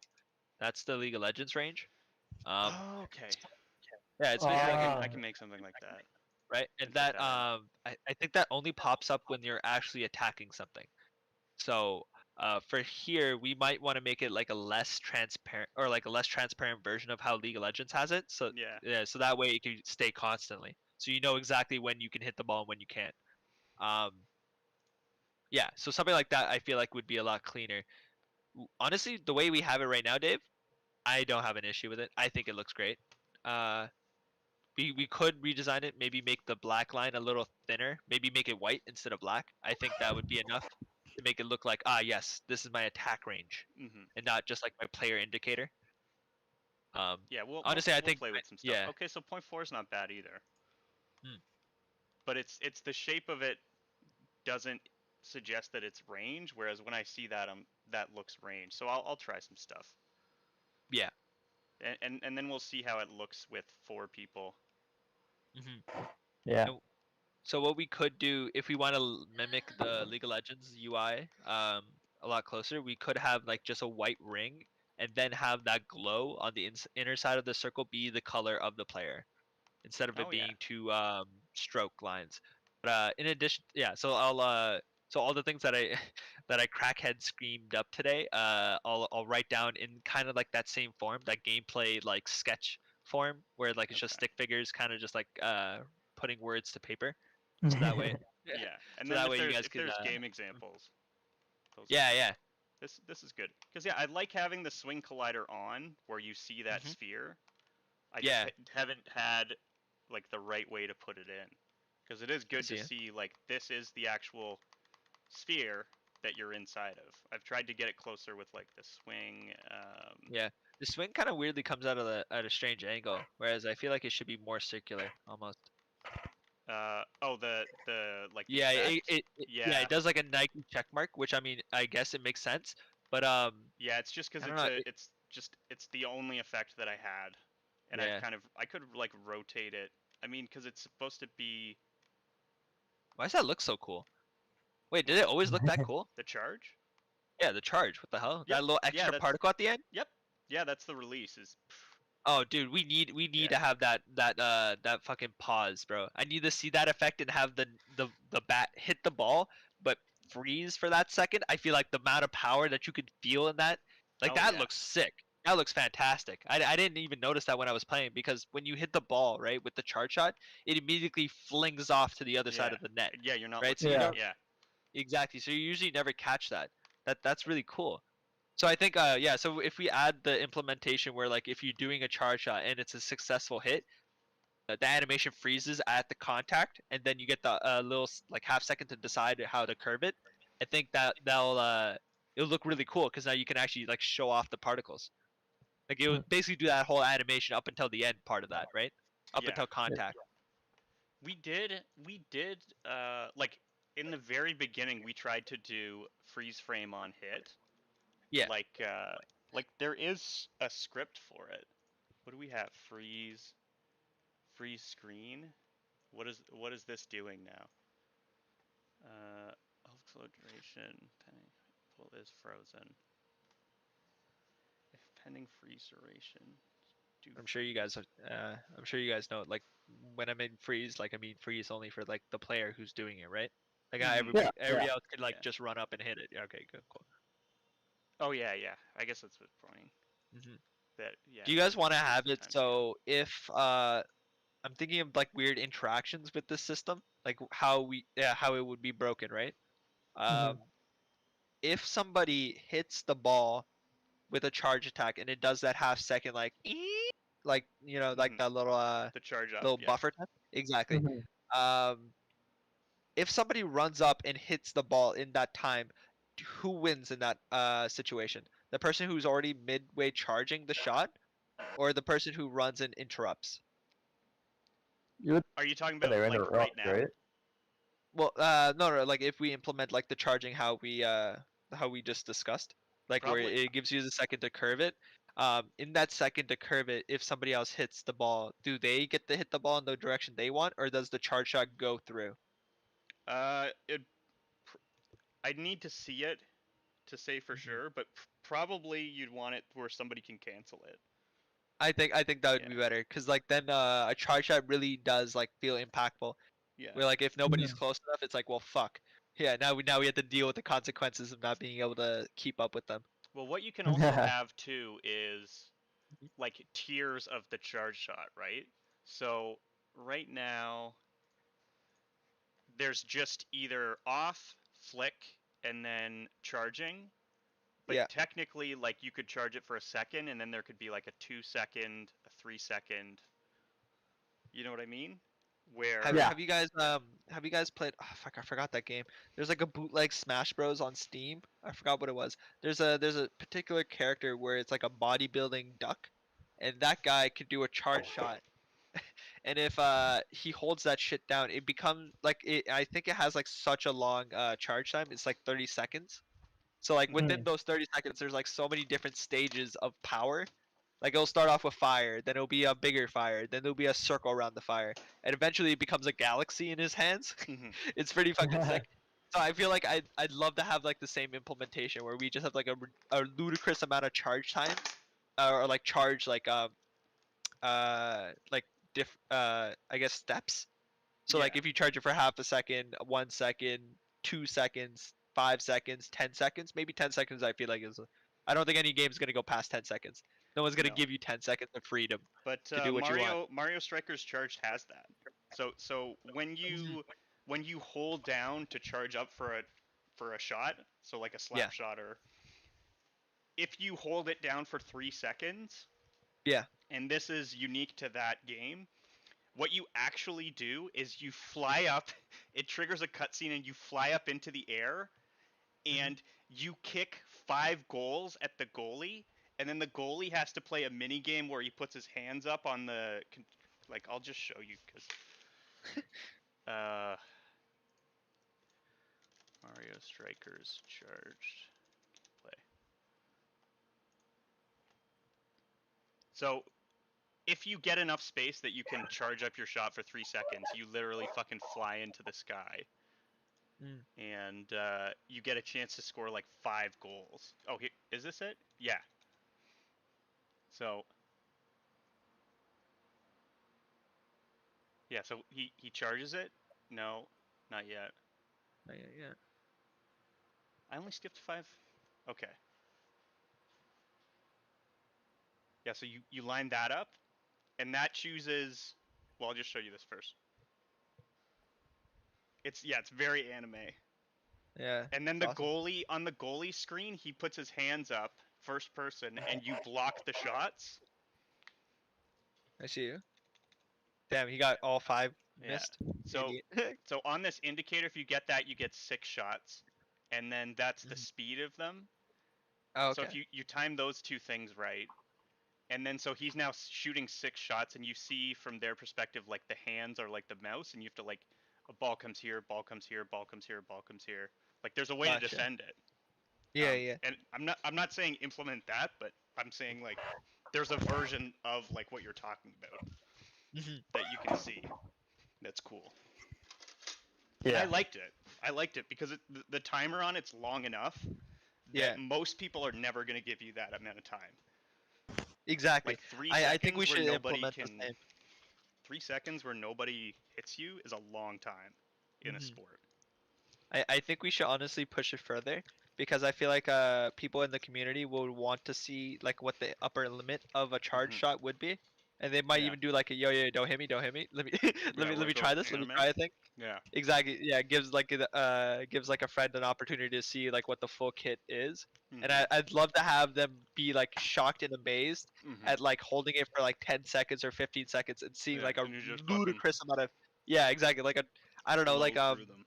That's the League of Legends range. Um, Oh, okay. yeah, it's Yeah, basically Ah. I can make something like that. right, and And put that that in. I think that only pops up when you're actually attacking something. So for here, we might want to make it like a less transparent or like a less transparent version of how League of Legends has it. So Yeah. yeah, so that way it can stay constantly. So you know exactly when you can hit the ball and when you can't. Um, yeah, so something like that I feel like would be a lot cleaner. Honestly, the way we have it right now, Dave, I don't have an issue with it. I think it looks great. Uh, we could redesign it, maybe make the black line a little thinner, maybe make it white instead of black. I think that would be enough to make it look like, ah, yes, this is my attack range, Mhm. and not just like my player indicator. Yeah, Honestly, I we'll think, play with some stuff. yeah, Okay, so point 4 is not bad either. mm, But it's the shape of it doesn't suggest that it's range, whereas when I see that that looks range. So I'll try some stuff. yeah. And then we'll see how it looks with 4 people. hmm Yeah. So what we could do if we want to mimic the League of Legends UI a lot closer, we could have like just a white ring and then have that glow on the inner side of the circle be the color of the player instead of it Oh yeah. being two stroke lines. But in addition, yeah. So so all the things that I that I crackhead screamed up today, I'll write down in kind of like that same form, that gameplay like sketch form, where like it's just Okay. stick figures, kind of just like putting words to paper. So that way, Yeah. And so then that way you guys if can there's game examples, those are yeah, good. yeah. This is good. Cuz yeah, I like having the swing collider on where you see that hmm sphere. I just Yeah. haven't had like the right way to put it in. Because it is good to see. see, like, this is the actual sphere that you're inside of. I've tried to get it closer with, like, the swing. Yeah, the swing kind of weirdly comes out of at a strange angle, whereas I feel like it should be more circular almost. Oh, the like the Yeah, effect? yeah, Yeah. it does like a Nike check mark, which I mean, I guess it makes sense, but Yeah, it's just because I don't know. it's the only effect that I had, and Yeah, I could like rotate it. I mean, because it's supposed to be why does that look so cool? Wait, did it always look that cool? the charge. Yeah, the charge. What the hell? Yep. That little Yeah, extra that's particle at the end? yep. Yeah, that's the release. Is Oh, dude, we need Yeah. to have that fucking pause, bro. I need to see that effect and have the bat hit the ball, but freeze for that second. I feel like the amount of power that you could feel in that, like Oh, that yeah. looks sick. That looks fantastic. I didn't even notice that when I was playing because when you hit the ball, right, with the charge shot, it immediately flings off to the other side Yeah. of the net, Yeah, you're not right? So looking you at Yeah. it. Yeah. exactly. So you usually never catch that. That's really cool. So I think yeah, so if we add the implementation where like if you're doing a charge shot and it's a successful hit, the animation freezes at the contact and then you get the little like half second to decide how to curve it. I think that'll it'll look really cool because now you can actually like show off the particles. Like it would basically do that whole animation up until the end part of that, right? Up Yeah. until contact. We did like in the very beginning we tried to do freeze frame on hit. Yeah. Like there is a script for it. What do we have? Freeze screen. What is this doing now? Flow duration. Pull is frozen. If pending freeze duration. I'm sure you guys I'm sure you guys know like when I mean freeze, like I mean freeze only for like the player who's doing it, right? Like Mhm. everybody else could like Yeah. just run up and hit it. Yeah, okay, good, cool. Oh yeah, yeah. I guess that's what's pointing. Hmm. That yeah. Do you guys want to freeze have it timescale. so if I'm thinking of like weird interactions with this system, like how it would be broken, right? Um, if somebody hits the ball with a charge attack and it does that half second like like you know like Mhm. that little The charge up. little Yeah. buffer time. Exactly. Mhm. Um, if somebody runs up and hits the ball in that time, who wins in that situation? The person who's already midway charging the shot, or the person who runs and interrupts? You would Are you talking say about they're like right interrupt, now? right? Well, no, like if we implement like the charging how we just discussed, like where Probably. it gives you the second to curve it. In that second to curve it, if somebody else hits the ball, do they get to hit the ball in the direction they want, or does the charge shot go through? It. I'd need to see it to say for Mhm. sure, but probably you'd want it where somebody can cancel it. I think that would Yeah. be better, cause like then a charge shot really does like feel impactful. Yeah. Where like if nobody's close enough, it's like well fuck. Yeah, now we have to deal with the consequences of not being able to keep up with them. Well, what you can also have too is like tiers of the charge shot, right? So right now there's just either off, flick, and then charging. But Yeah. technically, like you could charge it for a second, and then there could be like a 2 second, a 3 second. You know what I mean? Where Yeah. Have you guys played? Oh, fuck, I forgot that game. There's like a bootleg Smash Bros on Steam. I forgot what it was. There's a particular character where it's like a bodybuilding duck, and that guy could do a charge shot. And if he holds that shit down, it becomes like I think it has like such a long charge time. It's like 30 seconds. So like within those 30 seconds, there's like so many different stages of power. Like it'll start off with fire, then it'll be a bigger fire, then there'll be a circle around the fire, and eventually it becomes a galaxy in his hands. Mhm. It's pretty fucking sick. So I feel like I'd love to have like the same implementation where we just have like a ludicrous amount of charge time, or like charge like I guess steps. So like Yeah. if you charge it for half a second, 1 second, 2 seconds, 5 seconds, 10 seconds, maybe 10 seconds. I feel like is. I don't think any game's gonna go past 10 seconds. No one's gonna No. give you 10 seconds of freedom But to do what you want. Mario Strikers Charge has that. So when you hold down to charge up for a shot, so like a slap Yeah. shot, or if you hold it down for 3 seconds, Yeah. and this is unique to that game, what you actually do is you fly up. It triggers a cutscene, and you fly up into the air, and you kick 5 goals at the goalie, and then the goalie has to play a mini game where he puts his hands up on the like. I'll just show you because Mario Strikers charged play. So if you get enough space that you can charge up your shot for 3 seconds, you literally fucking fly into the sky. And you get a chance to score like 5 goals. Oh, is this it? Yeah. So yeah, so he charges it. No, not yet. Yeah. I only skipped 5. Okay. Yeah, so you line that up, and that chooses. Well, I'll just show you this first. It's very anime. Yeah. And then it's the awesome. goalie on the goalie screen, he puts his hands up, first person, and you block the shots. I see you. Damn, he got all 5 Yeah. missed. So Idiot. so on this indicator, if you get that, you get 6 shots, and then that's the Mhm. speed of them. Oh, So okay. if you time those 2 things right, and then so he's now shooting 6 shots, and you see from their perspective like the hands are like the mouse, and you have to like a ball comes here, ball comes here, ball comes here, ball comes here. Like there's a way to Gotcha. defend it. Yeah. And I'm not saying implement that, but I'm saying like there's a version of like what you're talking about that you can see. That's cool. And Yeah. I liked it. I liked it because the timer on it's long enough Yeah. that most people are never going to give you that amount of time. Exactly. Like 3 I seconds think we where should nobody implement can. the same. 3 seconds where nobody hits you is a long time in a Mhm. sport. I think we should honestly push it further because I feel like people in the community will want to see like what the upper limit of a charge Mhm. shot would be, and they might Yeah. even do like a yo, don't hit me, don't hit me. Let me Yeah, let where me it try goes this. Let me anime. try a thing. Yeah. Exactly. Yeah, gives like gives like a friend an opportunity to see like what the full kit is, and Mhm. I'd love to have them be like shocked and amazed Mhm. at like holding it for like 10 seconds or 15 seconds and seeing Yeah, like a and you just fucking ludicrous amount of yeah, exactly, like a I don't know, blow like through them.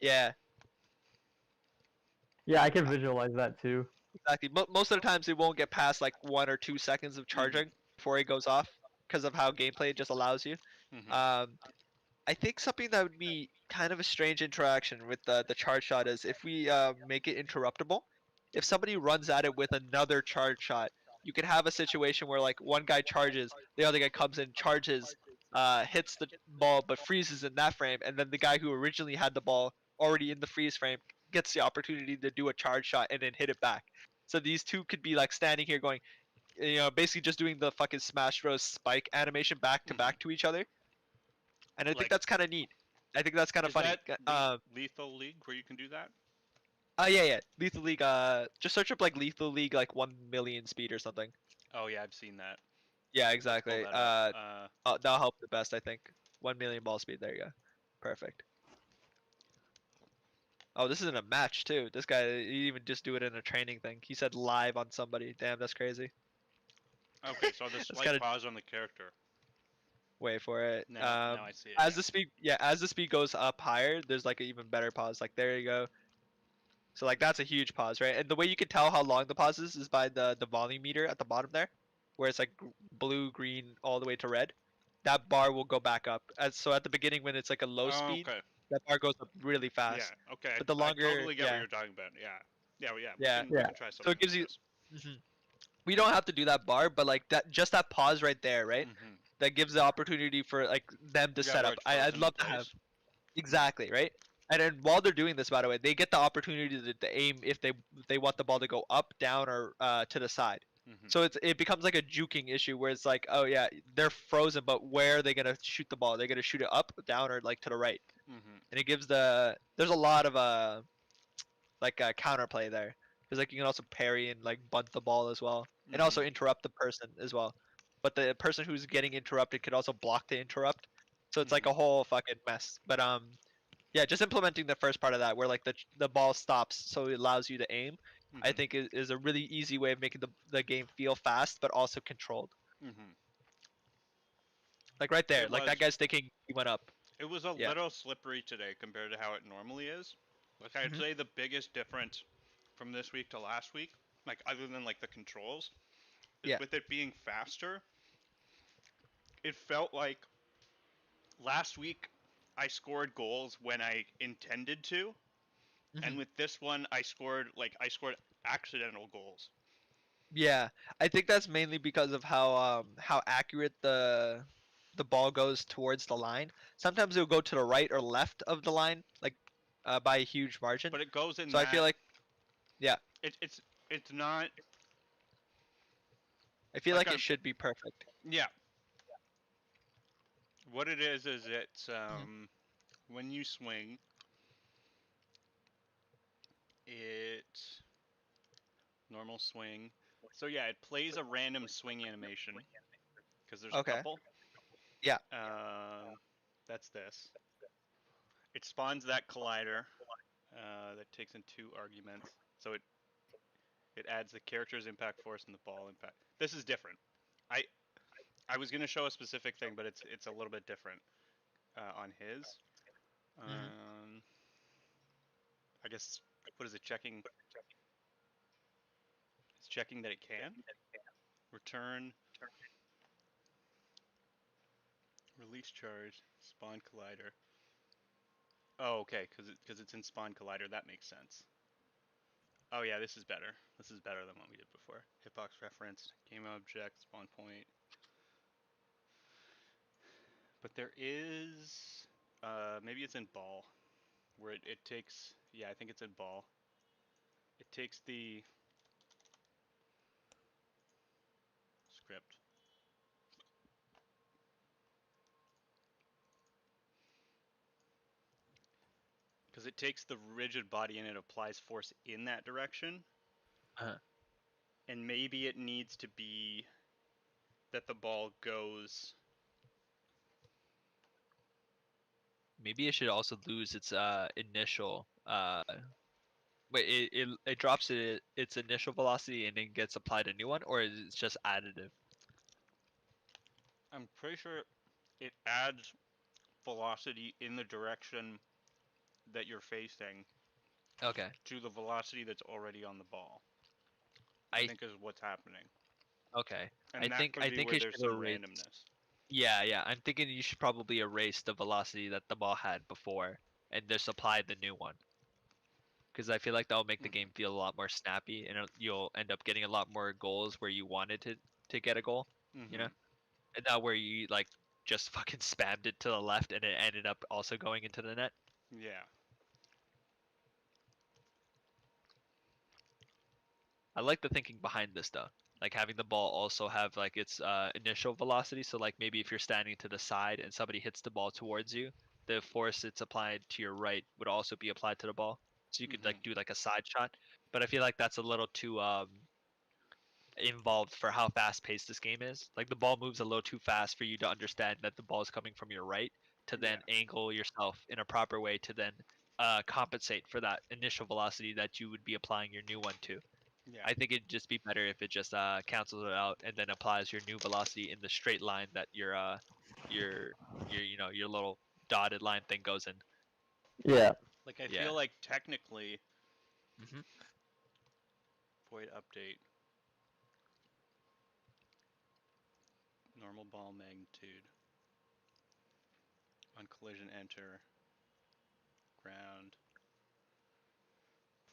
yeah. Yeah, I can visualize that too. Exactly. Most of the times it won't get past like 1 or 2 seconds of charging before it goes off because of how gameplay just allows you. Mhm. I think something that would be kind of a strange interaction with the charge shot is if we make it interruptible. If somebody runs at it with another charge shot, you could have a situation where like one guy charges, the other guy comes in, charges, hits the ball but freezes in that frame, and then the guy who originally had the ball already in the freeze frame gets the opportunity to do a charge shot and then hit it back. So these two could be like standing here going, basically just doing the fucking Smash Bros. Spike animation back to back to each other, and I think Like, that's kind of neat. I think that's kind of is funny. that Lethal League where you can do that? Yeah. Lethal League. Just search up like Lethal League like 1,000,000 speed or something. Oh yeah, I've seen that. Yeah, Let's exactly. pull that up. That'll help the best, I think. 1,000,000 ball speed. There you go. Perfect. Oh, this isn't a match too. This guy, he even just do it in a training thing. He said live on somebody. Damn, that's crazy. Okay, so the That's slight gotta pause on the character. wait for it. Now I see it. As the speed, as the speed goes up higher, there's like an even better pause. Like there you go. So like that's a huge pause, right? And the way you can tell how long the pause is by the volume meter at the bottom there, where it's like blue, green, all the way to red. That bar will go back up. So at the beginning when it's like a low Oh, speed, okay. that bar goes up really Yeah. fast. Okay. But the I longer, totally get what yeah, you're talking about. Yeah. Yeah. Yeah. yeah. We Yeah. can try So something it gives like you. this. Mhm. We don't have to do that bar, but like that, just that pause right there, right? Mhm. That gives the opportunity for like them to Yeah, set where up. it's I'd frozen in love to have place. exactly right. And then while they're doing this, by the way, they get the opportunity to aim if they want the ball to go up, down, or to the side. Mhm. So it becomes like a juking issue where it's like, oh yeah, they're frozen, but where are they gonna shoot the ball? They're gonna shoot it up, down, or like to the right. Mhm. And it gives there's a lot of counterplay there because like you can also parry and like bunt the ball as well, and also Mhm. interrupt the person as well. But the person who's getting interrupted could also block the interrupt. So it's like Mhm. a whole fucking mess. But yeah, just implementing the first part of that where like the ball stops so it allows you to aim, I Mhm. think is a really easy way of making the game feel fast but also controlled. Mhm. Like right there. It Like was. that guy's thinking he went up. It was a Yeah. little slippery today compared to how it normally is. Like I'd Mhm. say the biggest difference from this week to last week, like other than like the controls, is Yeah. with it being faster. It felt like last week I scored goals when I intended to, and Mhm. with this one I scored accidental goals. Yeah, I think that's mainly because of how accurate the ball goes towards the line. Sometimes it'll go to the right or left of the line, like by a huge margin. But it goes in So I feel that like yeah, it's not I feel like like it I'm should be perfect. yeah. What it is it's Mhm. when you swing it normal swing. So yeah, it plays a random swing animation because there's a Okay. couple. Yeah. That's this. It spawns that collider that takes in two arguments. So it adds the character's impact force and the ball impact. This is different. I I was gonna show a specific thing, but it's a little bit different on his. Mhm. I guess what is it checking? It's checking that it can return, release charge, spawn collider. Oh, okay, because it's in spawn collider. That makes sense. Oh yeah, this is better. This is better than what we did before. Hitbox reference, game object, spawn point. But there is, maybe it's in ball, where it takes, yeah, I think it's in ball. It takes the script. Because it takes the rigid body and it applies force in that direction. Uh-huh. And maybe it needs to be that the ball goes. Maybe it should also lose its initial wait, it drops its initial velocity and then gets applied a new one, or is it just additive? I'm pretty sure it adds velocity in the direction that you're facing Okay. to the velocity that's already on the ball. I I think is what's happening. okay. And that could I be think where it there's should some erase. randomness. Yeah, yeah. I'm thinking you should probably erase the velocity that the ball had before and just apply the new one. Because I feel like that'll make the Mm-hmm. game feel a lot more snappy, and you'll end up getting a lot more goals where you wanted to get a goal, you know, Mm-hmm. and not where you like just fucking spammed it to the left and it ended up also going into the net. Yeah. I like the thinking behind this though, like having the ball also have like its initial velocity. So like maybe if you're standing to the side and somebody hits the ball towards you, the force it's applied to your right would also be applied to the ball. So you could Mm-hmm. like do like a side shot. But I feel like that's a little too involved for how fast paced this game is. Like the ball moves a little too fast for you to understand that the ball is coming from your right to then Yeah. angle yourself in a proper way to then compensate for that initial velocity that you would be applying your new one to. Yeah. I think it'd just be better if it just cancels it out and then applies your new velocity in the straight line that your your little dotted line thing goes in. Yeah. Like I Yeah. feel like technically Hmm. void update normal ball magnitude on collision enter ground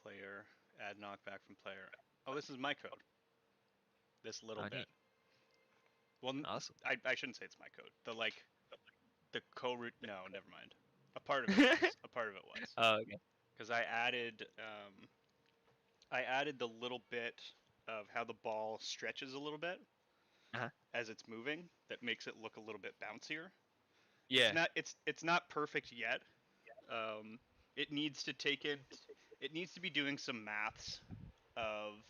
player add knockback from player. Oh, this is my code. This little Oh, bit. neat. Well, Awesome. I shouldn't say it's my code. The co-root. No, never mind. A part of it was. A part of it was. Oh, okay. Because I added the little bit of how the ball stretches a little bit Uh-huh. as it's moving that makes it look a little bit bouncier. Yeah. It's not perfect yet. Um, it needs to take in. It needs to be doing some maths of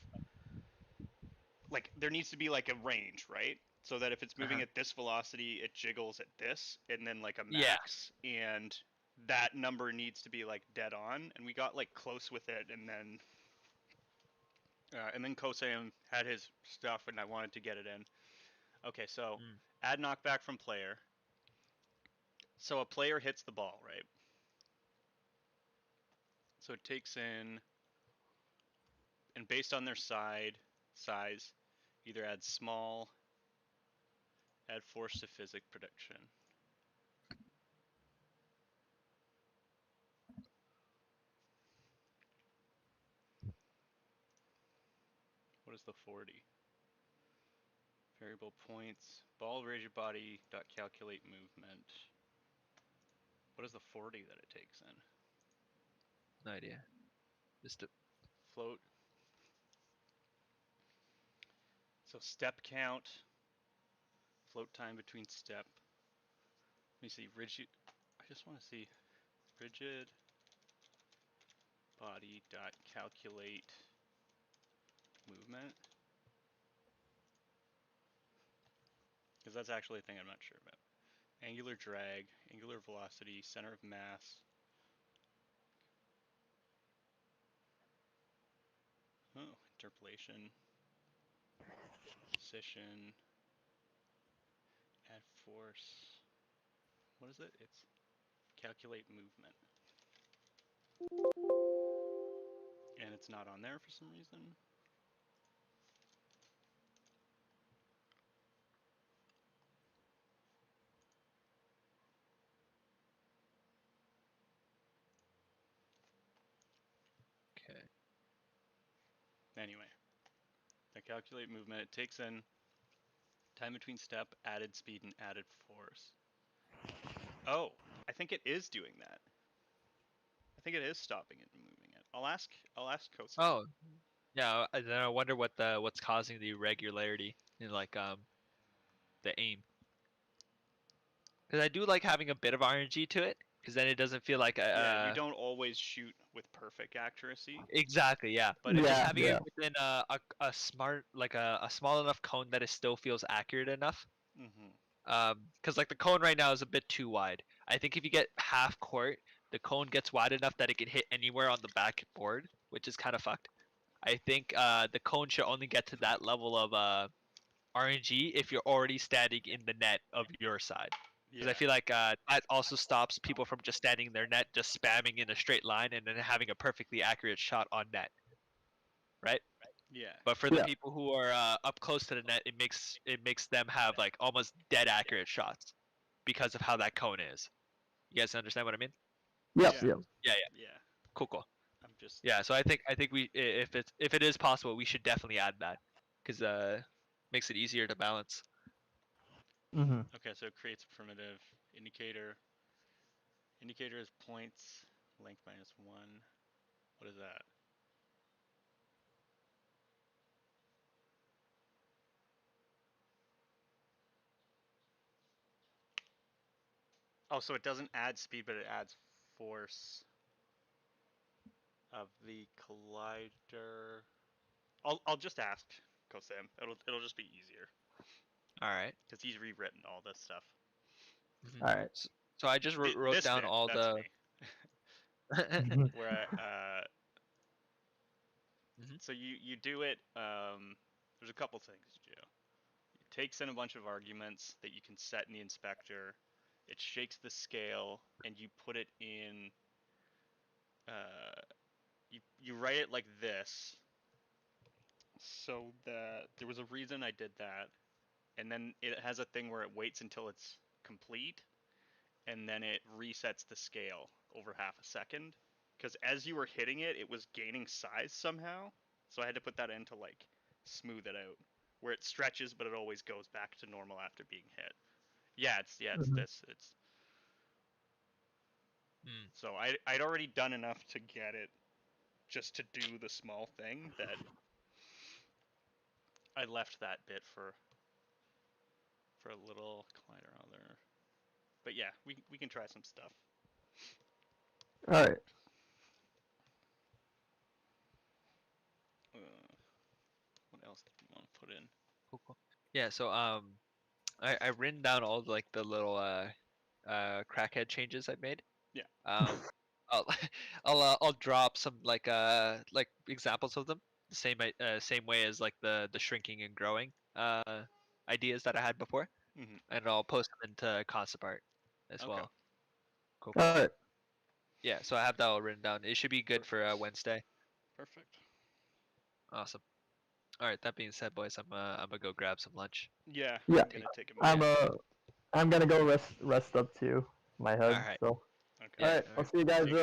like there needs to be like a range, right? So that if it's moving Uh-huh. at this velocity, it jiggles at this, and then like a Yeah. max, and that number needs to be like dead on. And we got like close with it, and then Kosam had his stuff, and I wanted to get it in. Okay, so Mm. add knockback from player. So a player hits the ball, right? So it takes in, and based on their size, either add small, add force to physic prediction. What is the 40? Variable points. Ball rigid body dot calculate movement. What is the 40 that it takes in? No idea. Just a, Float. So step count. Float time between step. Let me see. Rigid. I just want to see rigid body dot calculate movement. Because that's actually a thing I'm not sure about. Angular drag, angular velocity, center of mass. Oh, interpolation, position, add force. What is it? It's calculate movement. And it's not on there for some reason. okay. Anyway, the calculate movement, it takes in time between step, added speed, and added force. Oh, I think it is doing that. I think it is stopping it and moving it. I'll ask Kosa. Oh, yeah. Then I wonder what's causing the irregularity in like the aim. Because I do like having a bit of RNG to it, because then it doesn't feel like Yeah, you don't always shoot with perfect accuracy. exactly, yeah. But But it's just Yeah, having yeah. it within a smart like a small enough cone that it still feels accurate enough. Mm-hmm. Because like the cone right now is a bit too wide. I think if you get half court, the cone gets wide enough that it can hit anywhere on the backboard, which is kind of fucked. I think the cone should only get to that level of RNG if you're already standing in the net of your side. Because Yeah. I feel like that also stops people from just standing in their net, just spamming in a straight line and then having a perfectly accurate shot on net, right? Yeah. But for the Yeah. people who are up close to the net, it makes them have like almost dead accurate shots because of how that cone is. You guys understand what I mean? Yep, Yeah. yep. Yeah, yeah. Yeah. Cool. I'm just. Yeah, so I think we if it is possible, we should definitely add that because makes it easier to balance. Mm-hmm. Okay, so it creates a primitive indicator. Indicator is points, length -1. What is that? Oh, so it doesn't add speed, but it adds force of the collider. I'll just ask Kosam. It'll just be easier All right. because he's rewritten all this stuff. Mhm. All right. So I just wrote This down bit, all that's the. me. Where Mhm. so you do it. There's a couple things you do. It takes in a bunch of arguments that you can set in the inspector. It shakes the scale, and you put it in. You write it like this, so that there was a reason I did that, and then it has a thing where it waits until it's complete, and then it resets the scale over half a second. Because as you were hitting it, it was gaining size somehow, so I had to put that in to like smooth it out, where it stretches, but it always goes back to normal after being hit. It's Mhm. this. It's Mm. so I'd already done enough to get it just to do the small thing that I left that bit for a little collider other. But yeah, we can try some stuff. All right. What else did we want to put in? Cool. Yeah. So I've written down all like the little crackhead changes I've made. Yeah. I'll I'll drop some like examples of them the same way as like the shrinking and growing ideas that I had before, Mm-hmm. and I'll post them into concept art as Okay. well. Cool. Alright. Yeah, so I have that all written down. It should be good for Wednesday. Perfect. Awesome. All right. That being said, boys, I'm gonna go grab some lunch. Yeah. Yeah. I'm gonna take a minute. I'm gonna go rest up too. My head. Alright. So. Okay. Yeah, Alright. I'll alright. see you guys. See you